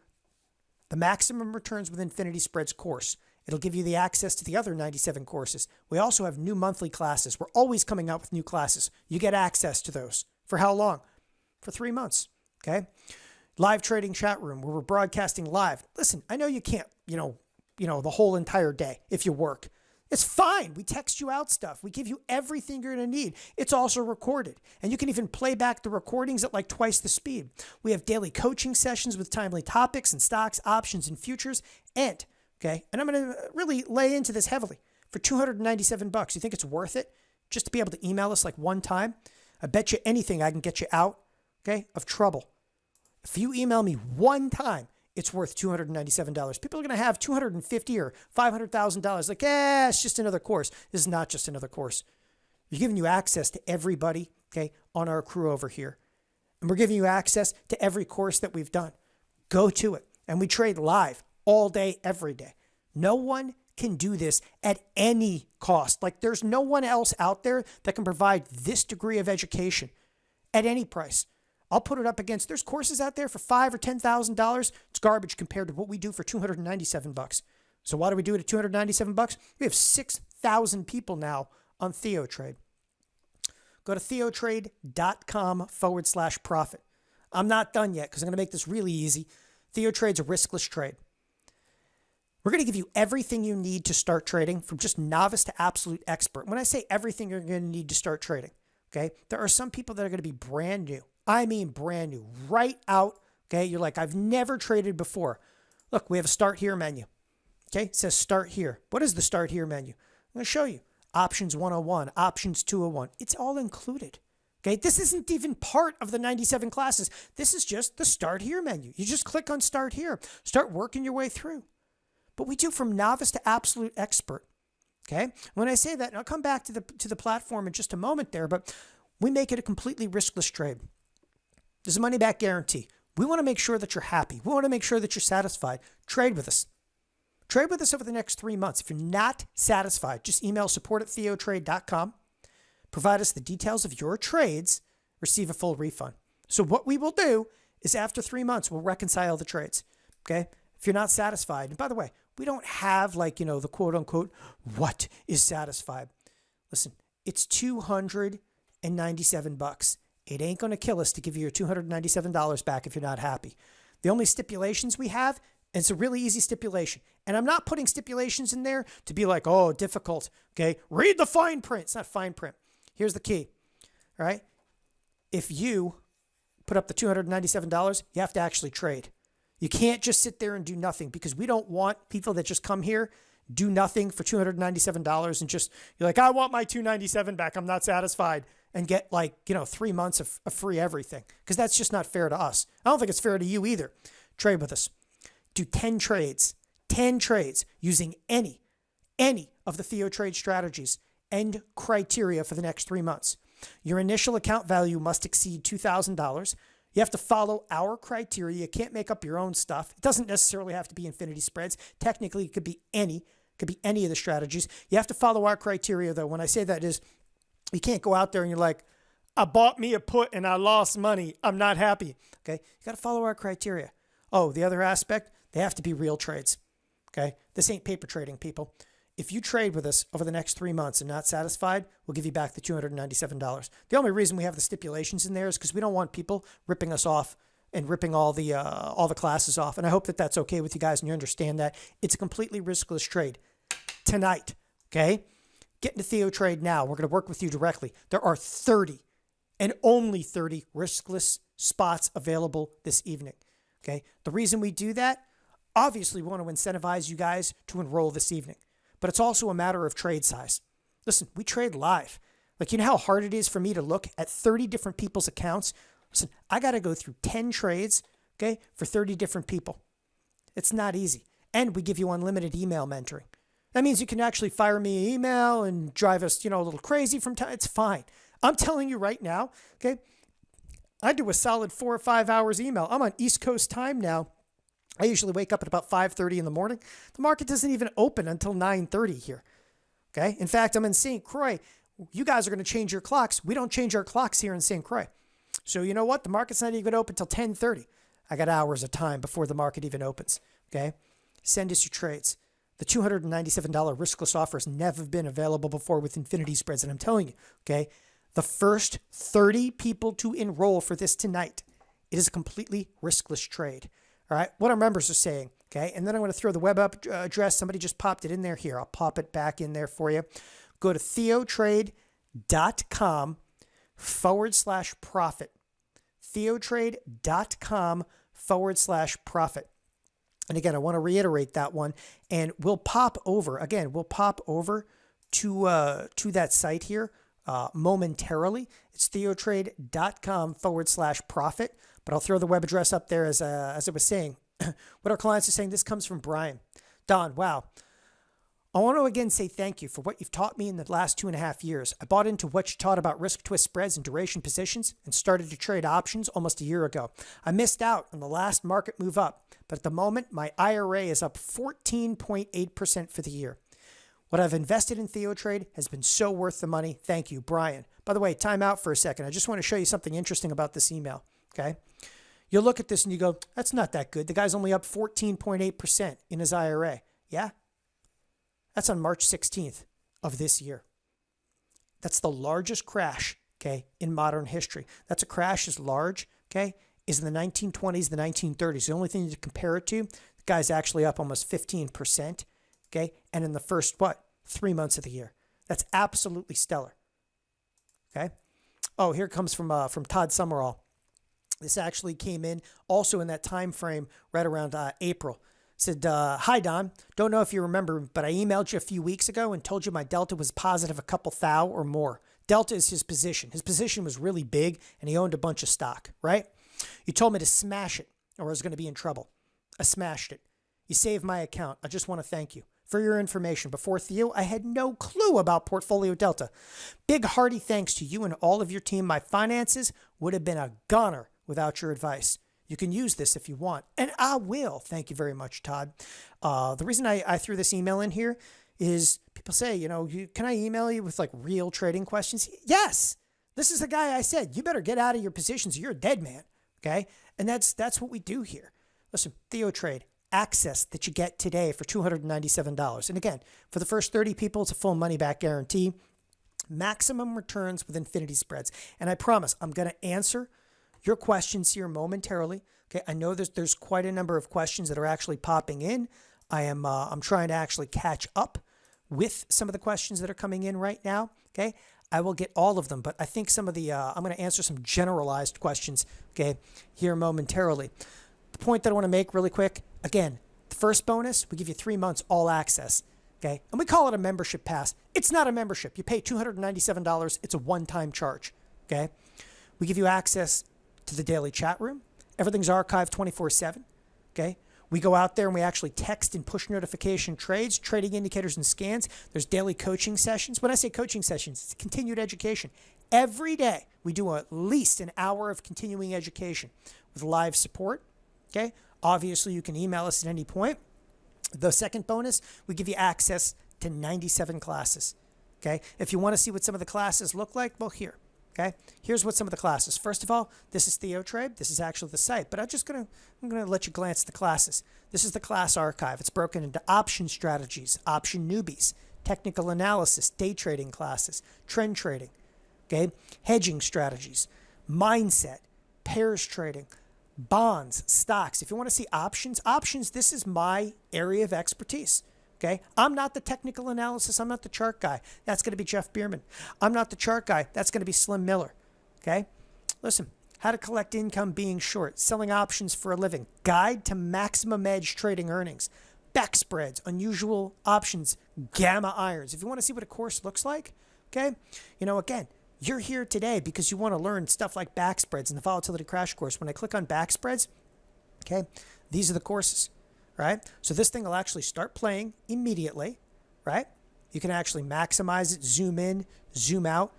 the maximum returns with infinity spreads course. It'll give you the access to the other 97 courses. We also have new monthly classes. We're always coming out with new classes. You get access to those. For how long? For 3 months, okay? Live trading chat room where we're broadcasting live. Listen, I know you can't, the whole entire day if you work. It's fine. We text you out stuff. We give you everything you're going to need. It's also recorded. And you can even play back the recordings at like twice the speed. We have daily coaching sessions with timely topics and stocks, options, and futures. And I'm going to really lay into this heavily. For $297, you think it's worth it just to be able to email us like one time? I bet you anything I can get you out, of trouble. If you email me one time, it's worth $297. People are going to have $250,000 or $500,000. Like, it's just another course. This is not just another course. We're giving you access to everybody, on our crew over here. And we're giving you access to every course that we've done. Go to it. And we trade live all day, every day. No one can do this at any cost. Like, there's no one else out there that can provide this degree of education at any price. I'll put it up against, there's courses out there for $5,000 or $10,000. It's garbage compared to what we do for $297. So why do we do it at $297? We have 6,000 people now on Theotrade. Go to theotrade.com/profit. I'm not done yet because I'm going to make this really easy. Theotrade's a riskless trade. We're going to give you everything you need to start trading from just novice to absolute expert. When I say everything you're going to need to start trading, okay, there are some people that are going to be brand new. I mean brand new, right out, okay? You're like, I've never traded before. Look, we have a start here menu, okay? It says start here. What is the start here menu? I'm going to show you. Options 101, options 201. It's all included, okay? This isn't even part of the 97 classes. This is just the start here menu. You just click on start here. Start working your way through. But we do from novice to absolute expert, okay? When I say that, and I'll come back to the platform in just a moment there, but we make it a completely riskless trade. There's a money-back guarantee. We want to make sure that you're happy. We want to make sure that you're satisfied. Trade with us. Trade with us over the next 3 months. If you're not satisfied, just email support@theotrade.com. Provide us the details of your trades. Receive a full refund. So what we will do is after 3 months, we'll reconcile the trades, okay? If you're not satisfied, and by the way, we don't have the quote unquote, what is satisfied? Listen, it's $297. It ain't going to kill us to give you your $297 back if you're not happy. The only stipulations we have, and it's a really easy stipulation, and I'm not putting stipulations in there to be like, oh, difficult, okay? Read the fine print. It's not fine print. Here's the key, all right? If you put up the $297, you have to actually trade. You can't just sit there and do nothing, because we don't want people that just come here, do nothing for $297 and just, you're like, I want my $297 back. I'm not satisfied, and get 3 months of free everything, because that's just not fair to us. I don't think it's fair to you either. Trade with us. Do 10 trades using any of the Theotrade strategies and criteria for the next 3 months. Your initial account value must exceed $2,000. You have to follow our criteria. You can't make up your own stuff. It doesn't necessarily have to be infinity spreads. Technically, it could be any of the strategies. You have to follow our criteria, though. When I say that is, you can't go out there and you're like, I bought me a put and I lost money. I'm not happy. Okay, you got to follow our criteria. Oh, the other aspect, they have to be real trades. Okay, this ain't paper trading, people. If you trade with us over the next 3 months and not satisfied, we'll give you back the $297. The only reason we have the stipulations in there is because we don't want people ripping us off and ripping all the classes off. And I hope that that's okay with you guys and you understand that it's a completely riskless trade tonight. Okay, get into Theotrade now. We're going to work with you directly. There are 30 and only 30 riskless spots available this evening. Okay, the reason we do that, obviously, we want to incentivize you guys to enroll this evening. But it's also a matter of trade size. Listen, we trade live. You know how hard it is for me to look at 30 different people's accounts? Listen, I got to go through 10 trades, okay, for 30 different people. It's not easy. And we give you unlimited email mentoring. That means you can actually fire me an email and drive us, a little crazy from time. It's fine. I'm telling you right now, okay, I do a solid 4 or 5 hours email. I'm on East Coast time now. I usually wake up at about 5:30 in the morning. The market doesn't even open until 9:30 here. Okay. In fact, I'm in St. Croix. You guys are going to change your clocks. We don't change our clocks here in St. Croix. So you know what? The market's not even going to open until 10:30. I got hours of time before the market even opens. Okay. Send us your trades. The $297 riskless offer has never been available before with infinity spreads. And I'm telling you, okay, the first 30 people to enroll for this tonight, it is a completely riskless trade. All right, what our members are saying, okay? And then I'm going to throw the web address. Somebody just popped it in there here. I'll pop it back in there for you. Go to theotrade.com/profit. Theotrade.com/profit. And again, I want to reiterate that one. And we'll pop over to that site here momentarily. It's theotrade.com/profit. But I'll throw the web address up there as I was saying. What our clients are saying, this comes from Brian. Don, wow. I want to again say thank you for what you've taught me in the last 2.5 years. I bought into what you taught about risk twist spreads and duration positions and started to trade options almost a year ago. I missed out on the last market move up, but at the moment, my IRA is up 14.8% for the year. What I've invested in Theotrade has been so worth the money. Thank you, Brian. By the way, time out for a second. I just want to show you something interesting about this email. Okay. You'll look at this and you go, that's not that good. The guy's only up 14.8% in his IRA. Yeah. That's on March 16th of this year. That's the largest crash, okay, in modern history. That's a crash as large, okay, is in the 1920s, the 1930s. The only thing to compare it to Guy's actually up almost 15%. Okay. And in the first, 3 months of the year. That's absolutely stellar. Okay. Oh, here it comes from Todd Summerall. This actually came in also in that time frame right around April. Said, hi, Don. Don't know if you remember, but I emailed you a few weeks ago and told you my delta was positive a couple thou or more. Delta is his position. His position was really big, and he owned a bunch of stock, right? You told me to smash it, or I was going to be in trouble. I smashed it. You saved my account. I just want to thank you. For your information, before Theo, I had no clue about Portfolio Delta. Big hearty thanks to you and all of your team. My finances would have been a goner without your advice. You can use this if you want, and I will. Thank you very much, Todd. The reason I threw this email in here is people say, can I email you with like real trading questions? Yes. This is the guy I said, you better get out of your positions. You're a dead man. Okay. And that's what we do here. Listen, Theotrade, access that you get today for $297. And again, for the first 30 people, it's a full money back guarantee. Maximum returns with infinity spreads. And I promise I'm going to answer your questions here momentarily. Okay, I know there's quite a number of questions that are actually popping in. I'm trying to actually catch up with some of the questions that are coming in right now. Okay, I will get all of them, but I think some of the I'm going to answer some generalized questions. Okay, here momentarily. The point that I want to make really quick. Again, the first bonus, we give you 3 months all access. Okay, and we call it a membership pass. It's not a membership. You pay $297. It's a one-time charge. Okay, we give you access to the daily chat room. Everything's archived 24/7. Okay. We go out there and we actually text and push notification trades, trading indicators and scans. There's daily coaching sessions. When I say coaching sessions, it's continued education. Every day we do at least an hour of continuing education with live support. Okay. Obviously you can email us at any point. The second bonus, we give you access to 97 classes. Okay. If you want to see what some of the classes look like, well, here. Okay, here's what some of the classes. First of all, this is Theotrade. This is actually the site, but I'm gonna let you glance at the classes. This is the class archive. It's broken into option strategies, option newbies, technical analysis, day trading classes, trend trading, okay, hedging strategies, mindset, pairs trading, bonds, stocks. If you want to see options, this is my area of expertise. Okay, I'm not the technical analysis. I'm not the chart guy. That's going to be Jeff Bierman. I'm not the chart guy. That's going to be Slim Miller. Okay, listen, how to collect income being short, selling options for a living, guide to maximum edge trading earnings, back spreads, unusual options, gamma irons. If you want to see what a course looks like, okay, again, you're here today because you want to learn stuff like back spreads and the volatility crash course. When I click on back spreads, okay, these are the courses. Right? So this thing will actually start playing immediately, right? You can actually maximize it, zoom in, zoom out,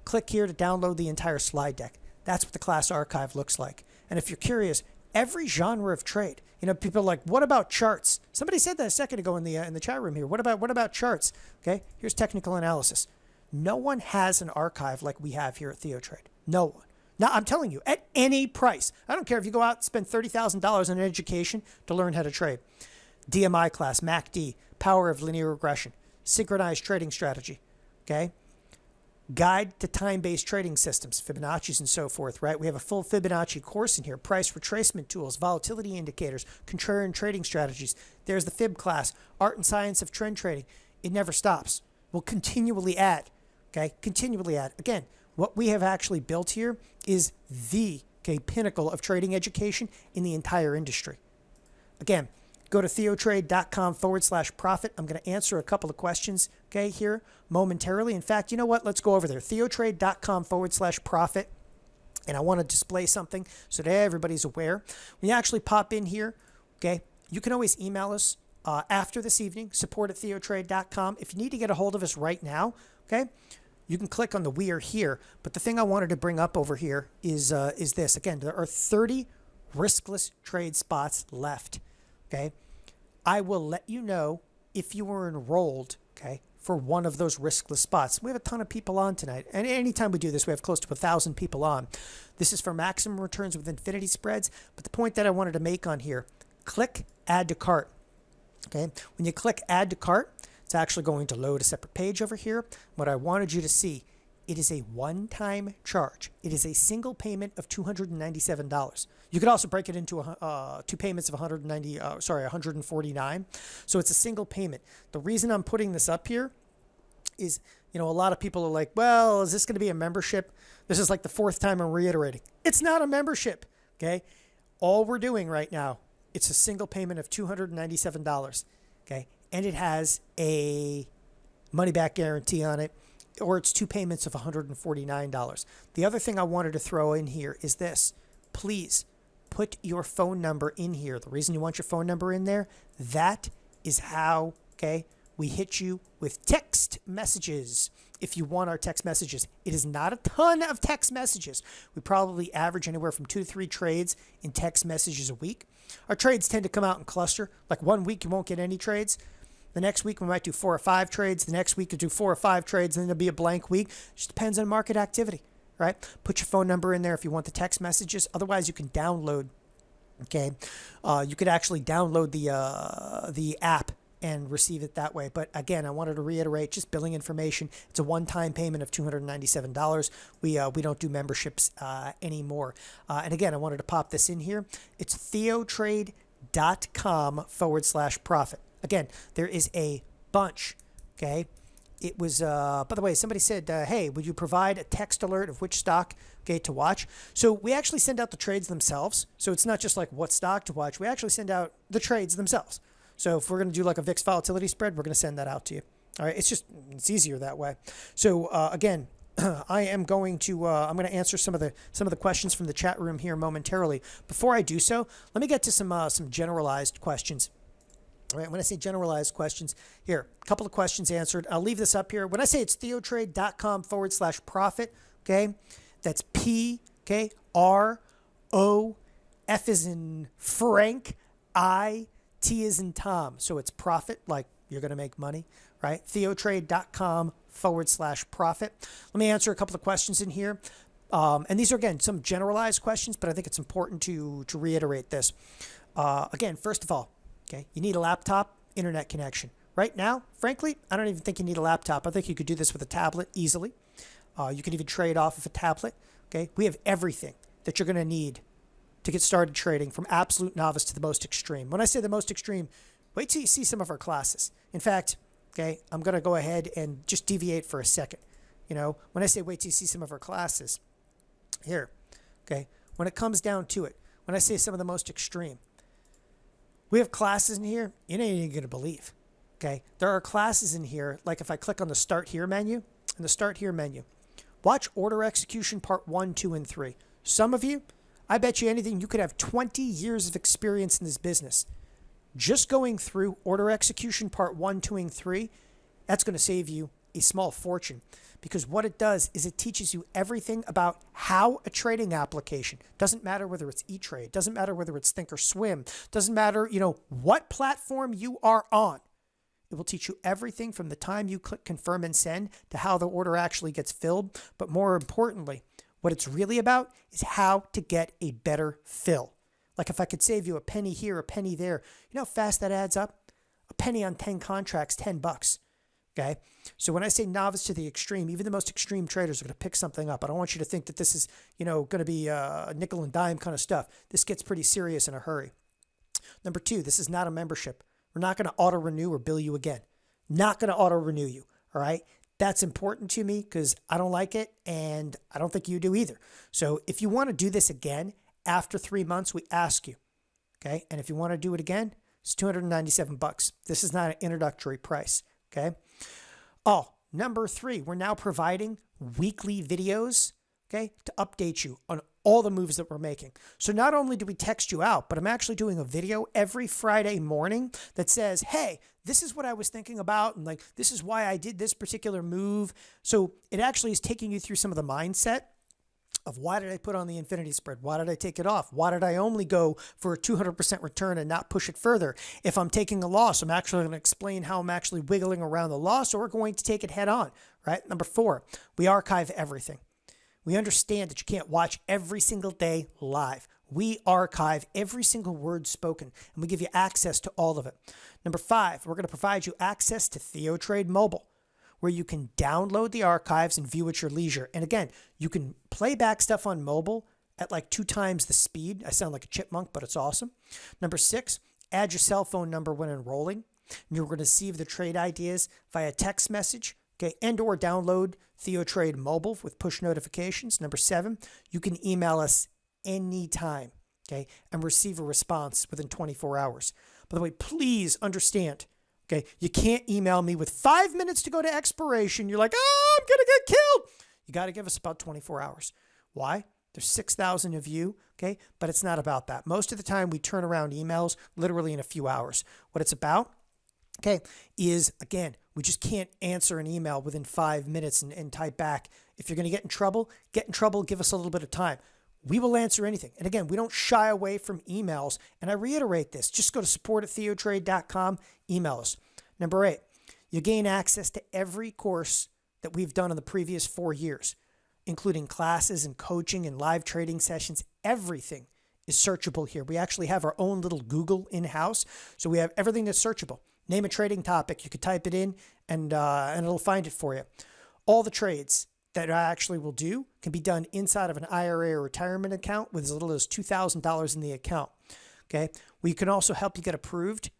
click here to download the entire slide deck. That's what the class archive looks like. And if you're curious, every genre of trade, people are like, what about charts? Somebody said that a second ago in the chat room here. What about charts? Okay, here's technical analysis. No one has an archive like we have here at Theotrade. No one. Now, I'm telling you, at any price, I don't care if you go out and spend $30,000 on education to learn how to trade. DMI class, MACD, power of linear regression, synchronized trading strategy, okay? Guide to time-based trading systems, Fibonacci's and so forth, right? We have a full Fibonacci course in here, price retracement tools, volatility indicators, contrarian trading strategies. There's the Fib class, art and science of trend trading. It never stops. We'll continually add, okay? Continually add. Again, what we have actually built here is the pinnacle of trading education in the entire industry. Again, go to theotrade.com/profit. I'm going to answer a couple of questions, okay, here momentarily. In fact, you know what? Let's go over there. Theotrade.com/profit. And I want to display something so that everybody's aware. When you actually pop in here, okay, you can always email us after this evening, support@theotrade.com. If you need to get a hold of us right now, okay, you can click on the We Are Here. But the thing I wanted to bring up over here is this. Again, there are 30 riskless trade spots left. Okay. I will let you know if you were enrolled, okay, for one of those riskless spots. We have a ton of people on tonight. And anytime we do this, we have close to 1,000 people on. This is for maximum returns with infinity spreads. But the point that I wanted to make on here, click Add to Cart. Okay. When you click Add to Cart, it's actually going to load a separate page over here. What I wanted you to see It is a one-time charge. It is a single payment of $297. You could also break it into two payments of 149. So it's a single payment. The reason I'm putting this up here is, a lot of people are like, well, is this going to be a membership? This is like the fourth time I'm reiterating. It's not a membership, okay? All we're doing right now, it's a single payment of $297, okay? And it has a money-back guarantee on it, or it's two payments of $149. The other thing I wanted to throw in here is this. Please put your phone number in here. The reason you want your phone number in there, that is how, okay, we hit you with text messages. If you want our text messages, it is not a ton of text messages. We probably average anywhere from 2 to 3 trades in text messages a week. Our trades tend to come out in cluster. Like one week you won't get any trades. The next week we might do 4 or 5 trades. The next week we'll do 4 or 5 trades, and then there'll be a blank week. It just depends on market activity, right? Put your phone number in there if you want the text messages. Otherwise, you can download, okay? You could actually download the app and receive it that way. But again, I wanted to reiterate, just billing information. It's a one-time payment of $297. We don't do memberships anymore. And again, I wanted to pop this in here. It's theotrade.com/profit. Again, there is a bunch, okay? It was, by the way, somebody said, hey, would you provide a text alert of which stock, okay, to watch? So we actually send out the trades themselves. So it's not just like what stock to watch. We actually send out the trades themselves. So if we're going to do like a VIX volatility spread, we're going to send that out to you. All right, it's easier that way. So again, I am going to I'm going to answer some of the questions from the chat room here momentarily. Before I do so, let me get to some generalized questions. All right, when I say generalized questions, here, a couple of questions answered. I'll leave this up here. When I say it's theotrade.com/profit, okay, that's P, okay, R, O, F is in Frank, I, T is in Tom. So it's profit, like you're going to make money, right? Theotrade.com/profit. Let me answer a couple of questions in here. And these are, again, some generalized questions, but I think it's important to reiterate this. Again, first of all, okay, you need a laptop, internet connection. Right now, frankly, I don't even think you need a laptop. I think you could do this with a tablet easily. You can even trade off of a tablet. Okay, we have everything that you're going to need to get started trading, from absolute novice to the most extreme. When I say the most extreme, wait till you see some of our classes. In fact, okay, I'm going to go ahead and just deviate for a second. When I say wait till you see some of our classes, here, okay, when it comes down to it, when I say some of the most extreme, we have classes in here you ain't even going to believe, okay? There are classes in here, like if I click on the Start Here menu, in the Start Here menu, watch Order Execution Part 1, 2, and 3. Some of you, I bet you anything, you could have 20 years of experience in this business. Just going through Order Execution Part 1, 2, and 3, that's going to save you a small fortune, because what it does is it teaches you everything about how a trading application, doesn't matter whether it's E-Trade, doesn't matter whether it's Thinkorswim, doesn't matter, what platform you are on. It will teach you everything from the time you click confirm and send to how the order actually gets filled. But more importantly, what it's really about is how to get a better fill. Like if I could save you a penny here, a penny there, you know how fast that adds up? A penny on 10 contracts, $10. Okay. So when I say novice to the extreme, even the most extreme traders are going to pick something up. I don't want you to think that this is, going to be a nickel and dime kind of stuff. This gets pretty serious in a hurry. Number 2, this is not a membership. We're not going to auto renew or bill you again. Not going to auto renew you. All right. That's important to me because I don't like it and I don't think you do either. So if you want to do this again after 3 months, we ask you. Okay. And if you want to do it again, it's $297. This is not an introductory price. Okay. Oh, number 3, we're now providing weekly videos, okay, to update you on all the moves that we're making. So not only do we text you out, but I'm actually doing a video every Friday morning that says, hey, this is what I was thinking about, and like, this is why I did this particular move. So it actually is taking you through some of the mindset of why did I put on the infinity spread? Why did I take it off? Why did I only go for a 200% return and not push it further? If I'm taking a loss, I'm actually going to explain how I'm actually wiggling around the loss, or we're going to take it head on, right? Number 4, we archive everything. We understand that you can't watch every single day live. We archive every single word spoken, and we give you access to all of it. Number 5, we're going to provide you access to Theotrade Mobile, where you can download the archives and view at your leisure. And again, you can play back stuff on mobile at like 2 times the speed. I sound like a chipmunk, but it's awesome. Number 6, add your cell phone number when enrolling. You're going to receive the trade ideas via text message, okay, and or download Theotrade mobile with push notifications. Number 7, you can email us anytime, okay, and receive a response within 24 hours. By the way, please understand, okay, you can't email me with 5 minutes to go to expiration. You're like, oh, I'm going to get killed. You got to give us about 24 hours. Why? There's 6,000 of you, okay, but it's not about that. Most of the time, we turn around emails literally in a few hours. What it's about, okay, is, again, we just can't answer an email within 5 minutes and type back. If you're going to get in trouble, give us a little bit of time. We will answer anything. And again, we don't shy away from emails. And I reiterate this. Just go to support@theotrade.com, email us. Number 8, you gain access to every course that we've done in the previous 4 years, including classes and coaching and live trading sessions. Everything is searchable here. We actually have our own little Google in-house. So we have everything that's searchable. Name a trading topic. You could type it in and it'll find it for you. All the trades that I actually will do can be done inside of an IRA or retirement account with as little as $2,000 in the account. Okay. We can also help you get approved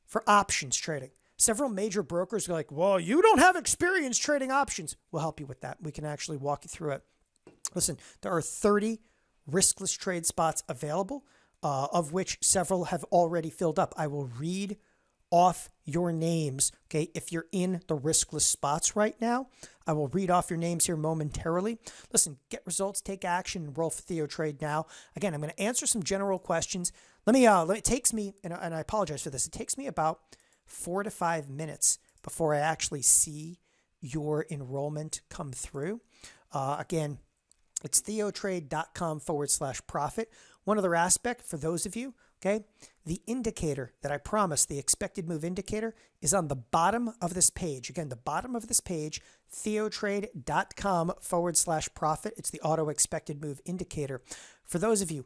for options trading. Several major brokers are like, well, you don't have experience trading options. We'll help you with that. We can actually walk you through it. Listen, there are 30 riskless trade spots available, of which several have already filled up. I will read off your names, okay? If you're in the riskless spots right now, I will read off your names here momentarily. Listen, get results, take action, enroll for Theotrade now. Again, I'm going to answer some general questions. It takes me, and I apologize for this, it takes me about 4 to 5 minutes before I actually see your enrollment come through. Again, it's theotrade.com/profit. One other aspect for those of you, okay, the indicator that I promised, the expected move indicator, is on the bottom of this page. Again, the bottom of this page, theotrade.com/profit. It's the auto expected move indicator. For those of you,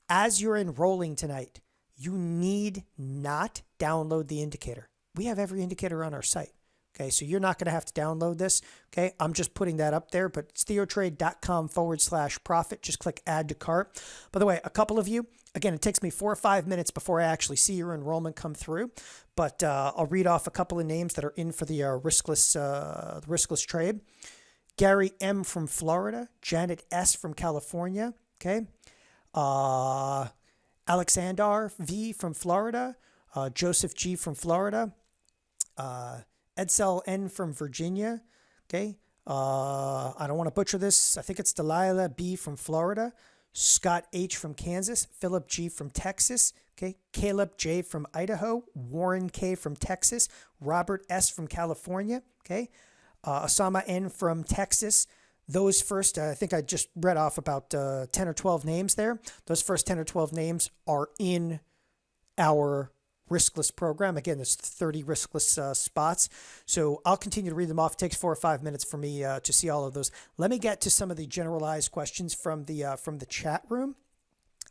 as you're enrolling tonight, you need not download the indicator. We have every indicator on our site. Okay, so you're not going to have to download this. Okay, I'm just putting that up there, but it's theotrade.com/profit. Just click add to cart. By the way, a couple of you, again, it takes me 4 or 5 minutes before I actually see your enrollment come through, but I'll read off a couple of names that are in for the riskless trade. Gary M. from Florida, Janet S. from California. Okay, Alexander V. from Florida, Joseph G. from Florida, Edsel N. from Virginia. Okay. I don't want to butcher this. I think it's Delilah B. from Florida, Scott H. from Kansas, Philip G. from Texas. Okay. Caleb J. from Idaho, Warren K. from Texas, Robert S. from California. Okay. Osama N. from Texas. Those first, I think I just read off about 10 or 12 names there. Those first 10 or 12 names are in our riskless program. Again, there's 30 riskless spots. So I'll continue to read them off. It takes 4 or 5 minutes for me to see all of those. Let me get to some of the generalized questions from the chat room.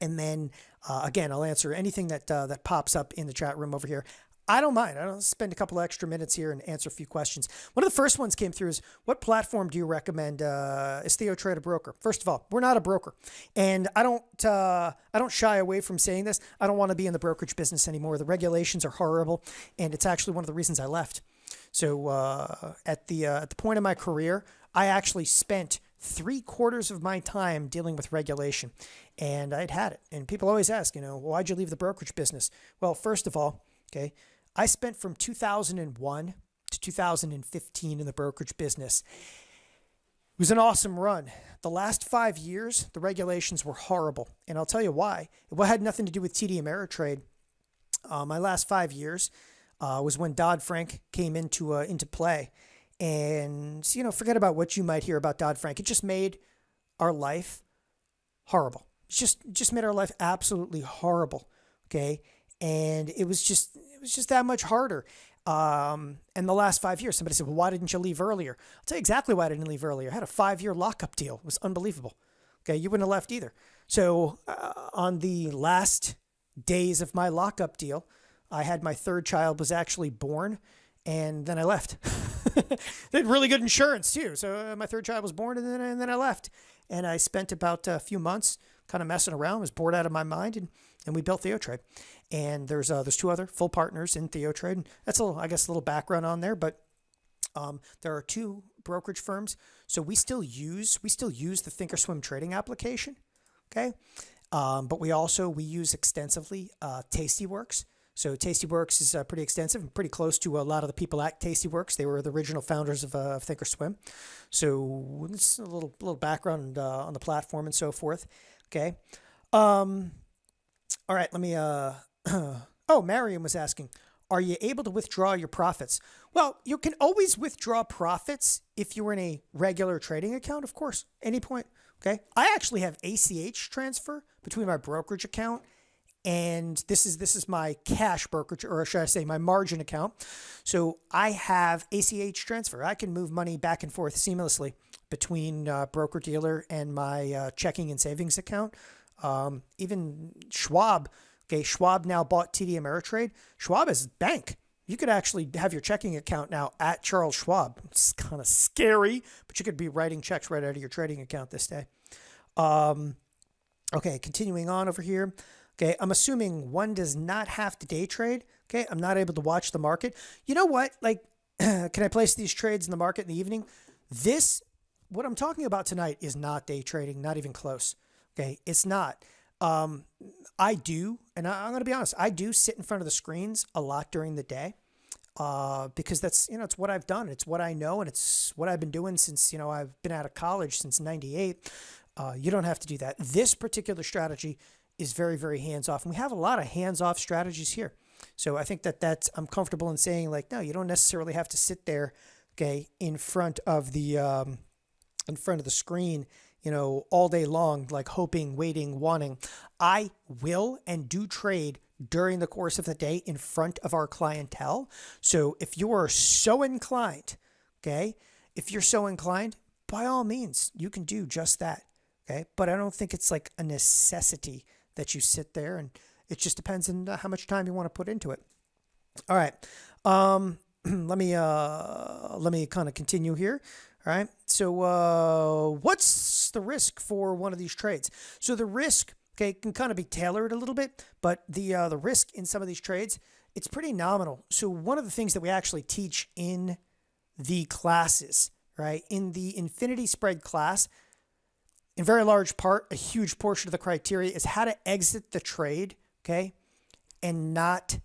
And then, again, I'll answer anything that pops up in the chat room over here. I don't mind. I'll spend a couple of extra minutes here and answer a few questions. One of the first ones came through is, what platform do you recommend? Is Theotrade a broker? First of all, we're not a broker. And I don't shy away from saying this. I don't want to be in the brokerage business anymore. The regulations are horrible. And it's actually one of the reasons I left. So at the point of my career, I actually spent 3/4 of my time dealing with regulation. And I'd had it. And people always ask, why'd you leave the brokerage business? Well, first of all, okay, I spent from 2001 to 2015 in the brokerage business. It was an awesome run. The last 5 years, the regulations were horrible. And I'll tell you why. It had nothing to do with TD Ameritrade. My last 5 years was when Dodd-Frank came into play. And, forget about what you might hear about Dodd-Frank. It just made our life horrible. It just made our life absolutely horrible. Okay. And it was just that much harder. And the last 5 years, somebody said, well, why didn't you leave earlier? I'll tell you exactly why I didn't leave earlier. I had a 5-year lockup deal. It was unbelievable. Okay. You wouldn't have left either. So on the last days of my lockup deal, I had my third child was actually born, and then I left. They had really good insurance too. So my third child was born, and then I left, and I spent about a few months kind of messing around. Was bored out of my mind, and we built Theotrade. And there's two other full partners in Theotrade. And that's a little background on there, but there are two brokerage firms. So we still use the Thinkorswim trading application. Okay. But we use extensively Tastyworks. So Tastyworks is pretty extensive and pretty close to a lot of the people at Tastyworks. They were the original founders of Thinkorswim. So it's a little background on the platform and so forth. Okay. All right. Let me. Mariam was asking, are you able to withdraw your profits? Well, you can always withdraw profits if you're in a regular trading account, of course, any point. Okay. I actually have ACH transfer between my brokerage account and this is my cash brokerage, or should I say my margin account. So I have ACH transfer. I can move money back and forth seamlessly between broker dealer and my checking and savings account. Even Schwab. Okay, Schwab now bought TD Ameritrade. Schwab is a bank. You could actually have your checking account now at Charles Schwab. It's kind of scary, but you could be writing checks right out of your trading account this day. Okay, continuing on over here. Okay, I'm assuming one does not have to day trade. Okay, I'm not able to watch the market. You know what? Like, can I place these trades in the market in the evening? What I'm talking about tonight is not day trading, not even close. Okay, it's not. I do, and I'm going to be honest, I do sit in front of the screens a lot during the day because that's, it's what I've done. It's what I know, and it's what I've been doing since, I've been out of college since 98. You don't have to do that. This particular strategy is very, very hands-off, and we have a lot of hands-off strategies here. So I think I'm comfortable in saying, like, no, you don't necessarily have to sit there, okay, in front of the screen, all day long, like hoping, waiting, wanting. I will and do trade during the course of the day in front of our clientele. So if you are so inclined, okay, by all means, you can do just that. Okay. But I don't think it's like a necessity that you sit there, and it just depends on how much time you want to put into it. All right. Let me kind of continue here. All right. So what's the risk for one of these trades? So the risk, okay, can kind of be tailored a little bit, but the risk in some of these trades, it's pretty nominal. So one of the things that we actually teach in the classes, right, in the infinity spread class, in very large part, a huge portion of the criteria is how to exit the trade, okay, and not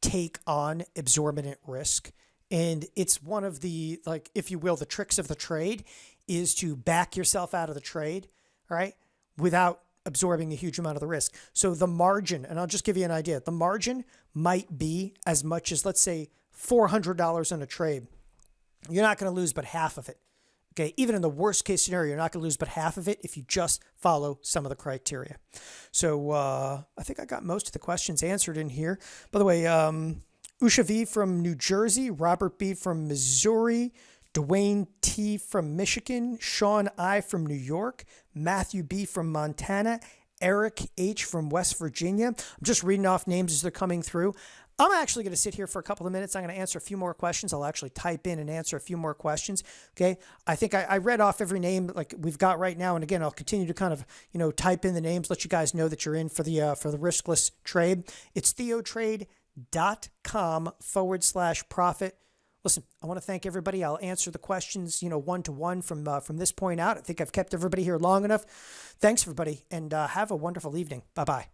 take on exorbitant risk. And it's one of the, like, if you will, the tricks of the trade is to back yourself out of the trade, all right, without absorbing a huge amount of the risk. So the margin, and I'll just give you an idea, the margin might be as much as, let's say, $400 on a trade. You're not going to lose but half of it. Okay, even in the worst case scenario, you're not going to lose but half of it if you just follow some of the criteria. So I think I got most of the questions answered in here. By the way, Usha V from New Jersey, Robert B from Missouri, Dwayne T from Michigan, Sean I from New York, Matthew B from Montana, Eric H from West Virginia. I'm just reading off names as they're coming through. I'm actually going to sit here for a couple of minutes. I'm going to answer a few more questions. I'll actually type in and answer a few more questions. Okay. I think I read off every name like we've got right now. And again, I'll continue to kind of, type in the names, let you guys know that you're in for the riskless trade. It's theotrade.com/profit. Listen, I want to thank everybody. I'll answer the questions, one-to-one from this point out. I think I've kept everybody here long enough. Thanks, everybody, and have a wonderful evening. Bye-bye.